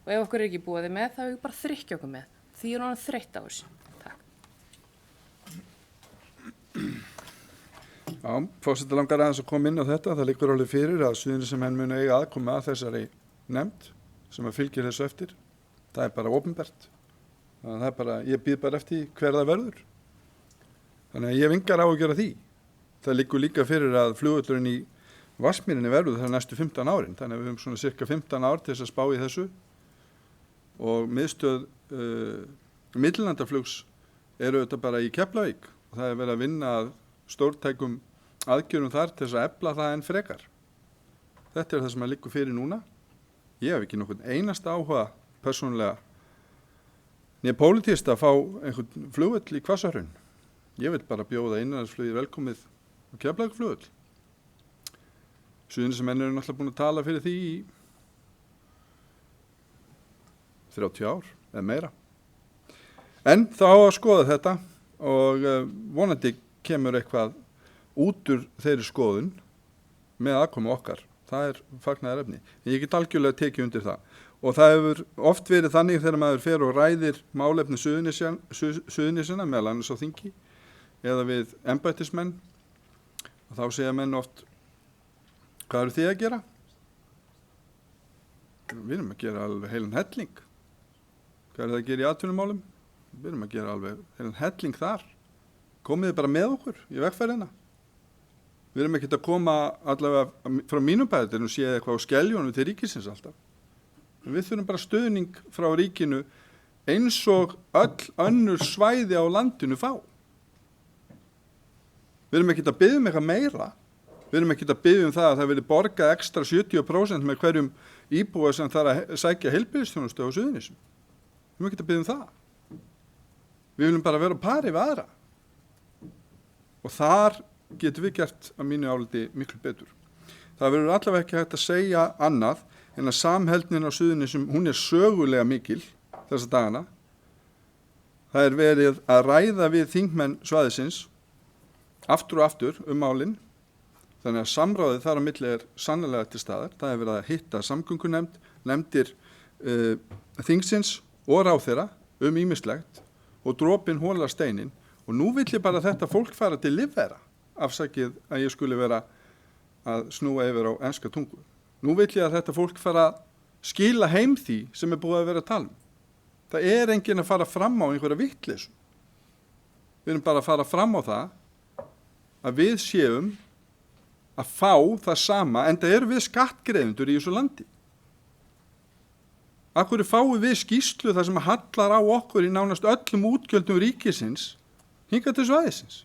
Og ef okkur ekki búið með, þá bara þrykkja okkur með. Því hún þreytt á þessu. Takk. Já, forseti langar aðeins að koma inn á þetta. Það liggur alveg fyrir að Suðurnesjamenn munu eiga aðkomu að þessari nefnd sem að fylgir þessu eftir. Það bara opinbert. Þannig að ég býð bara eftir hver það verður. Þannig að ég hef engar áhyggjur af því. Það liggur líka fyrir að flugvöllurinn í Vatnsmýrinni verður það næstu 15 árin. Þannig að við höfum svona cirka 15 ár til þess að spá í þessu. Og miðstöð millilandaflugs eru þetta bara í Keflavík. Og það verið að vinna að stórtækum aðgjörum þar til þess að efla það enn frekar. Þetta það sem að liggur fyrir núna. Ég hef ekki nokkurn einasta áhuga persónulega né pólitískt að fá einhvern flugvöll í Hvassahraun. Ég vil bara bjóða innanlandsflugið velkomið á Keflavíkurflugvöll. Suðurnesjamenn eru náttúrulega búin að tala fyrir því í 30 ár eða meira. En þá á að skoða þetta og vonandi kemur eitthvað út úr þeirri skoðun með aðkomu okkar. Það fagnaðarefni. Ég get algjörlega tekið undir það. Og það hefur oft verið þannig þegar maður fer og ræðir málefni Suðurnesjana meðal annars á þingi eða við embættismenn og þá segja menn oft: hvað eru þið að gera? Við erum að gera alveg heilan helling. Hvað er það að gera í atvinnumálum? Við erum að gera alveg heilan helling þar. Komið þið bara með okkur í vegferðina. Við erum ekkert að koma allavega frá mínum bæði og séð eitthvað á skeljónum til ríkisins alltaf. Við þurfum bara stuðning frá ríkinu eins og öll önnur svæði á landinu fá. Við erum ekkert að biðja eitthvað meira. Við erum ekkert að biðja það að það verði borgað ekstra 70% með hverjum íbúa sem þarf að sækja heilbrigðisþjónustu á Suðurnesjum. Við erum ekkert að biðja það. Við viljum bara vera á pari við aðra. Og þar getum við gert að mínu áliti miklu betur. Það verður allavega ekki hægt að segja annað en að samheldnin á Suðurnesjum, hún sögulega mikil þessa dagana. Það verið að ræða við þingmenn svæðisins aftur og aftur málin. Þannig að samráðið þar á milli sannlega til staðar. Það verið að hitta samgöngunefnd, nefndir þingsins og ráðherra ýmislegt og dropinn holar steinin. Og nú vill ég bara að þetta fólk fara til lífvera, afsakið að ég skuli vera að snúa yfir á enska tungu. Nú vill ég að þetta fólk fara að skila heim því sem búið að vera að tala um. Það enginn að fara fram á einhverja vitleysu. Við erum bara að fara fram á það að við séum að fá það sama, enda erum við skattgreiðendur í þessu landi. Af hverju fáum við skýrslu þar sem hallar á okkur í nánast öllum útgjöldum ríkisins hingað til svæðisins?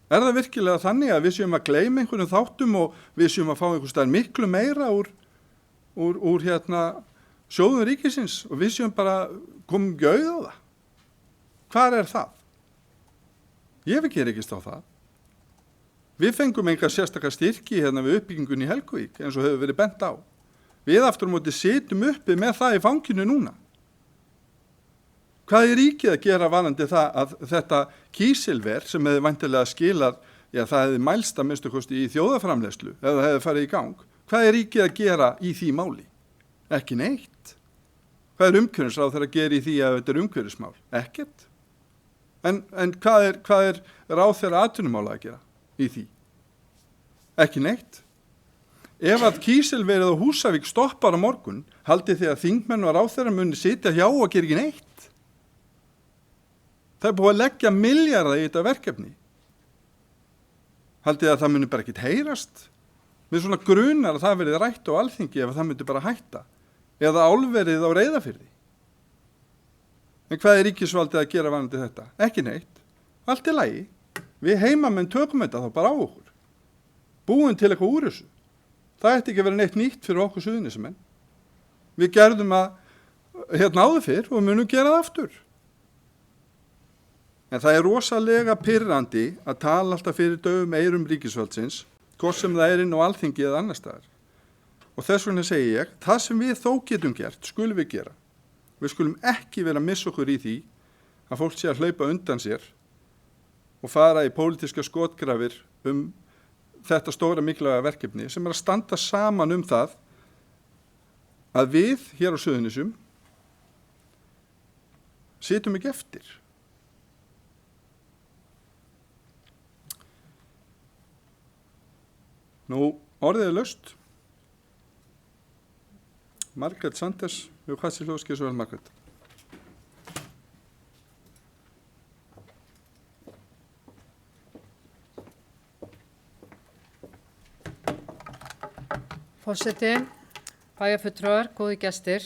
Er það virkilega þannig að við séum að gleyma einhverjum þáttum og við séum að fá einhvers staðar miklu meira úr sjóðum ríkisins og við séum bara komum gauð á það? Hvar er það? Ég hef ekki rekist á það. Við fengum enga sérstakar styrki við uppbyggingunni í Helguvík eins og hefur verið bent á. Við aftur á móti sitjum uppi með það í fanginu núna. Hvað er ríkið að gera varðandi það að þetta kísilver sem hefði væntanlega skilað, það hefði mælst að minnstu kosti í þjóðarframleiðslu ef það hefði farið í gang. Hvað er ríkið að gera í því máli? Ekki neitt. Hvað er umhverfisráðherra að gera í því að þetta umhverfismál? Ekkert. En hvað er ráðherra atvinnumála að gera í því? Ekki neitt. Ef að kísilverið á Húsavík stoppar á morgun, haldið þið að þingmenn og ráðherra muni sitja hjá og gera ekki neitt? Það búið að leggja milljarða í þetta verkefni. Haldið að það muni bara ekkert heyrast? Við svona grunar að það verið rætt á Alþingi ef það myndi bara hætta. Eða álverið á Reyðarfirði. En hvað er ríkisvaldið að gera varðandi þetta? Ekki neitt. Allt í lagi. Við heimamenn tökum þetta þá bara á okkur. Búum til eitthvað úr þessu. Það ætti ekki að vera neitt nýtt fyrir okkur Suðurnesjamenn. Við gerðum að áður fyrr og munum gera það aftur. En það er rosalega pirrandi að tala alltaf fyrir daufum eyrum ríkisvaldsins, hvort sem það er inn á Alþingi eða annar staðar. Og þess vegna segi ég, það sem við þó getum gert, skulum við gera. Við skulum ekki vera að missa okkur í því að fólk sé að hlaupa undan sér og fara í pólitíska skotgrafir þetta stóra mikilvæga verkefni sem að standa saman það að við hér á Suðurnesjum sitjum ekki eftir. Nú, orðið er laust. Margrét Sanders, við hvað sér hljóðskið svo vel Margrét? Forseti, bæjarfulltrúar, góði gestir.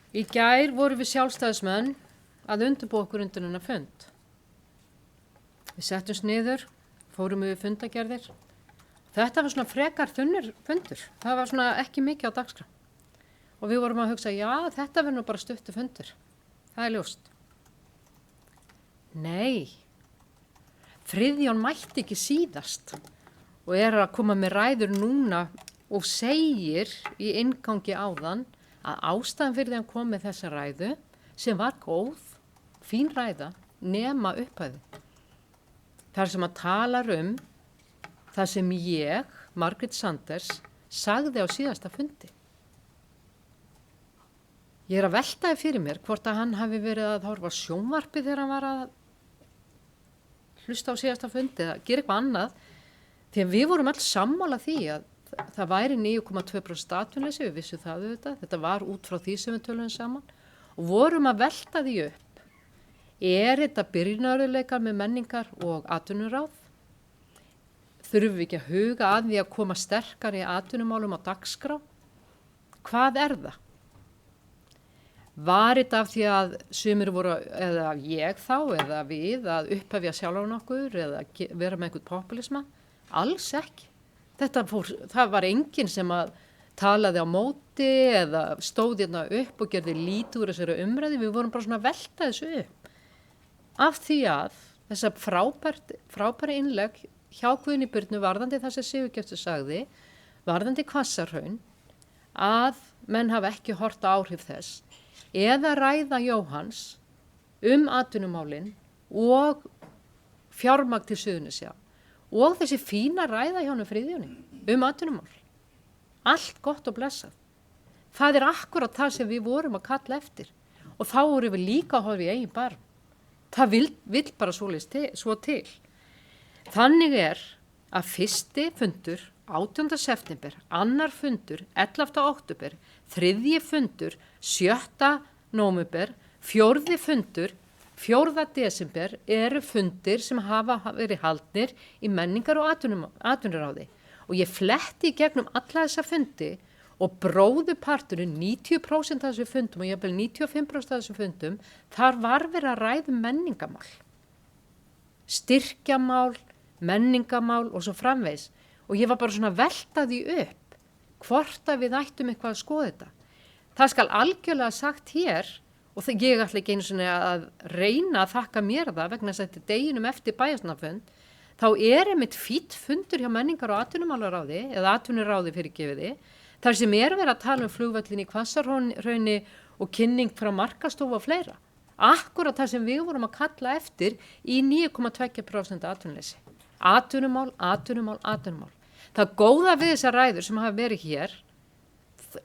Í gær vorum við sjálfstæðismenn að undirbúa okkur undir hennar fund. Við settumst niður, fórum við fundagerðir. Þetta var svona frekar þunnur fundur. Það var svona ekki mikið á dagskrá. Og við vorum að hugsa, já, þetta verður nú bara stuttur fundur. Það er ljóst. Nei, Friðjón mætti ekki síðast og er að koma með ræður núna og segir í inngangi áðan að ástæðan fyrir því að hann kom með þessa ræðu sem var góð, fín ræða, nema upphæði. Það sem að talar það sem ég, Margrét Sanders, sagði á síðasta fundi. Ég er að veltaði fyrir mér hvort að hann hafi verið að horfa á sjónvarpið þegar hann var að hlusta á síðasta fundi eða gera eitthvað annað. Því að við vorum alls sammála því að það væri 9,2% atvinnuleysi, við vissum það auðvitað. Þetta var út frá því sem við töluðum saman og vorum að velta því upp. Er þetta byrjunarörðuleikar með menningar og atvinnuráð? Þurfum við ekki að huga að því að koma sterkar í atvinnumálum á dagskrá? Hvað er það? Var þetta af því að sumir voru, eða ég þá, eða við, að upphefja sjálfan okkur eða vera með einhvern populisma? Alls ekki. Það var enginn sem að talaði á móti eða stóð hérna upp og gerði lítið úr þessari umræði. Við vorum bara svona að velta þessu upp. Af því að þessa frábæri innlegg hjá Guðni Birnu varðandi það sem Sigurgestur sagði, varðandi Hvassahraun, að menn hafa ekki hort á áhrif þess, eða ræða Jóhanns atvinnumálin og fjármagn til Suðurnesja og þessi fína ræða hjá honum Friðjóni atvinnumál. Allt gott og blessað. Það er akkurat það sem við vorum að kalla eftir og þá vorum við líka að horfa í eigin barm. Það vill bara svo til. Þannig er að fyrsti fundur 18. september, annar fundur 11. október, þriðji fundur 7. nóvember, fjórði fundur 4. desember eru fundir sem hafa verið haldnir í menningar og atvinnuráði. Og ég fletti í gegnum alla þessa fundi og bróðuparturinn 90% af þessum fundum og jafnvel 95% af þessum fundum, þar var verið að ræða menningamál. Styrkjamál, menningamál og svo framvegis. Og ég var bara svona veltaði upp hvort að við ættum eitthvað að skoða þetta. Það skal algjörlega sagt hér og ég ætla ekki einu sinni að reyna að þakka mér það vegna þess að þetta deginum eftir bæjarstjórnarfund, þá er einmitt fínn fundur hjá menningar og atvinnumálaráði eða atvinnuráði fyrirgefiði, þar sem verið að tala flugvöllin í Hvassahrauni og kynning frá markastofu og fleira. Akkurat það sem við vorum að kalla eftir í 9,2% atvinnuleysi. Atvinnumál. Það góða við þessar ræður sem hafa verið hér,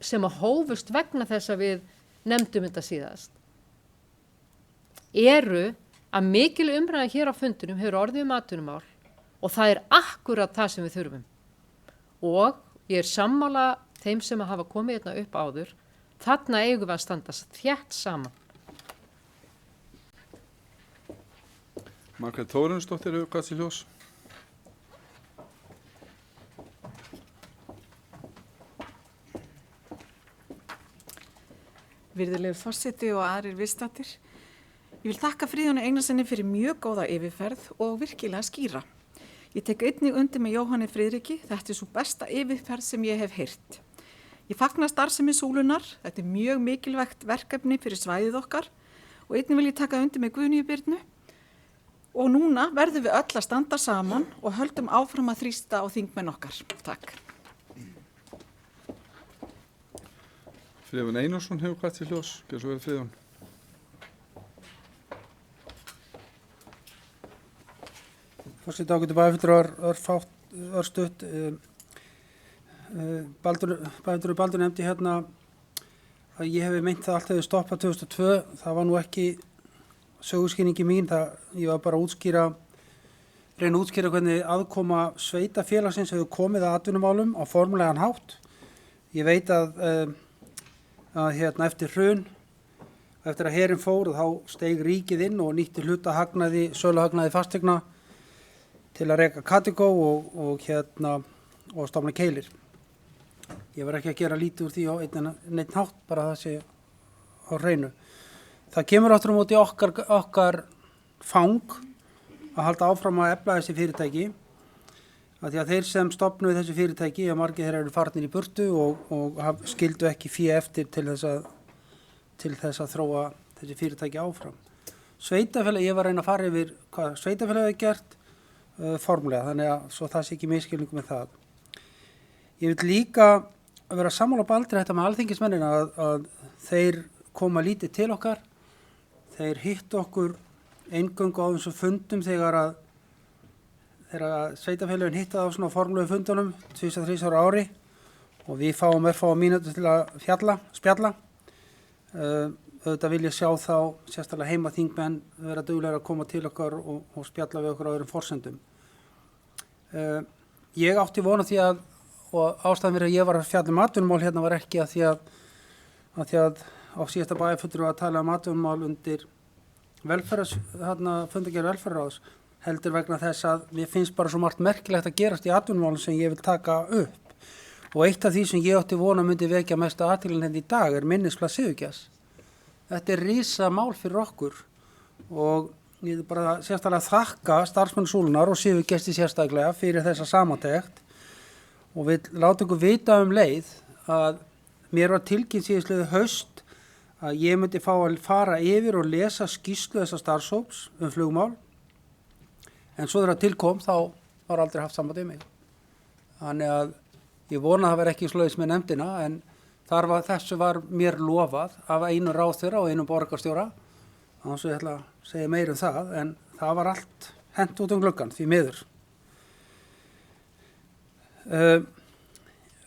sem að hófust vegna þess að við nefndum þetta síðast, eru að mikil umræða hér á fundunum hefur orðið atvinnumál og það er akkurat það sem við þurfum. Og ég er sammála þeim sem að hafa komið hérna upp áður, þarna eigum við að standa þétt saman. Margrét Þórunnsdóttir hefur hvað til ljós. Virðulegur forseti og aðrir viðstaddir. Ég vil þakka Friðjóni Einarssyni fyrir mjög góða yfirferð og virkilega skýra. Ég tek einnig undir með Jóhanni Friðriki, þetta svo besta yfirferð sem ég hef heyrt. Ég fagna starfsemi Súlunar, þetta mjög mikilvægt verkefni fyrir svæðið okkar og einnig vil ég taka undir með Guðnýju Birnu. Og núna verðum við öll að standa saman og höldum áfram að þrýsta á þingmenn okkar. Takk. Friðjón Einarsson hefur hvað til hljós. Gjör svo vel, Friðjón. Forseti, ágætu bæjarfulltrúar, örstutt. Baldur nefndi hérna að ég hefi meint það allt hefði stoppað 2002. Það var nú ekki sögurskýringi mín, ég var bara að reyna að útskýra hvernig aðkoma sveitafélagsins hefur komið að atvinnumálum á formulegan hátt. Ég veit að eftir hrun, eftir að herinn fór, þá steig ríkið inn og nýtti söluhagnaði fasteigna til að reka Katigó og stofna Keilir. Ég var ekki að gera lítið úr því á einn hátt, bara það sé á hreinu. Það kemur áttur á móti okkar fang að halda áfram að efla þessi fyrirtæki, að því að þeir sem stofnuðu þessi fyrirtæki, margir þeir eru farnir í burtu og skildu ekki fé eftir til þess að þróa þessi fyrirtæki áfram. Sveitafélagi, ég var að reyna að fara yfir hvað sveitafélagi hefur gert formulega, þannig að svo það sé ekki misskilningu með það. Ég vil líka vera sammála Baldri þetta með alþingismennina að þeir koma lítið til okkar. Þeir hittu okkur eingöngu á þessum fundum þegar sveitafélögin hitta á svona formlegu fundunum 2-3 ára ári og við fáum örfáa mínútur til að spjalla. Auðvitað vil ég sjá þá sérstaklega heimaþingmenn vera duglegir að koma til okkar og spjalla við okkur á öðrum forsendum. Ég átti vona því að, og ástæðan fyrir að ég var að fjalla atvinnumál hérna var ekki að því að á síðasta bæjarfulltrúi var að tala atvinnumál undir fundargerð velferðarráðs, heldur vegna þess að mér finnst bara svo margt merkilegt að gerast í atvinnumálum sem ég vil taka upp. Og eitt af því sem ég átti vona myndi vekja mestu athygli hérna í dag er minnisblað Sigurgeirs. Þetta er risa mál fyrir okkur og ég vil bara sérstaklega þakka starfsmenn Súlunar og Sigurgeirs sérstaklega fyrir þessa samantekt og við látum ykkur vita leið að mér var tilkynnt síðastliðið haust að ég myndi fá að fara yfir og lesa skýrslu þessa starfshóps flugmál, en svo þegar það tilkom þá var aldrei haft samband mig. Þannig að ég vona að það verði ekki slöðis með nefndina, en þessu var mér lofað af einu ráðherra og einu borgarstjóra, þannig að ég ætla að segja meira það, en það var allt hent út gluggann því miður.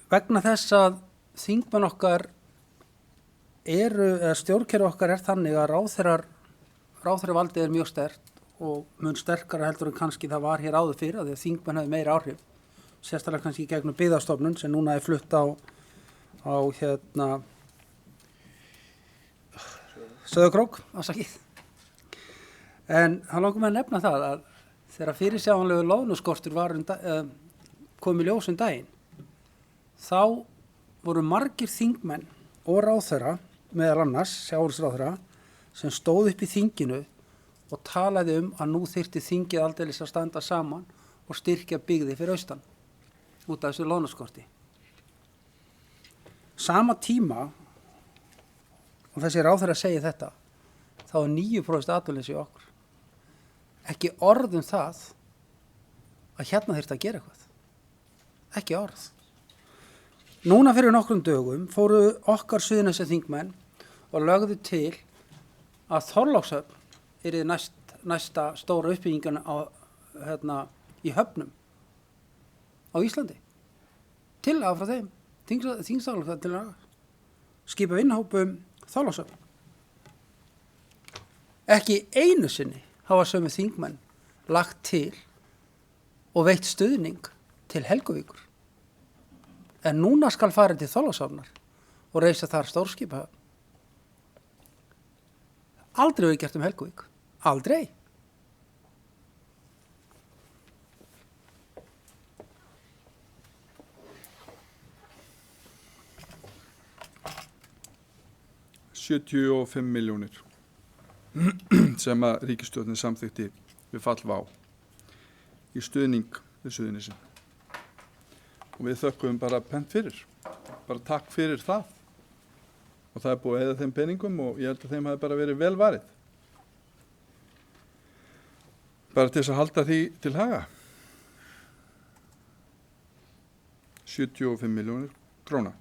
Vegna þess að þingmenn okkar stjórnkerfi okkar þannig að ráðherravaldið mjög sterkt og mun sterkara heldur en kannski það var hér áður fyrir, því að þingmenn hefði meira áhrif, sérstaklega kannski gegnum Byggðastofnun sem núna er flutt á Söðurkrók, afsakið. En það langar mig að nefna það að þegar fyrirsjáanlegu loðnuskortur kom í ljós daginn, þá voru margir þingmenn og ráðherra, meðal annars sjávarútvegsráðherra, sem stóð upp í þinginu og talaði að nú þyrfti þingið aldeilis að standa saman og styrkja byggði fyrir austan út af þessu loðnuskorti. Sama tíma, og þessi ráðherra segir þetta, þá er 9% atvinnuleysi í okkur. Ekki orð það að hérna þyrfti að gera eitthvað. Ekki orð. Núna fyrir nokkrum dögum fóru okkar Suðurnesja þingmenn og lögðu til að Þorlákshöfn yrði næsta stóra uppbyggingin í höfnum á Íslandi. Tillaga frá þeim, þingsálega til að skipa vinnuhópum Þorlákshöfn. Ekki einu sinni hafa sömu þingmenn lagt til og veitt stuðning til Helguvíkur. En núna skal fara til Þorlákshafnar og reisa þar stórskipahöfn. Aldrei verið gert Helguvík. Aldrei. $75 milljónir. sem að ríkisstjórnin samþykti við fall WOW í stuðning við Suðurnesin. Og við þökkum bara pent fyrir, bara takk fyrir það. Og það er búið að eyða þeim peningum og ég held að þeim hafi bara verið vel varið. Bara til þess að halda því til haga. 75 milljónir króna.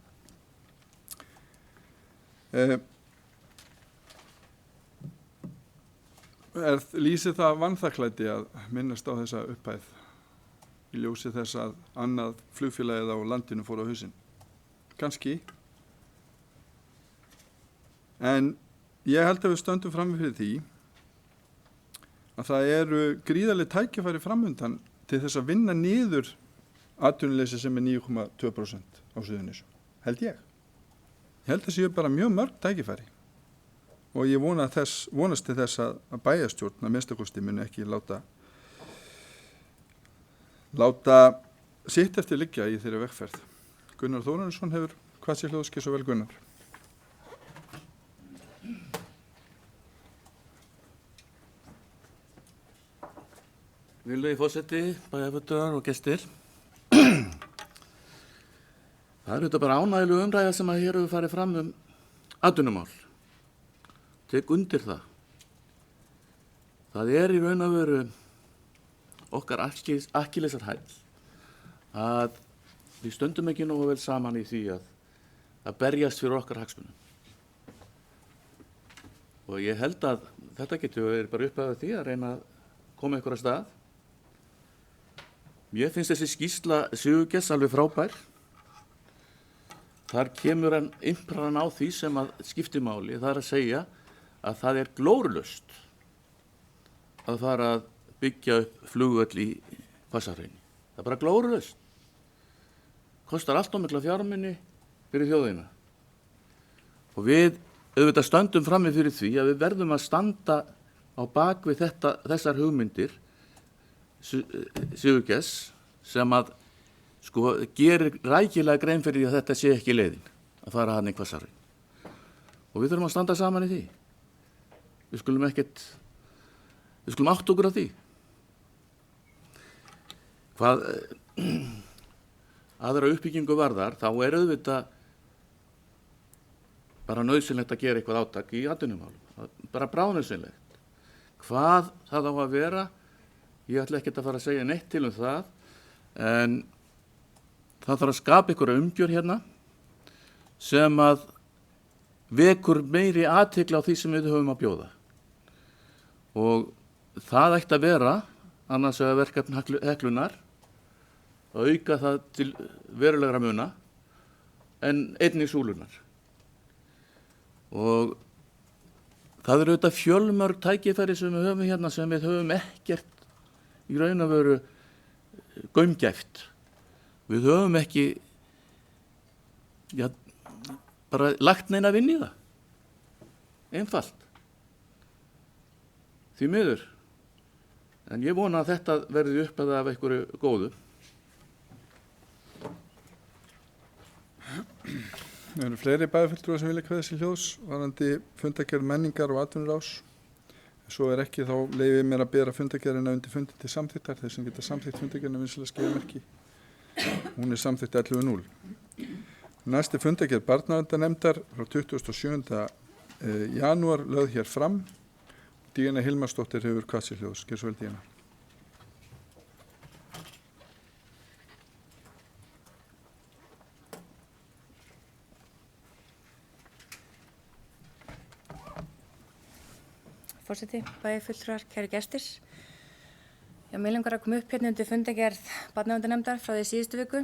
Lýsir það vanþakklæti að minnast á þessa upphæð í ljósi þess að annað flugfélagið á landinu fór á hausinn? Kannski. En ég held að við stöndum frammi fyrir því að það eru gríðarleg tækifæri framundan til þess að vinna niður atvinnuleysi sem er 9,2% á Suðurnesjum, held ég. Ég held að það séu bara mjög mörg tækifæri og ég vonast til þess að bæjarstjórn að minnstakosti muni ekki láta sitt eftir liggja í þeirri vegferð. Gunnar Þórarinsson hefur hvað sér hljóðski svo vel Gunnar. Virðulegi forseti, bæjarfulltrúar og gestir. Það er þetta bara ánægileg umræða sem að hér hefur farið fram atvinnumál. Tek undir það. Það er í raun og veru okkar akkillesarhæll að við stöndum ekki nógu vel saman í því að berjast fyrir okkar hagsmunum. Og ég held að þetta getur verið bara upp af því að reyna að koma ykkur að stað. Mér finnst þessi skýrsla Sigurgeirs alveg frábær. Þar kemur hann impran á því sem að skiptir máli, það er að segja að það er glórulaust að fara að byggja upp flugvöll í Hvassahrauni. Það er bara glórulaust. Kostar allt of mikla fjármuni fyrir þjóðina. Og við auðvitað stöndum frammi fyrir því að við verðum að standa á bak við þessar hugmyndir Sigurgeirs sem að gerir rækilega grein fyrir því að þetta sé ekki leiðin að fara hann í Hvassahraun. Og við þurfum að standa saman í því. Við skulum átt okkur á því. Hvað aðra uppbyggingu varðar, þá er auðvitað bara nauðsynlegt að gera eitthvað átak í atvinnumálum. Bara bráðnauðsynlegt. Hvað það á að vera, ég ætla ekkert að fara að segja neitt til það, en það þarf að skapa ykkur umgjörð hérna sem að vekur meiri athygli á því sem við höfum að bjóða. Og það ætti að vera, annars vegar verkefni Heklunar, að auka það til verulegra muna, en einnig Súlunar. Og það eru auðvitað fjölmörg tækifæri sem við höfum hérna sem við höfum ekkert í raun og veru gaumgæft. Við höfum ekki bara lagt neina vinn í það. Einfalt. Því miður. En ég vona að þetta verði upp að af einhverju góðu. Það eru fleiri bæjarfulltrúar sem vilja kveðja sér hljóðs varðandi fundargerð menningar og atvinnurás. Svo er ekki, þá leyfi mér að bera fundargerðina undir fundin til samþykktar. Þeir sem geta samþykkt fundargerðina vinsilega skeiðamerki. Hún er samþykkt 11.0. Næsti fundargerð barnaverndarnefndar frá 27. janúar lögð hér fram. Díana Hilmarsdóttir hefur kvað sér hljóðs. Gjör svo vel, Díana. Forseti, bæjarfulltrúar, kæru gestir. Mig langar að koma upp hérna undir fundargerð barnaverndarnefndar frá því síðustu viku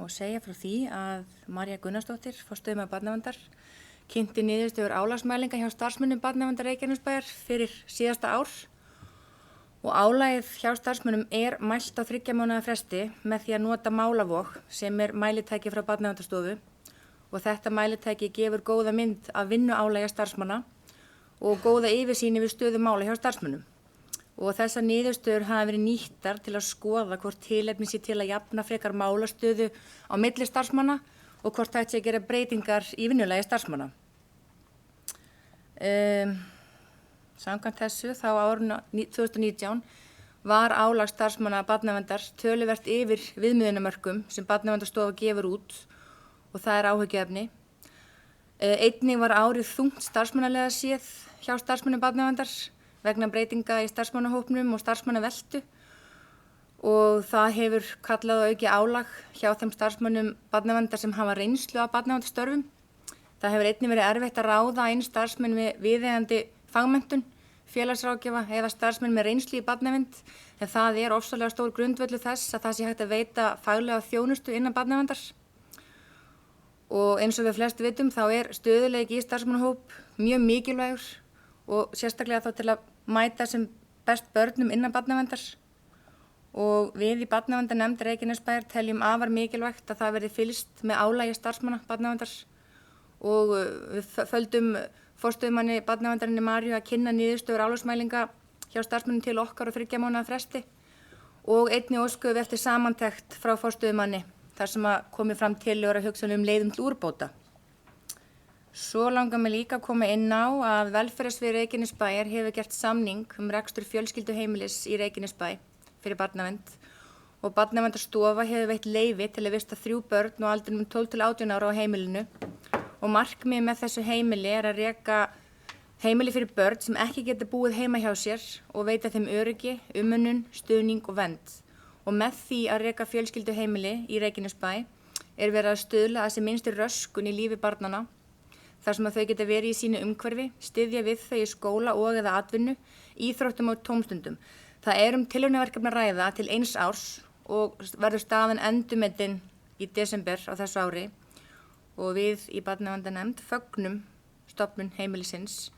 og segja frá því að María Gunnarsdóttir, forstöðumaður barnaverndar, kynnti niðurstöður álagsmælinga hjá starfsmönnum barnaverndar Reykjanesbæjar fyrir síðasta ár og álagið hjá starfsmönnum er mælt á 3 mánaða fresti með því að nota málavog sem er mælitæki frá barnaverndarstofu og þetta mælitæki gefur góða mynd af vinnuálagi starfsmanna og góða yfirsýn yfir stöðu mála hjá starfsmönnum. Og þessar niðurstöður hafa verið nýttar til að skoða hvort tilefni sé til að jafna frekar málastöðu á milli starfsmanna og hvort hægt sé að gera breytingar í vinnulagi starfsmanna. Samkvæmt þessu þá árinu 2019 var álag starfsmanna barnaverndar töluvert yfir viðmiðunarmörkum sem Barnaverndarstofa gefur út og það er áhyggjuefni. Einnig var árið þungt starfsmannalega séð hjá starfsmönnum barnaverndar vegna breytinga í starfsmannahópnum og starfsmannaveltu og það hefur kallað á auki álag hjá þeim starfsmönnum barnaverndar sem hafa reynslu af barnaverndarstörfum. Það hefur einnig verið erfitt að ráða inn starfsmenn með viðeigandi fagmenntun, félagsráðgjafa eða starfsmenn með reynslu í barnavernd, en það er ofsalega stór grundvöllur þess að það sé hægt að veita faglega þjónustu innan barnaverndar. Og eins og við flest vitum þá er stöðuleiki í starfsmannahóp mjög mikilvægur og sérstaklega þá til að mæta sem best börnum innan barnaverndar. Og við í Barnaverndarnefnd Reykjanesbæjar teljum afar mikilvægt að það verði fylgst með álagi starfsmanna barnaverndar og við földum forstöðumanni barnaverndarinnar Maríu að kynna niðurstöður álagsmælinga hjá starfsmönnum til okkar og 3 mánaða fresti og einnig óskuðum við eftir samantekt frá forstöðumanni þar sem að komi fram tillögur að hugsa leiðum til úrbóta. Svo langar mig líka að koma inn á að velferðarsvið Reykjanesbæjar hefur gert samning rekstur fjölskylduheimilis í Reykjanesbæ fyrir barnavernd og Barnaverndarstofa hefur veitt leyfi til að vista 3 börn á aldrinum 12 til 18 ára á heimilinu og markmið með þessu heimili er að reka heimili fyrir börn sem ekki geta búið heima hjá sér og veita þeim öryggi, umönnun, stuðning og vernd. Og með því að reka fjölskylduheimili í Reykjanesbæ er verið að stuðla að sem minnstu röskun í lífi barnanna þar sem að þau geta verið í sínu umhverfi, styðja við þau í skóla og eða atvinnu, íþróttum og tómstundum. Það tilraunaverkefni að ræða til 1 árs og verður staðan endurmetin í desember á þessu ári og við í Barnaverndarnefnd fögnum stofnun heimilisins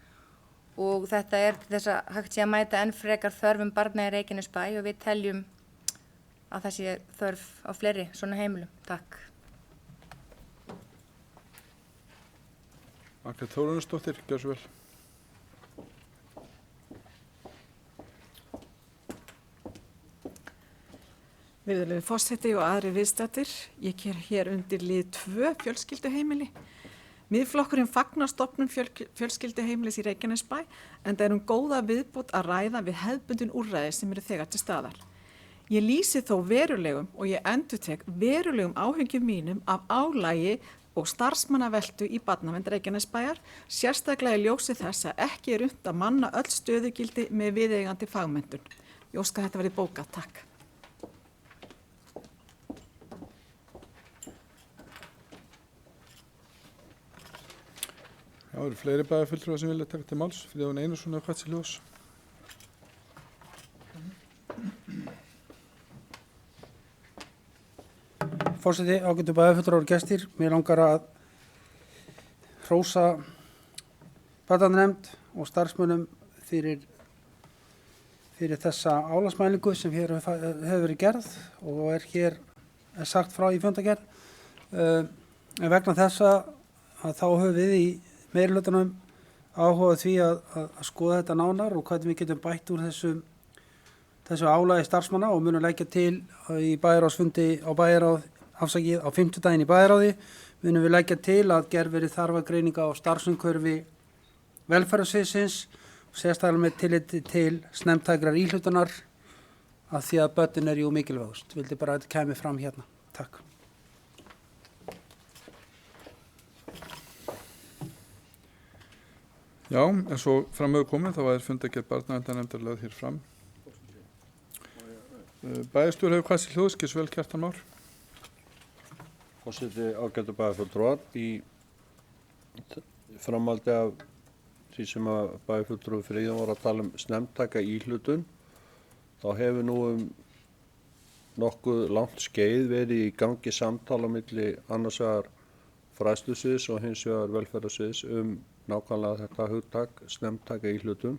og þetta er til þess að hægt sé að mæta enn frekar þörfum barna í Reykjanesbæ og við teljum að það sé þörf á fleiri svona heimilum. Takk. Margrét Þórarinsdóttir, gjörðu svo vel. Virðulegi forseti og aðrir viðstaddir, ég ker hér undir lið 2 fjölskylduheimili. Miðflokkurinn fagnar stofnun fjölskylduheimilis í Reykjanesbæ en það góða viðbót að ræða við hefðbundin úrræði sem eru þegar til staðar. Ég lýsi þó verulegum og ég endurtek verulegum áhyggjum mínum af álagi og starfsmannaveltu í Barnavernd Reykjanesbæjar, sérstaklega í ljósi þess að ekki unnt að manna öll stöðugildi með viðeigandi fagmenntun. Ég óska þetta verði bókað, takk. Já, það eru fleiri bæjarfulltrúar sem vilja taka til máls. Friðjón Einarsson hefur kvætt sér ljós. Forseti, ágætu bæjarfulltrúar og gestir, mér langar að hrósa Barnaverndarnefnd og starfsmönnum fyrir þessa álagsmælingu sem hér hefur verið gerð og hér sagt frá í fundargerð. En vegna þessa að þá höfum við í meirihlutanum áhuga því að skoða þetta nánar og hvernig við getum bætt úr þessu álagi starfsmanna og munum leggja til í bæjarráðsfundi á á 5. daginn í bæjarráði munum við leggja til að gerð verið þarfagreininga á starfsumhverfi velferðarsviðsins og sérstaklega með tilliti til snemmtækrar íhlutunar að því að börnin jú mikilvægust. Vildi bara að þetta kæmi fram hérna. Takk. Já, en svo framöðu komið þá var fundargerð Barnaverndarnefndar lögð hér fram. Bæjarstjóri hefur kvætt sér hljóðs, gjörðu svo vel, Kjartan Már. Forseti, ágætu bæjarfulltrúar, í framhaldi af því sem að bæjarfulltrúi Friðjón var að tala snemmtæka íhlutun, þá hefur nú nokkuð langt skeið verið í gangi samtala milli annars vegar fræðslusviðs og hins vegar velferðarsviðs nákvæmlega þetta hugtak snemmtæka íhlutun.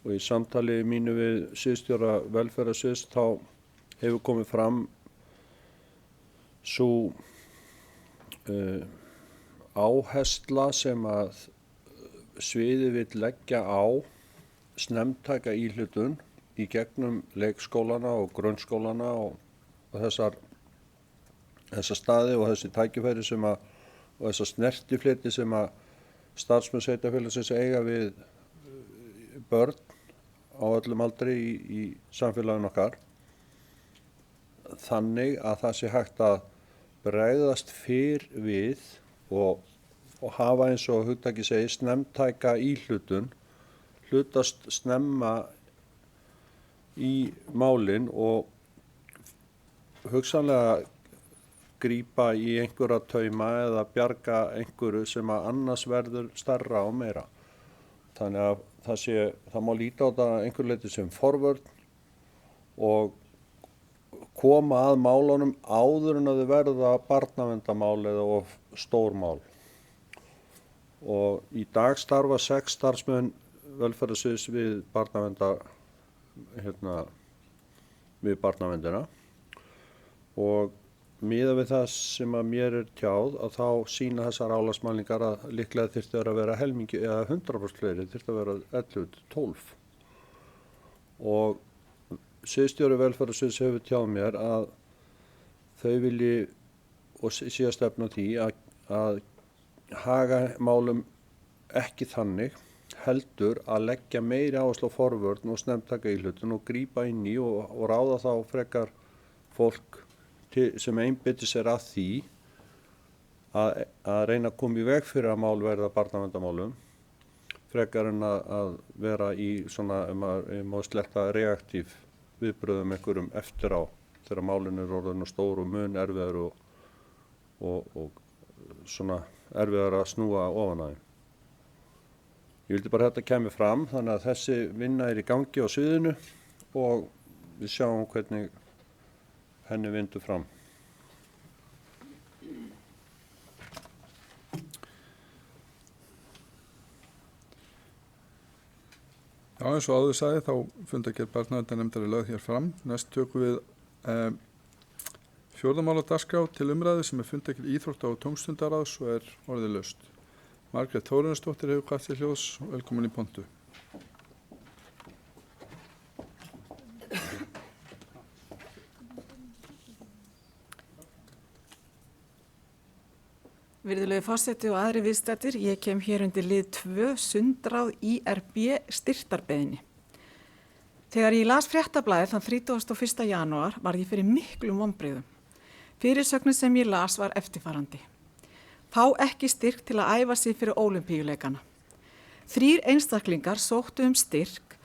Og í samtali mínu við sviðsstjóra velferðarsviðs þá hefur komið fram sú áhersla sem að sviðið vill leggja á snemmtæka íhlutun í gegnum leikskólana og grunnskólana og þessa staði og þessi tækifæri og þessa snertifleti sem að starfsmenn sveitarfélagsins eiga við börn á öllum aldri í samfélaginu okkar, þannig að það sé hægt að bregðast fyrr við og hafa, eins og hugtakið segir, snemmtæka íhlutun, hlutast snemma í málin og hugsanlega grípa í einhverja tauma eða bjarga einhverju sem að annars verður stærra og meira. Þannig að það má líta á þetta einhver leyti sem forvörn og koma að málunum áður en að þau verða barnaverndarmál eða of stór mál. Og í dag starfa 6 starfsmenn velferðarsviðs við barnaverndina og miðað við það sem að mér er tjáð að þá sýna þessar álagsmælingar að líklega þyrfti að vera helmingi eða 100% fleiri, þyrfti að vera 11-12. Og sviðsstjóri velferðarsviðs hefur tjáð mér að þau vilji og sé að stefna því að haga málum ekki þannig, heldur að leggja meiri áherslu á forvörn og snemmtaka íhlutun og grípa inn í og ráða þá frekar fólk sem einbeitir sér að því að reyna að koma í veg fyrir að mál verða barnaverndarmálum, frekar en að vera í svona, má sletta reaktív viðbröðum einhverjum eftir á þegar málin er orðin og stór og mun erfiðar og svona erfiðar að snúa ofan að þeim. Ég vildi bara þetta kemur fram, þannig að þessi vinna er í gangi á sviðinu og við sjáum hvernig henni vindur fram. Já, eins og áður sagði þá fundargerð barnaverndarnefndar er lögð hér fram. Næst tökum við fjórða mál á dagskrá til umræðu sem er fundargerð íþrótta- og tómstundaráðs og er orðið laust. Margrét Þórarinsdóttir hefur hvatt til hljóðs, velkomin í pontu. Virðulegi forseti og aðri viðstaddir, ég kem hér undir lið 2 Sundráð IRB styrktarbeðinni. Þegar ég las fréttablaðið þann 31. janúar var ég fyrir miklum vonbrigðum. Fyrirsögnin sem ég las var eftirfarandi. Fá ekki styrk til að æfa sig fyrir ólympíuleikana. 3 einstaklingar sóttu styrk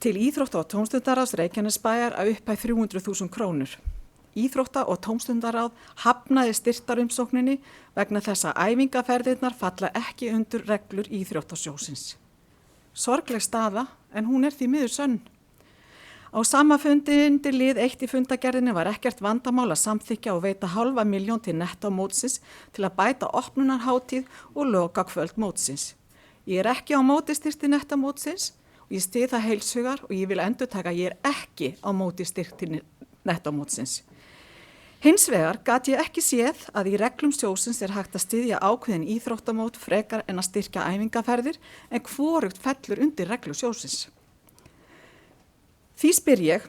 til Íþrótta- og tómstundaráðs Reykjanesbæjar að upphæð 300.000 krónur. Íþrótta- og tómstundaráð hafnaði styrktarumsókninni vegna þess að æfingaferðirnar falla ekki undir reglur Íþróttasjóðsins. Sorgleg staða, en hún er því miður sönn. Á sama fundi undir lið 1 í fundagerðinni var ekkert vandamál að samþykkja og veita 500.000 til nettómótsins til að bæta opnunarhátíð og loka kvöld mótsins. Ég er ekki á móti styrkti nettómótsins og ég styð það heilshugar og ég vil endurtaka að ég er ekki á móti styrkti nettómótsins. Hins vegar gat ég ekki séð að í reglum sjóðsins er hægt að styðja ákveðin íþróttamót frekar en að styrkja æfingaferðir en hvorugt fellur undir reglu sjóðsins. Því spyr ég,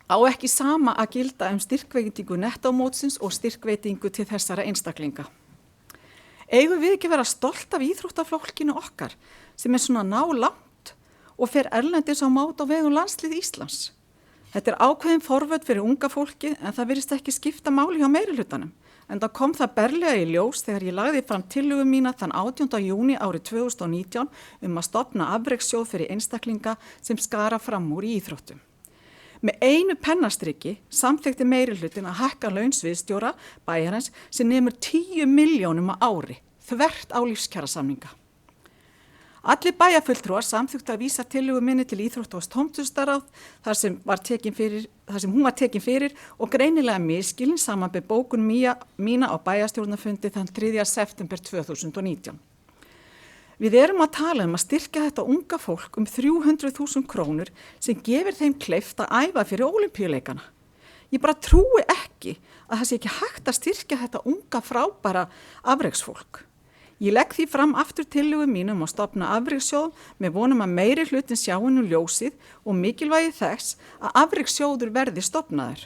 á ekki sama að gilda styrkveitingu nettómótsins og styrkveitingu til þessara einstaklinga? Eigum við ekki vera stolt af íþróttaflokkinu okkar sem er svona nálangt og fer erlendis á mót á vegum landslið Íslands? Þetta er ákveðin forvörn fyrir unga fólki en það virðist ekki skipta máli hjá meirihlutanum. En það kom það berlega í ljós þegar ég lagði fram tillögu mína þann 18. júní árið 2019 að stofna afrekssjóð fyrir einstaklinga sem skara fram úr í íþróttum. Með einu pennastriki samþykkti meirihlutin að hækka laun sviðsstjóra bæjarins sem nemur 10 milljónum á ári, þvert á lífskjarasamninga. Allir bæjarfulltrúar samþykktu að vísa tillögu minni til Íþrótta- og tómstundaráð þar sem hún var tekin fyrir og greinilega misskilin samanber bókun mína á bæjarstjórnarfundi þann 3. september 2019. Við erum að tala að styrkja þetta unga fólk 300.000 krónur sem gefur þeim kleift að æfa fyrir ólympíuleikana. Ég bara trúi ekki að það sé ekki hægt að styrkja þetta unga frábæra afreksfólk. Ég legg því fram aftur tillögu mínum að stofna afrekssjóð með vonum að meiri hlutin sjáinu ljósið og mikilvægi þess að afrekssjóður verði stofnaður.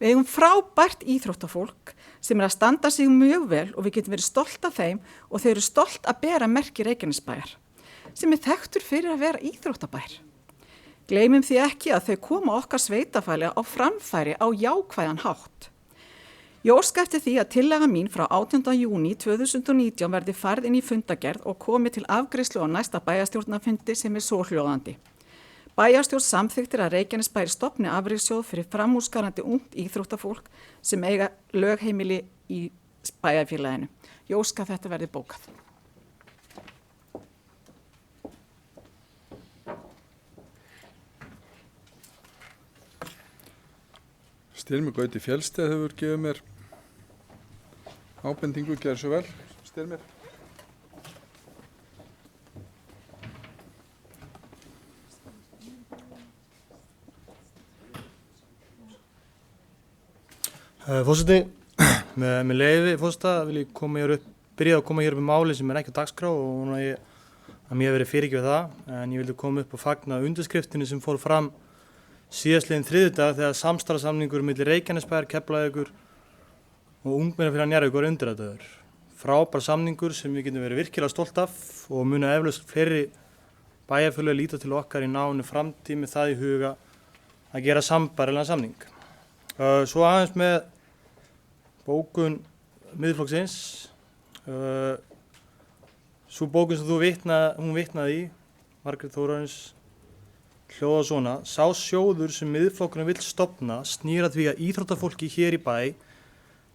Við eigum frábært íþróttafólk sem að standa sig mjög vel og við getum verið stolt af þeim og þau eru stolt að bera merki Reykjanesbæjar sem þekktur fyrir að vera íþróttabær. Gleymum því ekki að þau koma okkar sveitafæli á framfæri á jákvæðan hátt. Ég óska eftir því að tillaga mín frá 18. júní 2019 verði færð inn í fundagerð og komi til afgreiðslu á næsta bæjarstjórnarfundi sem svohljóðandi. Bæjarstjórn samþykktir að Reykjanesbær stofni afrekssjóð fyrir framúrskarandi ungt íþróttafólk sem eiga lögheimili í bæjarfélaginu. Ég óska að þetta verði bókað. Styrmir Gauti Fjellsteð hefur gefið mér ábendingu, gerð svo vel. Styrmir. Forseti, með leyfi forseta vil ég byrja að koma hér upp með máli sem ekki á dagskrá og núna að mér verið fyrirgefið það, en ég vildi koma upp og fagna undirskriftinu sem fór fram síðastliðinn þriðjudag þegar samstarfssamningur milli Reykjanesbæjar, Keflavíkur og Ungmennafélag Njarðvíkur var undirritaður. Frábær samningur sem við getum verið virkilega stolt af og munu eflaust fleiri bæjarfélög líta til okkar í nánu framtíð með það í huga að gera sambærilegan samning. Svo aðeins með bókun Miðflokksins. Sú bókun sem hún vitnaði í, Margrét Þórarins, hljóðar svona: Sá sjóður sem Miðflokkurinn vill stofna snýr að því að íþróttafólki hér í bæ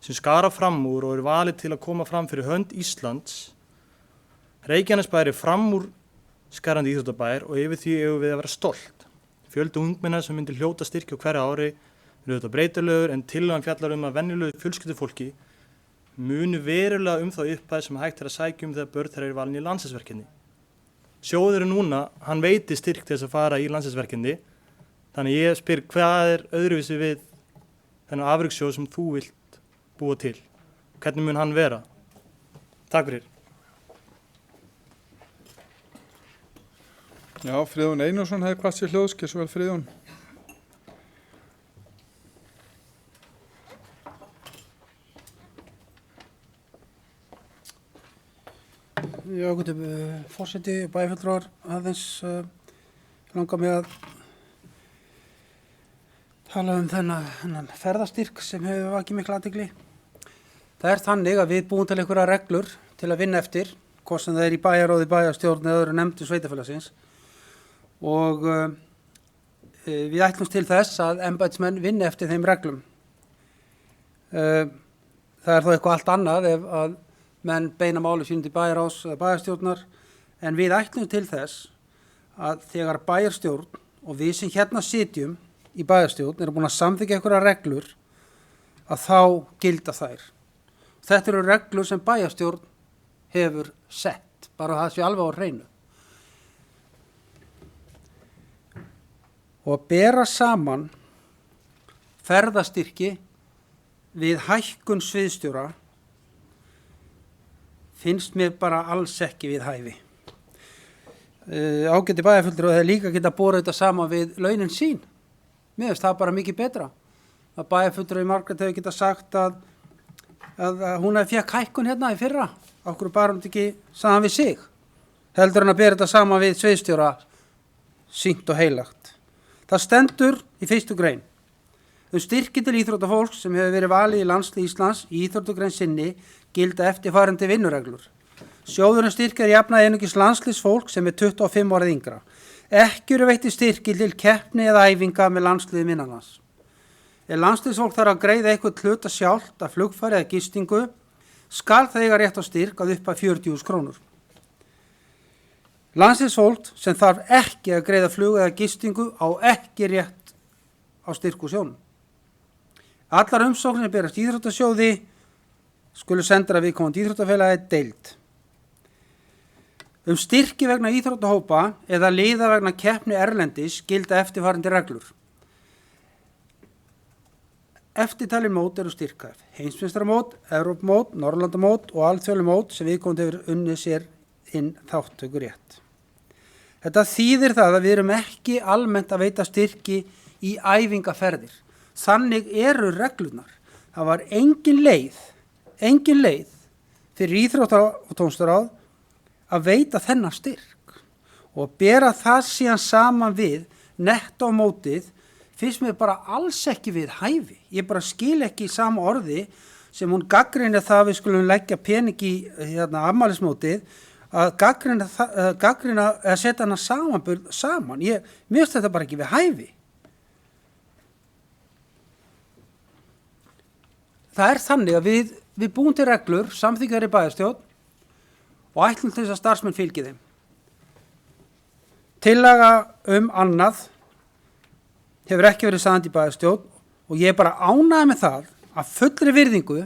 sem skara fram úr og valið til að koma fram fyrir hönd Íslands. Reykjanesbær framúr skarandi íþróttabær og yfir því eigum við að vera stolt. Fjöldi ungmenna sem myndir hljóta styrki á hverju ári er auðvitað breytilegur en tillagan fjallar að venjulegu fjölskyldufólki muni verulega þá upphæð sem hægt að sækja þegar börn þeirra valin í landsliðsverkefni. Sjóðurinn núna, hann veitir styrk til þess að fara í landsliðsverkefni, þannig ég spyr hvað öðruvísi við þennan afrekssjóð sem þú vilt búa til? Hvernig mun hann vera? Takk fyrir. Já, Friðjón Einarsson hefði kvart sér hljóðs, svo vel Friðjón. Já, forseti, bæjarfulltrúar, aðeins langar mig að tala þennan ferðastyrk sem hefur vakið mikla athygli. Það er þannig að við búum til einhverja reglur til að vinna eftir, hvort sem það er í bæjarráði, bæjarstjórn eða öðru nefndu sveitafélagsins og við ætlumst til þess að embættismenn vinni eftir þeim reglum. Það er þó eitthvað allt annað ef að menn beina máli sínum til bæjarráðs eða bæjarstjórnar, en við ætlum til þess að þegar bæjarstjórn og við sem hérna sitjum í bæjarstjórn erum búin að samþykkja einhverja reglur að þá gilda þær. Þetta eru reglur sem bæjarstjórn hefur sett, bara það sé alveg á hreinu. Og að bera saman ferðastyrki við hækkun sviðstjóra finnst mér bara alls ekki við hæfi. Ágæti bæjarfulltrúar hefur líka geta borið þetta saman við launin sín. Mér finnst það bara mikið betra. Að bæjarfulltrúar í Margrét hefur geta sagt að hún hefði fekk hækkun hérna í fyrra. Okkur bara hún ekki saman við sig. Heldur hann að bera þetta saman við sviðstjóra sýnt og heilagt. Það stendur í 1. grein. Styrki til íþróttafólks sem hefur verið valið í landslið Íslands í íþróttagrein sinni gilda eftirfarandi vinnureglur. Sjóðurinn styrkir jafnaði einungis landsliðsfólk sem er 25 árið yngra. Ekki eru veitti styrki til keppni eða æfinga með landsliðum innanlands. Ef landsliðsfólk þarf að greiða eitthvað hluta sjálft af flugfari eða gistingu, skal það eiga rétt á styrk að upp að 40.000 krónur. Landsliðsfólk sem þarf ekki að greiða flug eða gistingu á ekki rétt á styrk úr sjónum. Allar umsóknir berast íþróttasjóði skulu sendar að viðkomandi íþróttafélagi deild. Styrki vegna íþróttahópa eða liða vegna keppni erlendis gilda eftirfarandi reglur. Eftirtalin mót eru styrkar: heimsmeistaramót, Evrópumót, Norðurlandamót og alþjóðamót sem viðkomandi hefur unnið sér inn þátttökurétt. Þetta þýðir það að við erum ekki almennt að veita styrki í æfingaferðir. Þannig eru reglunar. Það var engin leið fyrir íþrótta- og tónlistarráð að veita þennan styrk og bera það síðan saman við netto mótið finnst mér bara alls ekki við hæfi. Ég bara skil ekki í sama orði sem hún gagnrýnir það að við skulum leggja pening í afmælismótið að gagnrýna að setja hana samanburð saman. Mér finnst þetta bara ekki við hæfi. Það er þannig að við búum til reglur, samþykkjar í bæjarstjórn og ætlum til þess að starfsmenn fylgi þeim. Tillaga annað hefur ekki verið samþykkt í bæjarstjórn og ég er bara ánægður með það að fullri virðingu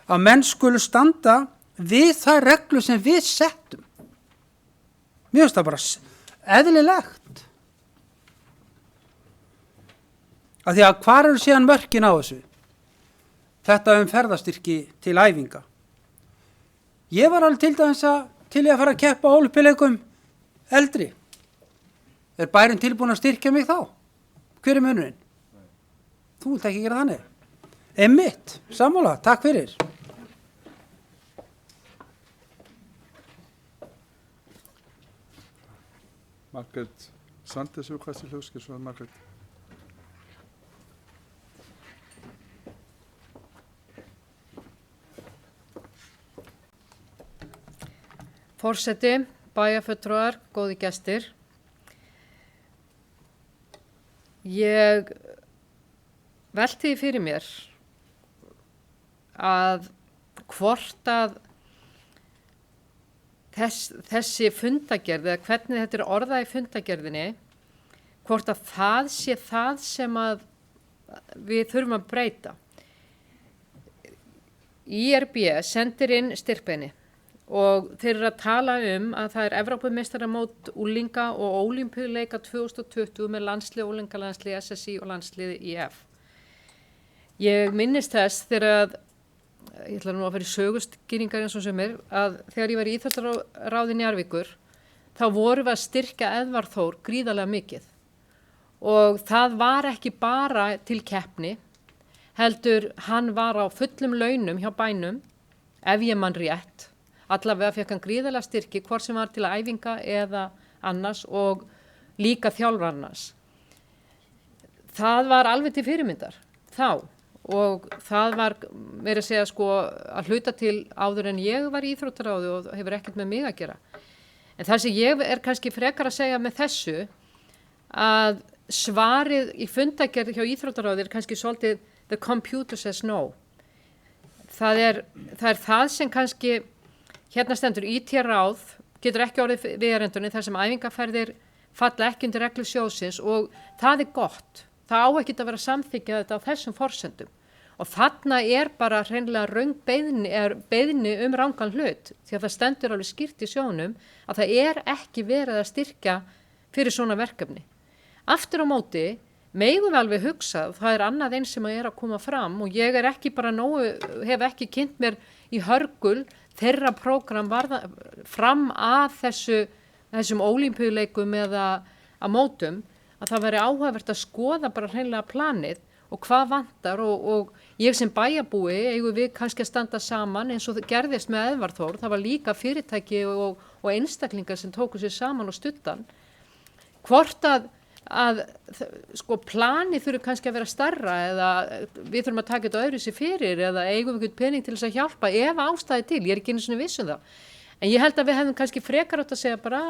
að menn skulu standa við þær reglur sem við settum. Mér finnst það bara eðlilegt. Af því að hvar eru síðan mörkin á þessu? Þetta ferðastyrki til æfinga. Ég var alveg til dæmis til að fara að keppa á Ólympíuleikum eldri. Er bærinn tilbúin að styrkja mig þá? Hver er munurinn? Þú vilt ekki gera þannig. Einmitt, sammála, takk fyrir. Margrét Sandnes hefur hvað til hljóðskir, svo Margrét. Forseti, bæjarfulltrúar, góði gestir. Ég velti því fyrir mér að hvort að þessi fundagerð eða hvernig þetta er orðað í fundagerðinni, hvort að það sé það sem að við þurfum að breyta. IRB sendir inn styrkbeiðni og þeir eru að tala að það er Evrópumeistaramót unglinga og Ólympíuleika 2020 með landslið, unglingalandslið, SSÍ og landslið IF. Ég minnist þess þegar ég ætla nú að fara í sögustýringar eins og sem að þegar ég var í íþróttaráði Njarðvíkur þá vorum við að styrkja Eðvarð Þór gríðarlega mikið og það var ekki bara til keppni, heldur hann var á fullum launum hjá bænum, ef ég man rétt. Allavega fekk hann gríðarlega styrki hvort sem var til æfinga eða annars og líka þjálfarans. Það var alveg til fyrirmyndar þá og það var meira að segja að hluta til áður en ég var í íþróttaráði og hefur ekkert með mig að gera. En það sem ég er kannski frekar að segja með þessu að svarið í fundagerð hjá íþróttaráði er kannski svolítið the computer says no. Það er það sem kannski hérna stendur IT-ráð getur ekki orðið viðarendunni þar sem æfingaferðir falla ekki undir reglu sjóðsins og það er gott. Það á ekki að vera samþykkja þetta á þessum forsendum. Og þarna er bara hreinlega röng beiðni rangan hlut því að það stendur alveg skýrt í sjónum að það er ekki verið að styrkja fyrir svona verkefni. Aftur á móti megum við alveg hugsa, það er annað eins sem að koma fram og ég er ekki bara hef ekki kynnt mér í hörgul þeirra prógram fram að þessum Ólympíuleikum eða að mótum að það veri áhugavert að skoða bara hreinlega planið og hvað vantar og ég sem bæjarbúi eigum við kannski að standa saman eins og það gerðist með Eðvarð Þór, það var líka fyrirtæki og einstaklingar sem tóku sér saman og stuttan. Hvort að planið þurfi kannski að vera stærra eða við þurfum að taka þetta öðru sér fyrir eða eigum við pening til þess að hjálpa ef ástæði til, ég er ekki einu sinni viss það. En ég held að við hefum kannski frekar átt að segja bara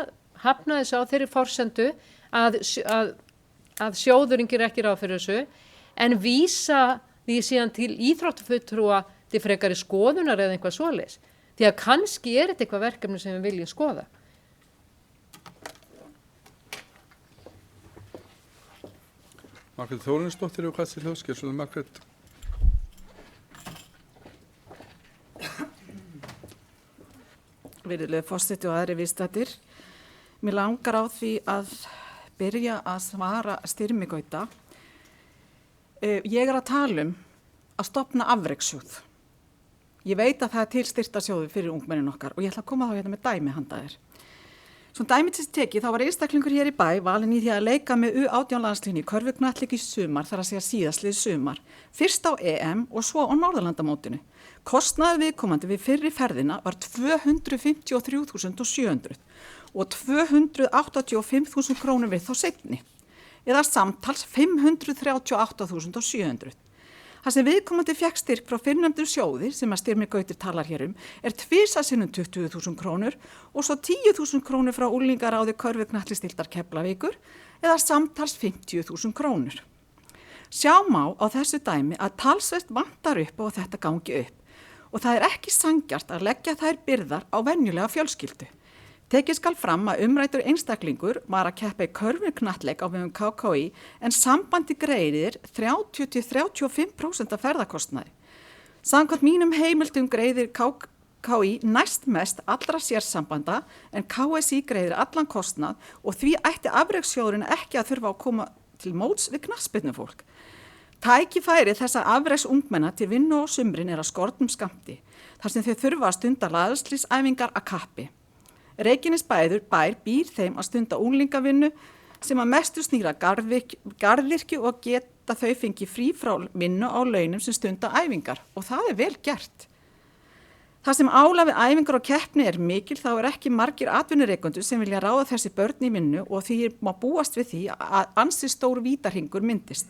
hafna þessu á þeirri forsendu að sjóðurinn gerir ekki ráð fyrir þessu en vísa því síðan til íþróttafulltrúa til frekari skoðunar eða eitthvað svoleiðis. Því að kannski er þetta eitthvað verkefni sem við viljum skoða. Margrét Þórunsdóttir hefur hvað til hljóðskir, svo Margrét. Virðulegur forseti og aðrir viðstaddir. Mér langar á því að byrja að svara Styrmi Gauta. Ég er að tala að stofna afrekssjóð. Ég veit að það er til styrktarsjóður fyrir ungmennin okkar og ég ætla að koma þá hérna með dæmi handa þér. Svo dæmið til tekið, þá var einstaklingur hér í bæ valinn í því að leika með U18 landsliðinu í körfuknattleik í sumar, þar að segja síðastlið sumar, fyrst á EM og svo á Norðurlandamótinu. Kostnaður viðkomandi við fyrri ferðina var 253.700 og 285.000 krónur við þá seinni, eða samtals 538.700. Það sem viðkomandi fékk styrk frá fyrrnefndur sjóði, sem að Styrmir Gautur talar hér tvisasinnum 20.000 krónur og svo 10.000 krónur frá úlingaráði körfuknattleikstildar Keflavíkur eða samtals 50.000 krónur. Sjá má á þessu dæmi að talsvert vantar upp og þetta gangi upp og það ekki sanngjarnt að leggja þær byrðar á venjulega fjölskyldu. Tekið skal fram að umræddur einstaklingur var að keppa í körfuknattleik á vegum KKÍ en sambandi greiðir 30-35% af ferðakostnaði. Samkvæmt mínum heimildum greiðir KKÍ næst mest allra sérsambanda en KSÍ greiðir allan kostnað og því ætti afrekssjóðurinn ekki að þurfa að koma til móts við knattspyrnufólk. Tækifæri þessa afrekksungmenna til vinnu á sumrin að skornum skammti þar sem þau þurfa að stunda landsliðsæfingar að kappi. Reykjanesbær býr þeim að stunda unglingavinnu sem að mestu snýra garðvirkju og geta þau fengi frí frá vinnu á launum sem stunda æfingar og það vel gert. Það sem álag við æfingar og keppni mikil þá ekki margir atvinnureikendur sem vilja ráða þessi börn í vinnu og því má búast við því að ansi stór vítarhingur myndist.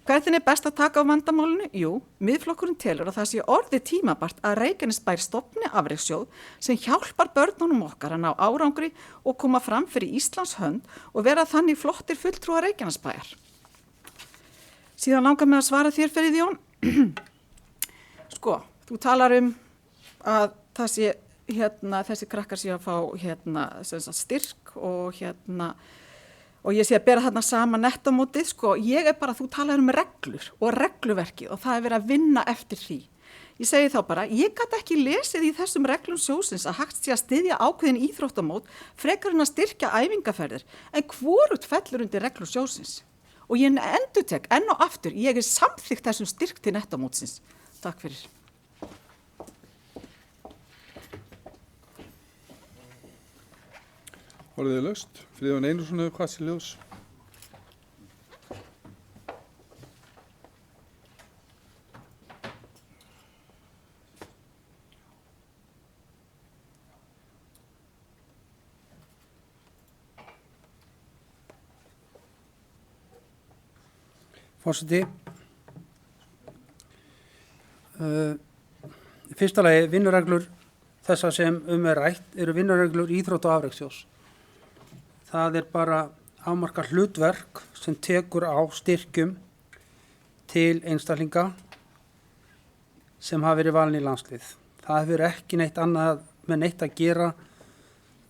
Hvernig best að taka á vandamálinu? Jú, miðflokkurinn telur að það sé orðið tímabært að Reykjanesbær stofni afrekssjóð sem hjálpar börnunum okkar að ná árangri og koma fram fyrir Íslands hönd og vera þannig flottir fulltrúar Reykjanesbæjar. Síðan langar mig að svara þér fyrir Jón. Sko, þú talar að það sé, þessi krakkar sé að fá styrk og og ég sé að bera þarna sama nettómótið, sko, ég bara, þú talar reglur og regluverki og það verið að vinna eftir því. Ég segi þá bara, ég gat ekki lesið í þessum reglum sjóðsins að hægt sé að styðja ákveðin íþróttamót frekar en að styrkja æfingaferðir, en hvorugt fellur undir reglur sjóðsins. Og ég endurtek enn og aftur, ég samþykkt þessum styrk til nettómótsins. Takk fyrir. Orðið laust. Friðjón Einarsson hefur hvað sér ljós. Forseti, í fyrsta lagi vinnureglur þessar sem rætt eru vinnureglur íþrótta- og afrekssjóðs. Það bara afmarkað hlutverk sem tekur á styrkjum til einstaklinga sem hafa verið valin í landslið. Það hefur ekki neitt annað með neitt að gera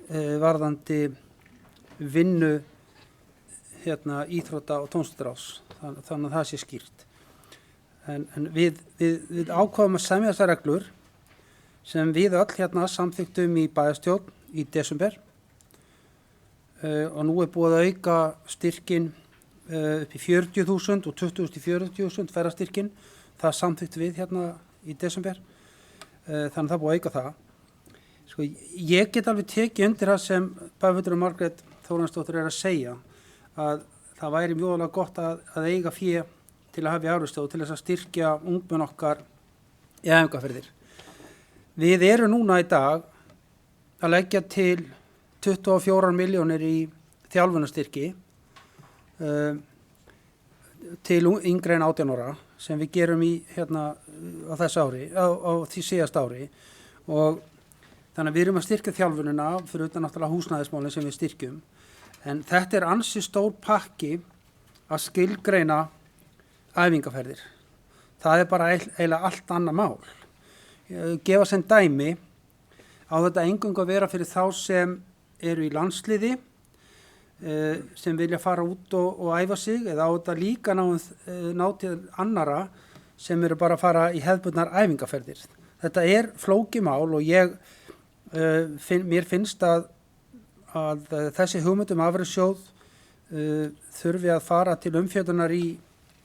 varðandi vinnu íþrótta- og tónlistarráðs. Þannig að það sé skýrt. En við ákváðum að semja þessar reglur sem við öll samþykktum í bæjarstjórn í desember. Og nú búið að auka styrkin upp í 40.000 og 20.000 í 40.000 ferðastyrkin. Það samþykkt við í desember. Þannig að það búið að auka það. Sko, ég get alveg tekið undir það sem bæjarfulltrúi Margrét Þórarinsdóttir að segja að það væri mjög gott að eiga fé til að hafa í afrekssjóð til þess að styrkja ungmenn okkar í æfingaferðir. Við erum núna í dag að leggja til 24 milljónir í þjálfunarstyrki til yngri en 18 ára sem við gerum á þessu ári, á því síðast ári og þannig að við erum að styrkja þjálfunina fyrir utan náttúrulega húsnæðismálin sem við styrkjum en þetta ansi stór pakki að skilgreina æfingaferðir. Það bara eiginlega allt annað mál. Gefa sem dæmi á þetta eingöngu að vera fyrir þá sem eru í landsliði sem vilja fara út og æfa sig eða á þetta líka ná til annara sem eru bara að fara í hefðbundnar æfingaferðir. Þetta flókið mál og mér finnst að þessi hugmyndum afrekssjóð þurfi að fara til umfjöllunar í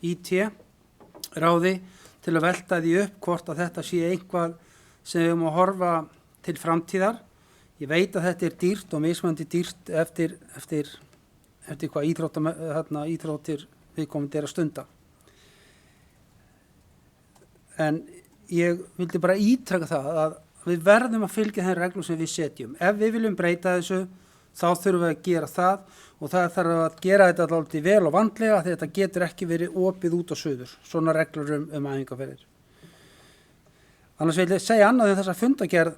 IT-ráði til að velta því upp hvort að þetta sé eitthvað sem við höfum að horfa til framtíðar. Ég veit að þetta er dýrt og mismandi dýrt eftir hvað íþróttir viðkomandi að stunda. En ég vildi bara ítreka það að við verðum að fylgja þeim reglum sem við setjum. Ef við viljum breyta þessu, þá þurfum við að gera það og það þarf að gera þetta alltaf vel og vandlega því þetta getur ekki verið opið út á suður, svona reglur æfingaferðir. Annars vil ég segja annað þessa fundagerð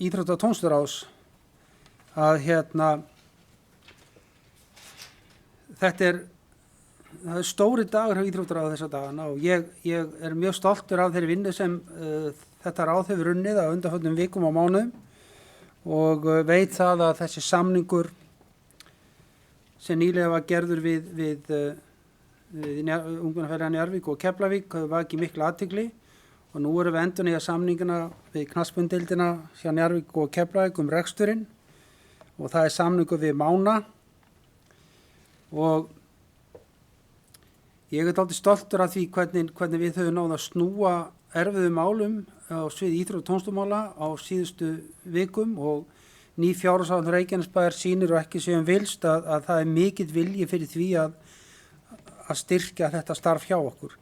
Íþrótta- og tómstundaráðs að það er stóri dagur hjá Íþróttaráði þessa dagana og ég er mjög stoltur af þeirri vinnu sem þetta ráð hefur unnið á undanförnum vikum og mánuðum og veit það að þessi samningur sem nýlega var gerður við ungmennafélagið Njarðvík og Keflavík hefur vakið mikla athygli og nú erum við endurnýja samninguna við knattspyrnudeildina hjá Njarðvík og Keflavík reksturinn og það er samningur við Mána og ég er dálítið stoltur af því hvernig við höfum náð að snúa erfiðum málum á sviði íþrótta- og tómstundamála á síðustu vikum og ný fjárhagsáætlun Reykjanesbæjar sýnir og ekki séum vilst að það er mikill vilji fyrir því að styrkja þetta starf hjá okkur.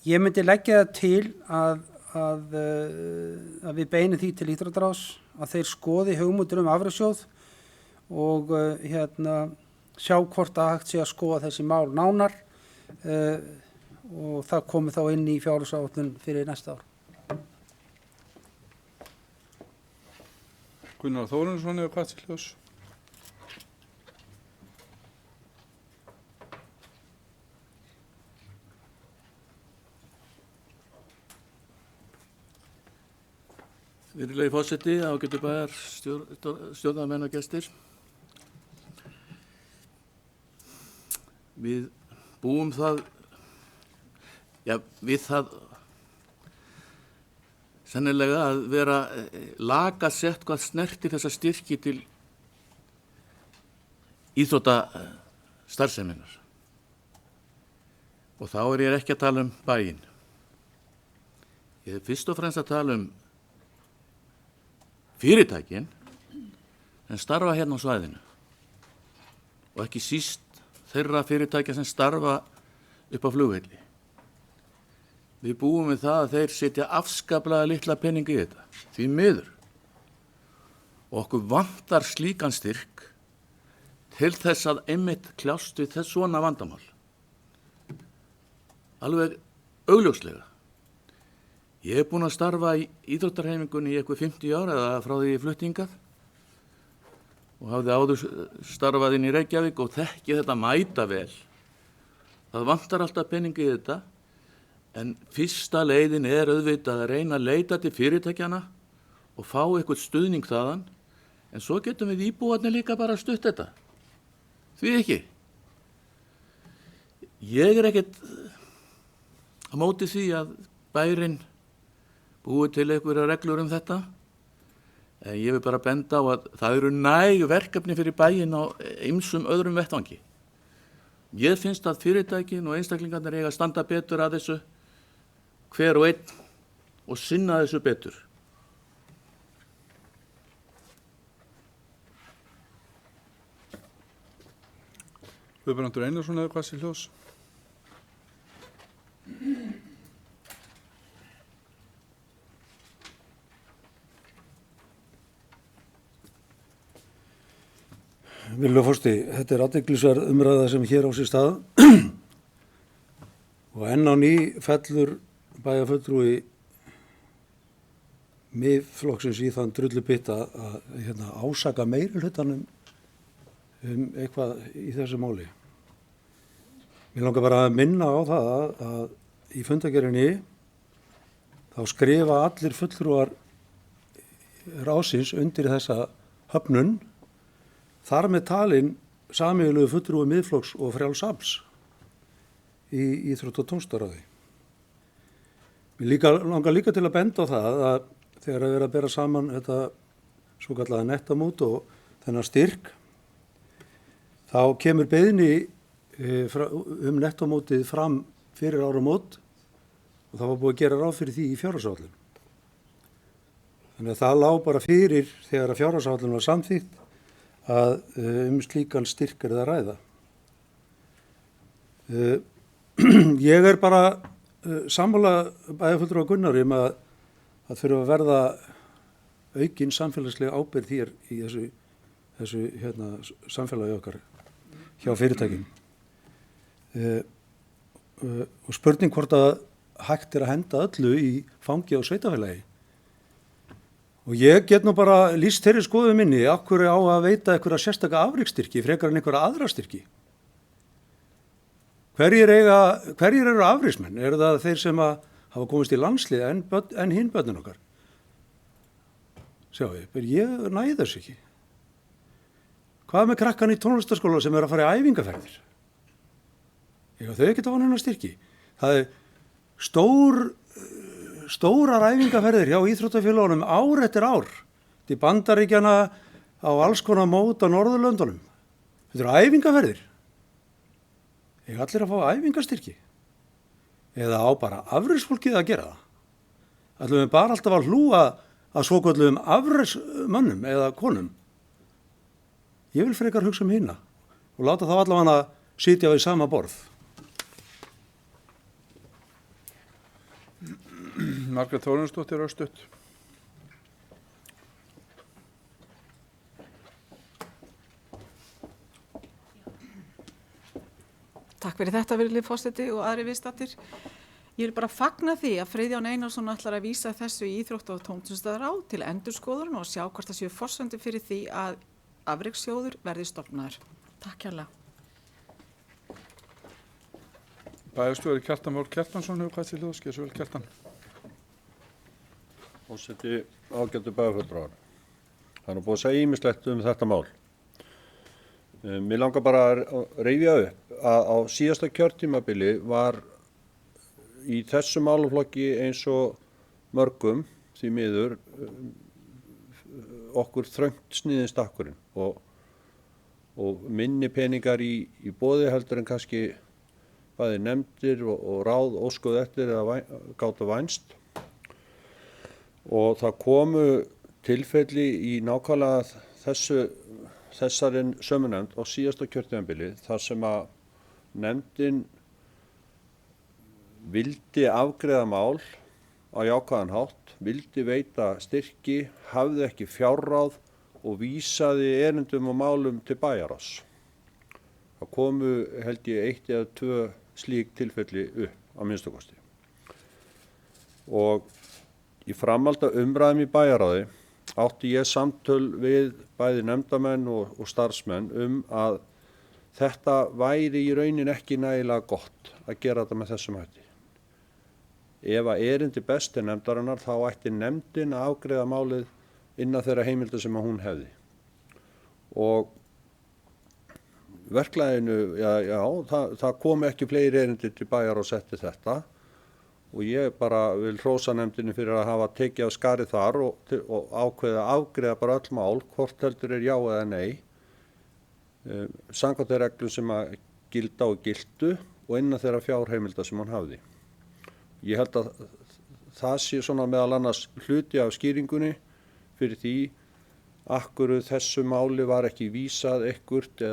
Ég myndi leggja það til að við beinum því til Íþróttaráðs að þeir skoði hugmyndir afrekssjóð og sjá hvort að hægt sé að skoða þessi mál nánar og það komi þá inn í fjárhagsáætlun fyrir næsta ár. Gunnar Þórunnsson hefur hvað til ljós. Virðulegi forseti, ágætu bæjar stjórnarmenn og gestir. Við búum við það sennilega að vera lagasett hvað snertir þessa styrki til íþróttastarfseminnar. Og þá er ég ekki að tala bæinn. Ég er fyrst og fremst að tala fyrirtækin sem starfa hérna á svæðinu og ekki síst þeirra fyrirtækja sem starfa upp á flugvelli. Við búum við það að þeir setja afskaplega litla peninga í þetta, því miður. Og okkur vantar slíkan styrk til þess að einmitt kljást við þess svona vandamál. Alveg augljóslega. Ég er búinn að starfa í íþróttarhreyfingunni í eitthvað 50 ára eða frá því ég flutti hingað og hafði áður starfað inn í Reykjavík og þekki þetta mæta vel. Það vantar alltaf peninga í þetta. En fyrsta leiðin er auðvitað að reyna að leita til fyrirtækjana og fá eitthvað stuðning þaðan, en svo getum við íbúarnir líka bara stutt þetta. Því ekki. Ég er ekkert á móti því að bærinn búi til einhverja reglur þetta, en ég vil bara benda á að það eru næg verkefni fyrir bæinn á ýmsum öðrum vettvangi. Ég finnst að fyrirtækin og einstaklingarnir eiga að standa betur að þessu hver og einn og sinna þessu betur. Guðbrandur Einarsson hefur hvað til ljós. Virðulegur forseti, þetta er athyglisverð umræða sem hér á sér stað og enn á ný fellur bæjarfulltrúi Miðflokksins í þann drullubytt að ásaka meirihlutanum eitthvað í þessu máli. Mér langar bara að minna á það að í fundargerðinni þá skrifa allir fulltrúar ráðsins undir þessa höfnun, þar með talin sameiginlegu fulltrúi Miðflokks og Frjáls afls í Íþrótta- og tómstundaráði. Mér langar líka til að benda á það að þegar að vera að bera saman þetta svo kallaða nettamót og þennan styrk, þá kemur beiðni nettamótið fram fyrir áramót og það var búið að gera ráð fyrir því í fjárhagsáætlun. Þannig að það lá bara fyrir þegar að fjárhagsáætlun var samþykkt að slíkan styrk er það að ræða. Ég er bara sammála bæjarfulltrúa Gunnari að þurfa að verða aukin samfélagslega ábyrgð hér í þessu samfélagi okkar hjá fyrirtækjum. Og spurning hvort að hægt er að henda öllu í fangi á sveitarfélagi. Og ég get nú bara lýst þeirri skoðu minni af hverju á að veita einhverja sérstaka afreksstyrki frekar en einhverja aðra styrki. Hverjir eru afreksmenn? Eru það þeir sem hafa komist í landslið en hinn börnin okkar? Sjáu, ég næði þessu ekki. Hvað með krakkan í tónlistarskóla sem er að fara í æfingaferðir? Þau geta fá neina styrki. Það er stórar æfingaferðir hjá íþróttafélagunum ár eftir ár. Til Bandaríkjana á alls konar mót á Norðurlöndunum. Þetta eru æfingaferðir. Eiga allir að fá æfingastyrki? Eða á bara afreksfólkið að gera það? Ætlum við bara alltaf að hlúa að svokölluðum afreksmönnum eða konum? Ég vil frekar hugsa hina og láta þá allavega sitja við sama borð. Margrét Þórarinsdóttir örstutt. Takk fyrir þetta, virðulegi forseti og aðri viðstaddir. Ég vil bara fagna því að Friðjón Einarsson ætlar að vísa þessu í íþrótta- og tómstundaráð til endurskoðunar og sjá hvort það séu forsendur fyrir því að afrekssjóður verði stofnaður. Takk hérlega. Bæjarstjóri Kjartan Már Kjartansson hefur hvað til hljóðs. Gjörðu svo vel, Kjartan. Forseti, ágætu bæjarfulltrúar. Það er nú búið að segja ýmislegt þetta mál. Mér langar bara að rifja upp að á síðasta kjörtímabili var í þessu málaflokki eins og mörgum því miður okkur þröngt sniðin stakkurinn og minni peningar í boði heldur en kannski bæði nefndir og ráð óskuð eftir eða gátu vænst. Og það komu tilfelli í nákvæmlega þessari sömu nefnd á síðasta kjörtímabili þar sem að nefndin vildi afgreiða mál á jákvæðan hátt, vildi veita styrki, hafði ekki fjárráð og vísaði erindum og málum til bæjarráðs. Það komu held ég 1 eða 2 slík tilfelli upp á minnsta kosti. Og í framhaldi af umræðum í bæjarráði átti ég samtöl við bæði nefndamenn og starfsmenn að þetta væri í raunin ekki nægilega gott að gera þetta með þessum hætti. Ef að erindi best til nefndarinnar þá ætti nefndin að afgreiða málið innan þeirra heimilda sem hún hefði. Og verklaginu, það kom ekki fleiri erindi til bæjar og setti þetta. Og ég bara vil hrósa nefndinni fyrir að hafa tekið af skarið þar og ákveða að afgreiða bara öll mál, hvort heldur já eða nei, samkvæmt þeim reglum sem að gilda og giltu og innan þeirra fjárheimilda sem hann hafði. Ég held að það sé svona meðal annars hluti af skýringunni fyrir því akkur þessu máli var ekki vísað ekkert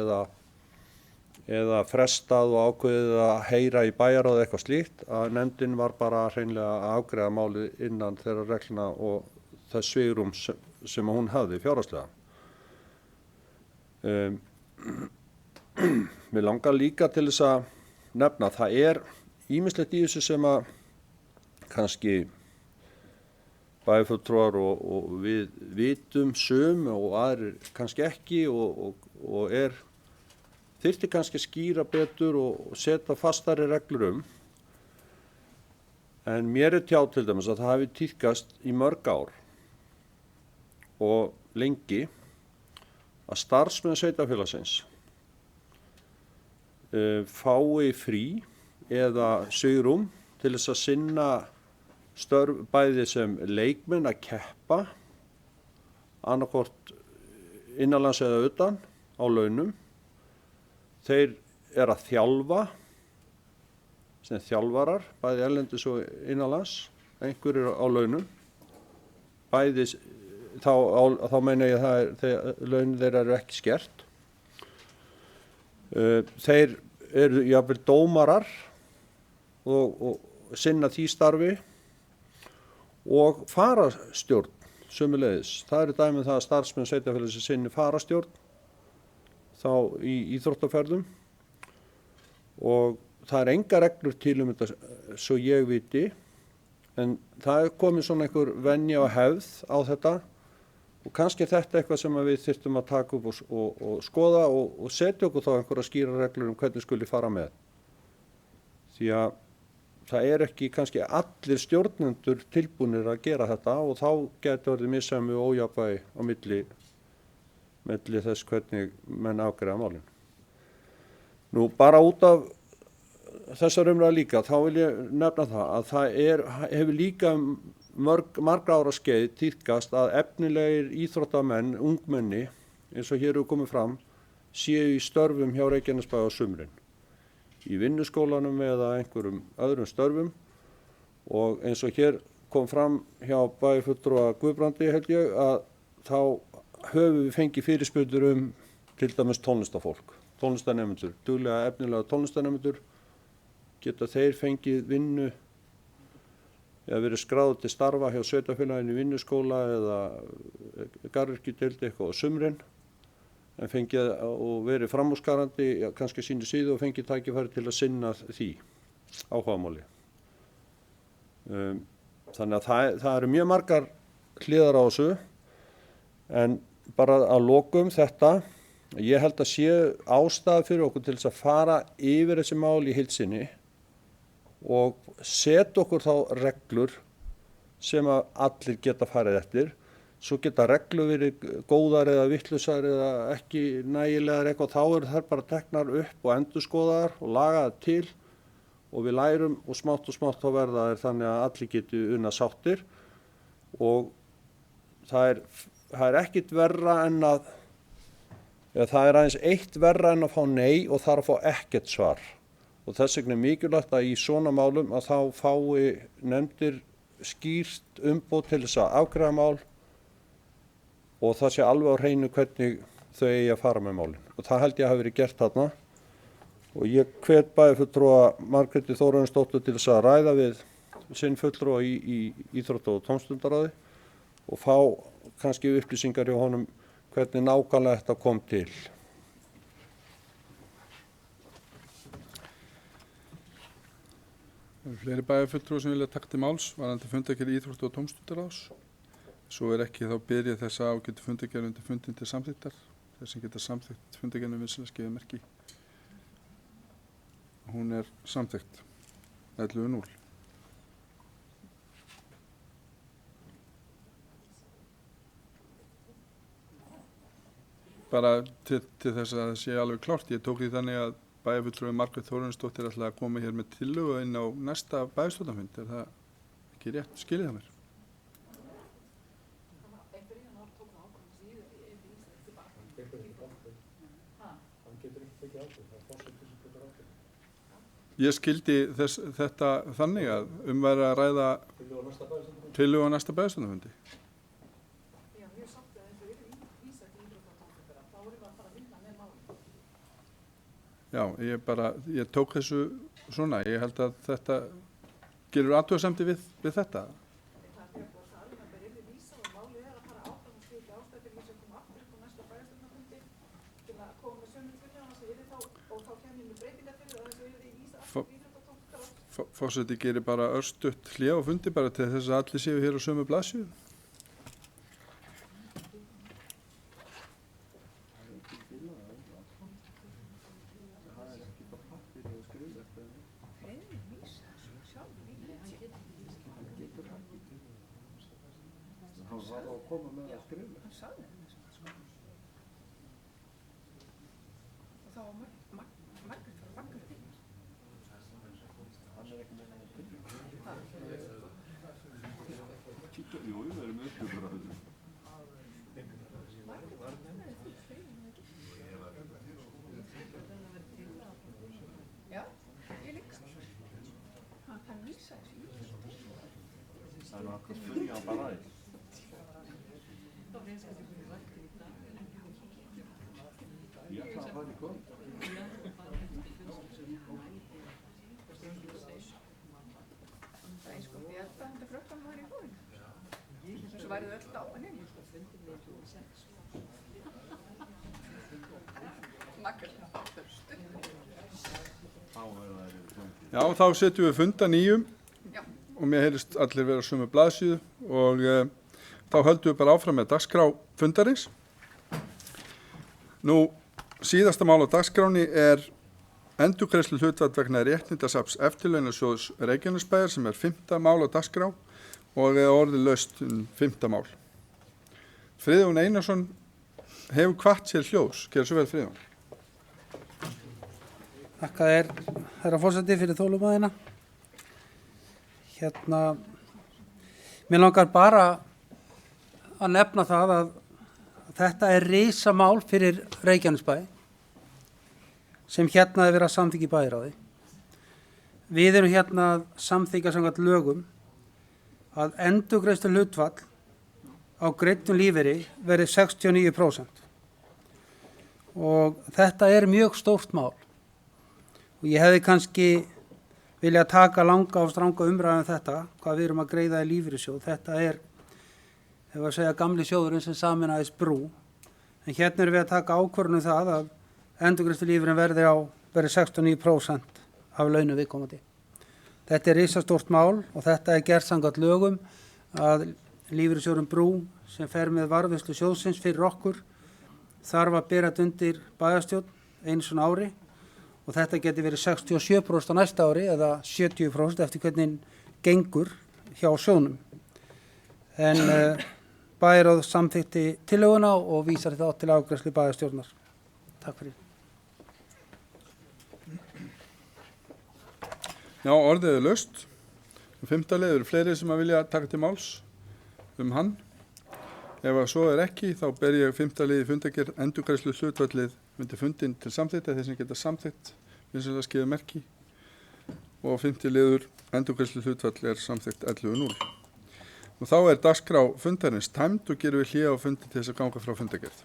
eða frestað og ákveðið að heyra í bæjarráð eitthvað slíkt, að nefndin var bara hreinlega að afgreiða málið innan þeirra reglna og þess svigrúm sem hún hafði fjárhagslega. Mér langar líka til þess að nefna að það er ýmislegt í þessu sem að kannski bæjarfulltrúar og við vitum sum og aðrir kannski ekki og þyrfti kannski skýra betur og setja fastari reglur En mér tjáð til dæmis að það hafi tíðkast í mörg ár og lengi að starfsmenn sveitarfélagsins fái frí eða svigrúm til þess að sinna störf bæði sem leikmenn að keppa annarkvort innanlands eða utan á launum. Þeir að þjálfa sem þjálfarar, bæði erlendis og innanlands, einhverjir á launum, bæði þá meina ég að laun þeirra eru ekki skert. Þeir eru jafnvel dómarar og sinna því starfi og farastjórn sömuleiðis. Það eru dæmi það að starfsmenn sveitarfélagsins sinni farastjórn þá í íþróttaferðum og það er enga reglur til þetta svo ég viti, en það er komið svona einhver venja og hefð á þetta og kannski er þetta eitthvað sem við þyrftum að taka upp og skoða og setja okkur þá einhverja skýra reglur hvernig skuli fara með. Því að það er ekki kannski allir stjórnendur tilbúnir að gera þetta og þá getur orðið misræmi og ójafnvægi á milli þess hvernig menn afgreiða málin. Nú bara út af þessar umræða líka, þá vil ég nefna það að það hefur líka margra ára skeið tíðkast að efnilegir íþróttamenn, ungmenni, eins og hér hefur komið fram, séu í störfum hjá Reykjanesbæ á sumrin. Í vinnuskólanum eða einhverjum öðrum störfum og eins og hér kom fram hjá bæjarfulltrúa Guðbrandi held ég að þá höfum við fengið fyrirspurnir til dæmis tónlistafólk, tónlistarnemendur, duglega efnilega tónlistarnemendur, geta þeir fengið vinnu eða verið skráð til starfa hjá sveitarfélaginu í vinnuskóla eða garðyrkjudeild eitthvað á sumrin en fengið og verið framúrskarandi, kannski sínu síðu og fengið tækifæri til að sinna því áhugamáli. Þannig að það eru mjög margar hliðar á þessu en bara að lokum þetta, ég held að sé ástæða fyrir okkur til þess að fara yfir þessi mál í heild sinni og setja okkur þá reglur sem að allir geta farið eftir. Svo geta reglur verið góðar eða vittlausar eða ekki nægilegar eitthvað, þá eru þær bara teknar upp og endurskoðaðar og lagaðar til og við lærum og smátt þá verða þær þannig að allir geti unnað sáttir og það er ekkit verra en að, eða það er aðeins eitt verra en að fá nei og þar að fá ekkert svar. Og þess vegna er mikilvægt að í svona málum að þá fái nefndir skýrt umboð til þess að afgreiða mál og það sé alveg á hreinu hvernig þau eigi að fara með málin. Og það held ég að hafi verið gert þarna. Og ég hvet bæjarfulltrúa Margréti Þórarinsdóttur til þess að ræða við sinn fulltrúa í íþrótta- og tómstundaráði og fá kannski upplýsingar hjá honum hvernig nákvæmlega þetta kom til. Það eru fleiri bæjarfulltrúar sem vilja taka til máls varðandi fundargerð íþrótta- og tómstundaráðs. Svo er ekki þá byrja þess að ágætu fundargerð undir fundin til samþykktar. Þeir sem geta samþykkt fundargerðinu vinsanlega skeiða merki. Hún er samþykkt 11:0. Bara til þess að það sé alveg klárt, ég tók því þannig að bæjarfulltrúi Margrét Þórarinsdóttir ætlaði að koma hér með tillögu inn á næsta bæjarstjórnarfund. Er það ekki rétt skilið það mér? Ég skildi þetta þannig að væri að ræða tillögu á næsta bæjarstjórnarfundi. Já, ég tók þessu svona, ég held að þetta gerur athugasemdir við þetta. Forseti gerir bara örstutt hlé á fundi bara til þess að allir séu hér á sömu blaðsíðu. Já, þá setjum við funda nýjum og mér heyrist allir vera á sömu blaðsíðu og þá höldum við bara áfram með dagskrá fundarins. Nú, síðasta mál á dagskráni er endurgreiðslu hlutfall vegna réttindasafns eftirlaunasjóðs Reykjanesbæjar sem er 5. mál á dagskrá og er orðið laust 5. mál. Friðjón Einarsson hefur hvatt sér hljóðs. Gerðu svo vel, Friðjón. Þakka þér, herra forseti, fyrir þolinmæðina. Mér langar bara að nefna það að þetta er risamál fyrir Reykjanesbæ sem er verið að samþykkja í bæjarráði. Við erum að samþykkja samkvæmt lögum að endurgreiðslu hlutfall á greiddum lífeyri verði 69%. Og þetta er mjög stórt mál. Og ég hefði kannski viljað taka langa og stranga umræðu þetta, hvað við erum að greiða í lífeyrissjóð. Þetta er, ef að segja, gamli sjóðurinn sem sameinaðist Brú. En erum við að taka ákvörðun það að endurgreiðslulífeyrinn verði 69% af launum viðkomandi. Þetta er risastórt mál og þetta er gert samkvæmt lögum að lífeyrissjóðurinn Brú sem fer með varðveislu sjóðsins fyrir okkur þarf að bera þetta undir bæjarstjórn einu svona ári. Og þetta geti verið 67% á næsta ári eða 70% eftir hvernig gengur hjá sjónum. En bæjarráð samþykkti tillöguna og vísar þetta til afgreiðslu bæjarstjórnar. Takk fyrir. Já, orðið er laust. 5. lið eru fleiri sem að vilja taka til máls hann. Ef að svo er ekki, þá ber ég 5. lið í fundargerð endurgreiðslu hlutfallið myndi fundin til samþykkt þeir sem geta samþykkt vinsamlega skýða merki og 5. liður endurgreiðslu hlutfall er samþykkt 11.0. Og þá er dagskrá fundarins tæmd og gerum við hlé á fundi til þess að ganga frá fundargerð.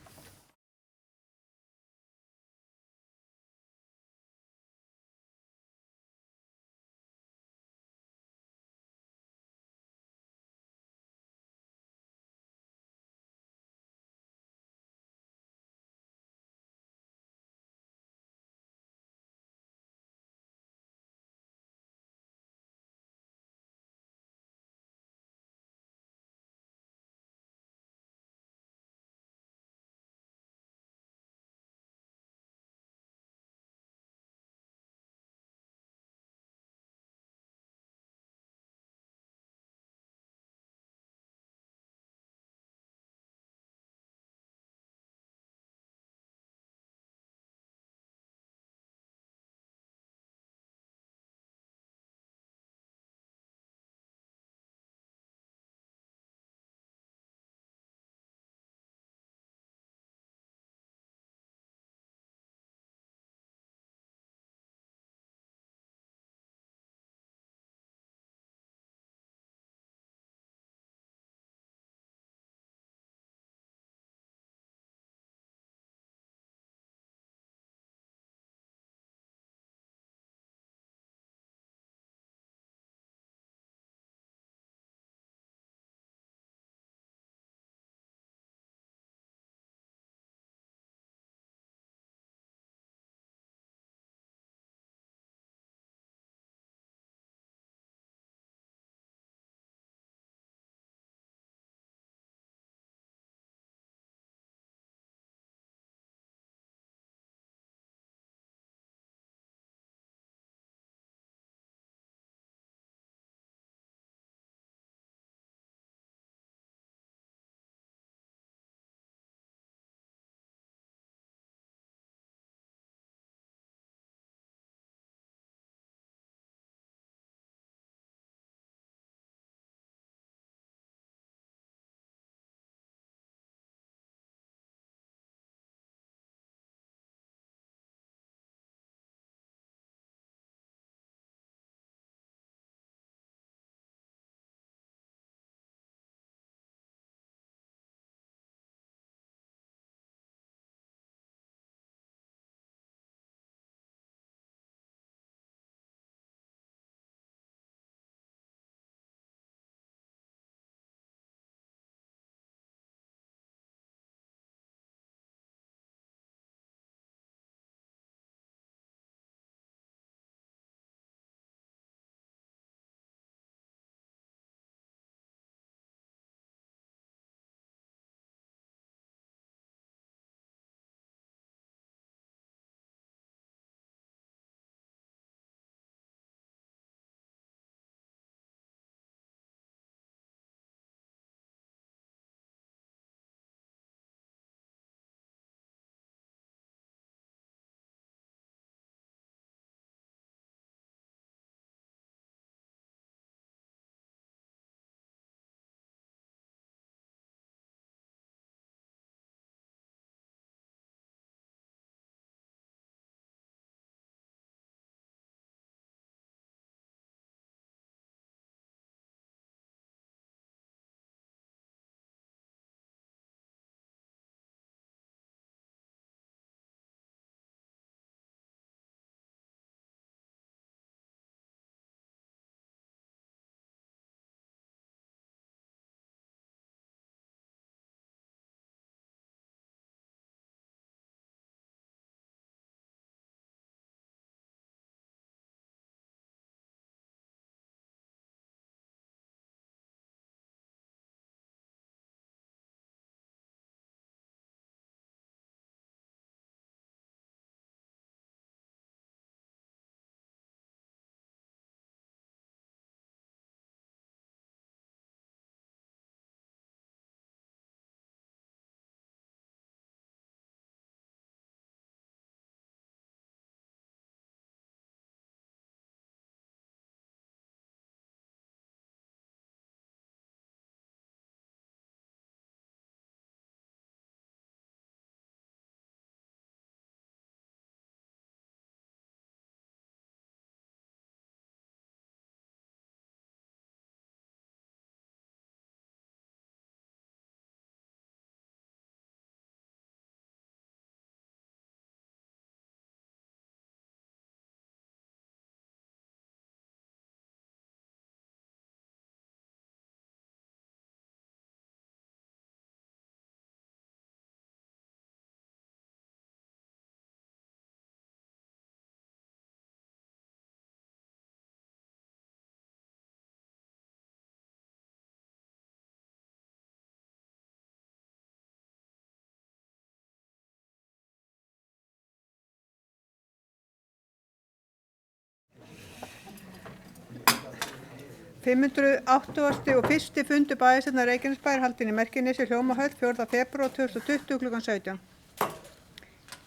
581. fundur bæjarstjórnar Reykjanesbæjar haldinn í Merkinesi Hljómahöll 4. febrúar 2020 kl. 17.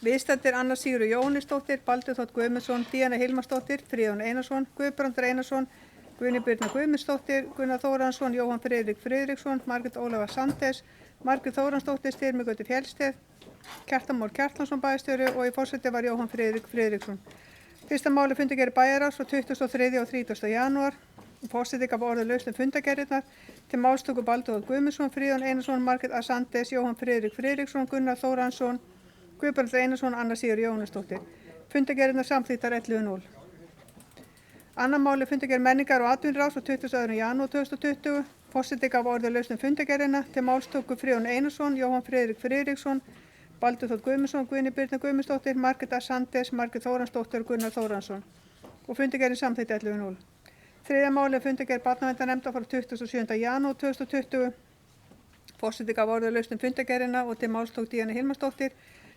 Viðstaddir Anna Sigríður Jóhannesdóttir, Baldur Þ. Guðmundsson, Díana Hilmarsdóttir, Friðjón Einarsson, Guðbrandur Einarsson, Guðni Birna Guðmundsdóttir, Gunnar Þóransson, Jóhann Friðrik Friðriksson, Margrét Ólafar Sandes, Margrét Þóransdóttir, Styrmigötu Fjellsteð, Kjartan Már Kjartansson bæjarstjóri og í forseti var Jóhann Friðrik Friðriksson. Fyrsta máli fundargerð bæjarráðs frá 23. og 30. janúar. Forseti gaf orðið laust fundargerðirnar til málstöku Baldur Þ. Guðmundsson, Friðjón Einarsson, Margrét A. Sandes, Jóhann Friðrik Friðriksson, Gunnar Þóransson, Guðbrandur Einarsson, Anna Sigríður Jóhannesdóttir. Fundargerðirnar samþykktar 11:0. Annað máli fundargerð menningar og atvinnuráðs frá 22. janúar 2020. Forseti gaf orðið laust fundargerðina til málstöku Friðjón Einarsson, Jóhann Friðrik Friðriksson, Baldur Þ. Guðmundsson, Guðni Birna Guðmundsdóttir, Margrét A. Sandes, Margrét Þóransdóttir og Gunnar Þóransson. Og fundargerðin samþykkt 11:0. Þriðja máli fundargerð barnaverndarnefndar frá 27. janúar 2020. Forseti gaf orðið laust fundargerðina og til máls tók Díana Hilmarsdóttir.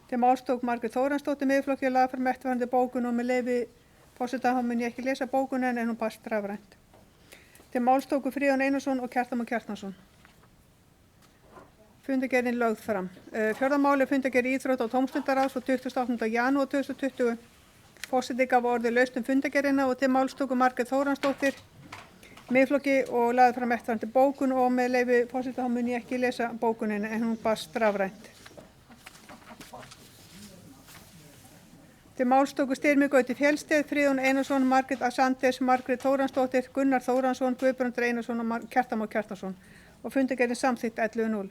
Til máls tók Margrét Þóransdóttir Miðflokki og lagði fram eftirfarandi bókun og með leyfi forseta mun ég ekki lesa bókuna en hún barst rafrænt. Til máls tóku Friðjón Einarsson og Kjartan Már Kjartansson. Fundargerðin lögð fram. Fjórða máli fundargerð íþrótta- og tómstundaráðs frá 28. janúar 2020. Forseti gaf orðið laust fundargerðina og til máls tóku Margrét Þóransdóttir Miðflokki og lagði fram eftirfarandi bókun og með leyfi forseta mun ég ekki lesa bókunina en hún barst rafrænt. Til máls tóku Styrmigötu Fjellsteð, Friðjón Einarsson, Margrét A. Sandes, Margrét Þóransdóttir, Gunnar Þóransson, Guðbrandur Einarsson og Kjartan Már Kjartansson og fundargerðin samþykkt 11:0.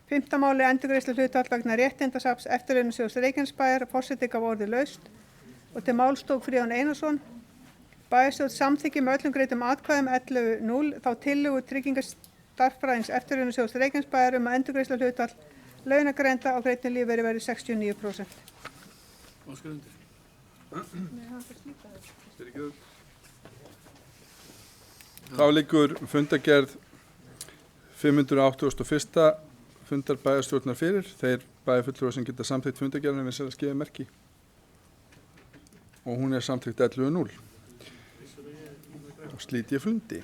Fimmta máli endurgreiðslu hlutfall vegna réttindasafns Eftirlaunasjóðs Reykjanesbæjar. Forseti gaf orðið laust og til máls tók Friðjón Einarsson. Bæjarstjórn samþykki með öllum greiddum atkvæðum 11:0 þá tillögu tryggingastarfsfræðings Eftirlaunasjóðs Reykjanesbæjar að endurgreiðslu hlutfall launagreiðenda á greiddum lífeyri verði 69%. Þá liggur fundargerð 581. fundar bæjarstjórnar fyrir. Þeir bæjarfulltrúar sem geta samþykkt fundargerðina við sér að gefa merki. Og hún er samþykkt 11:0. Og slít ég fundi.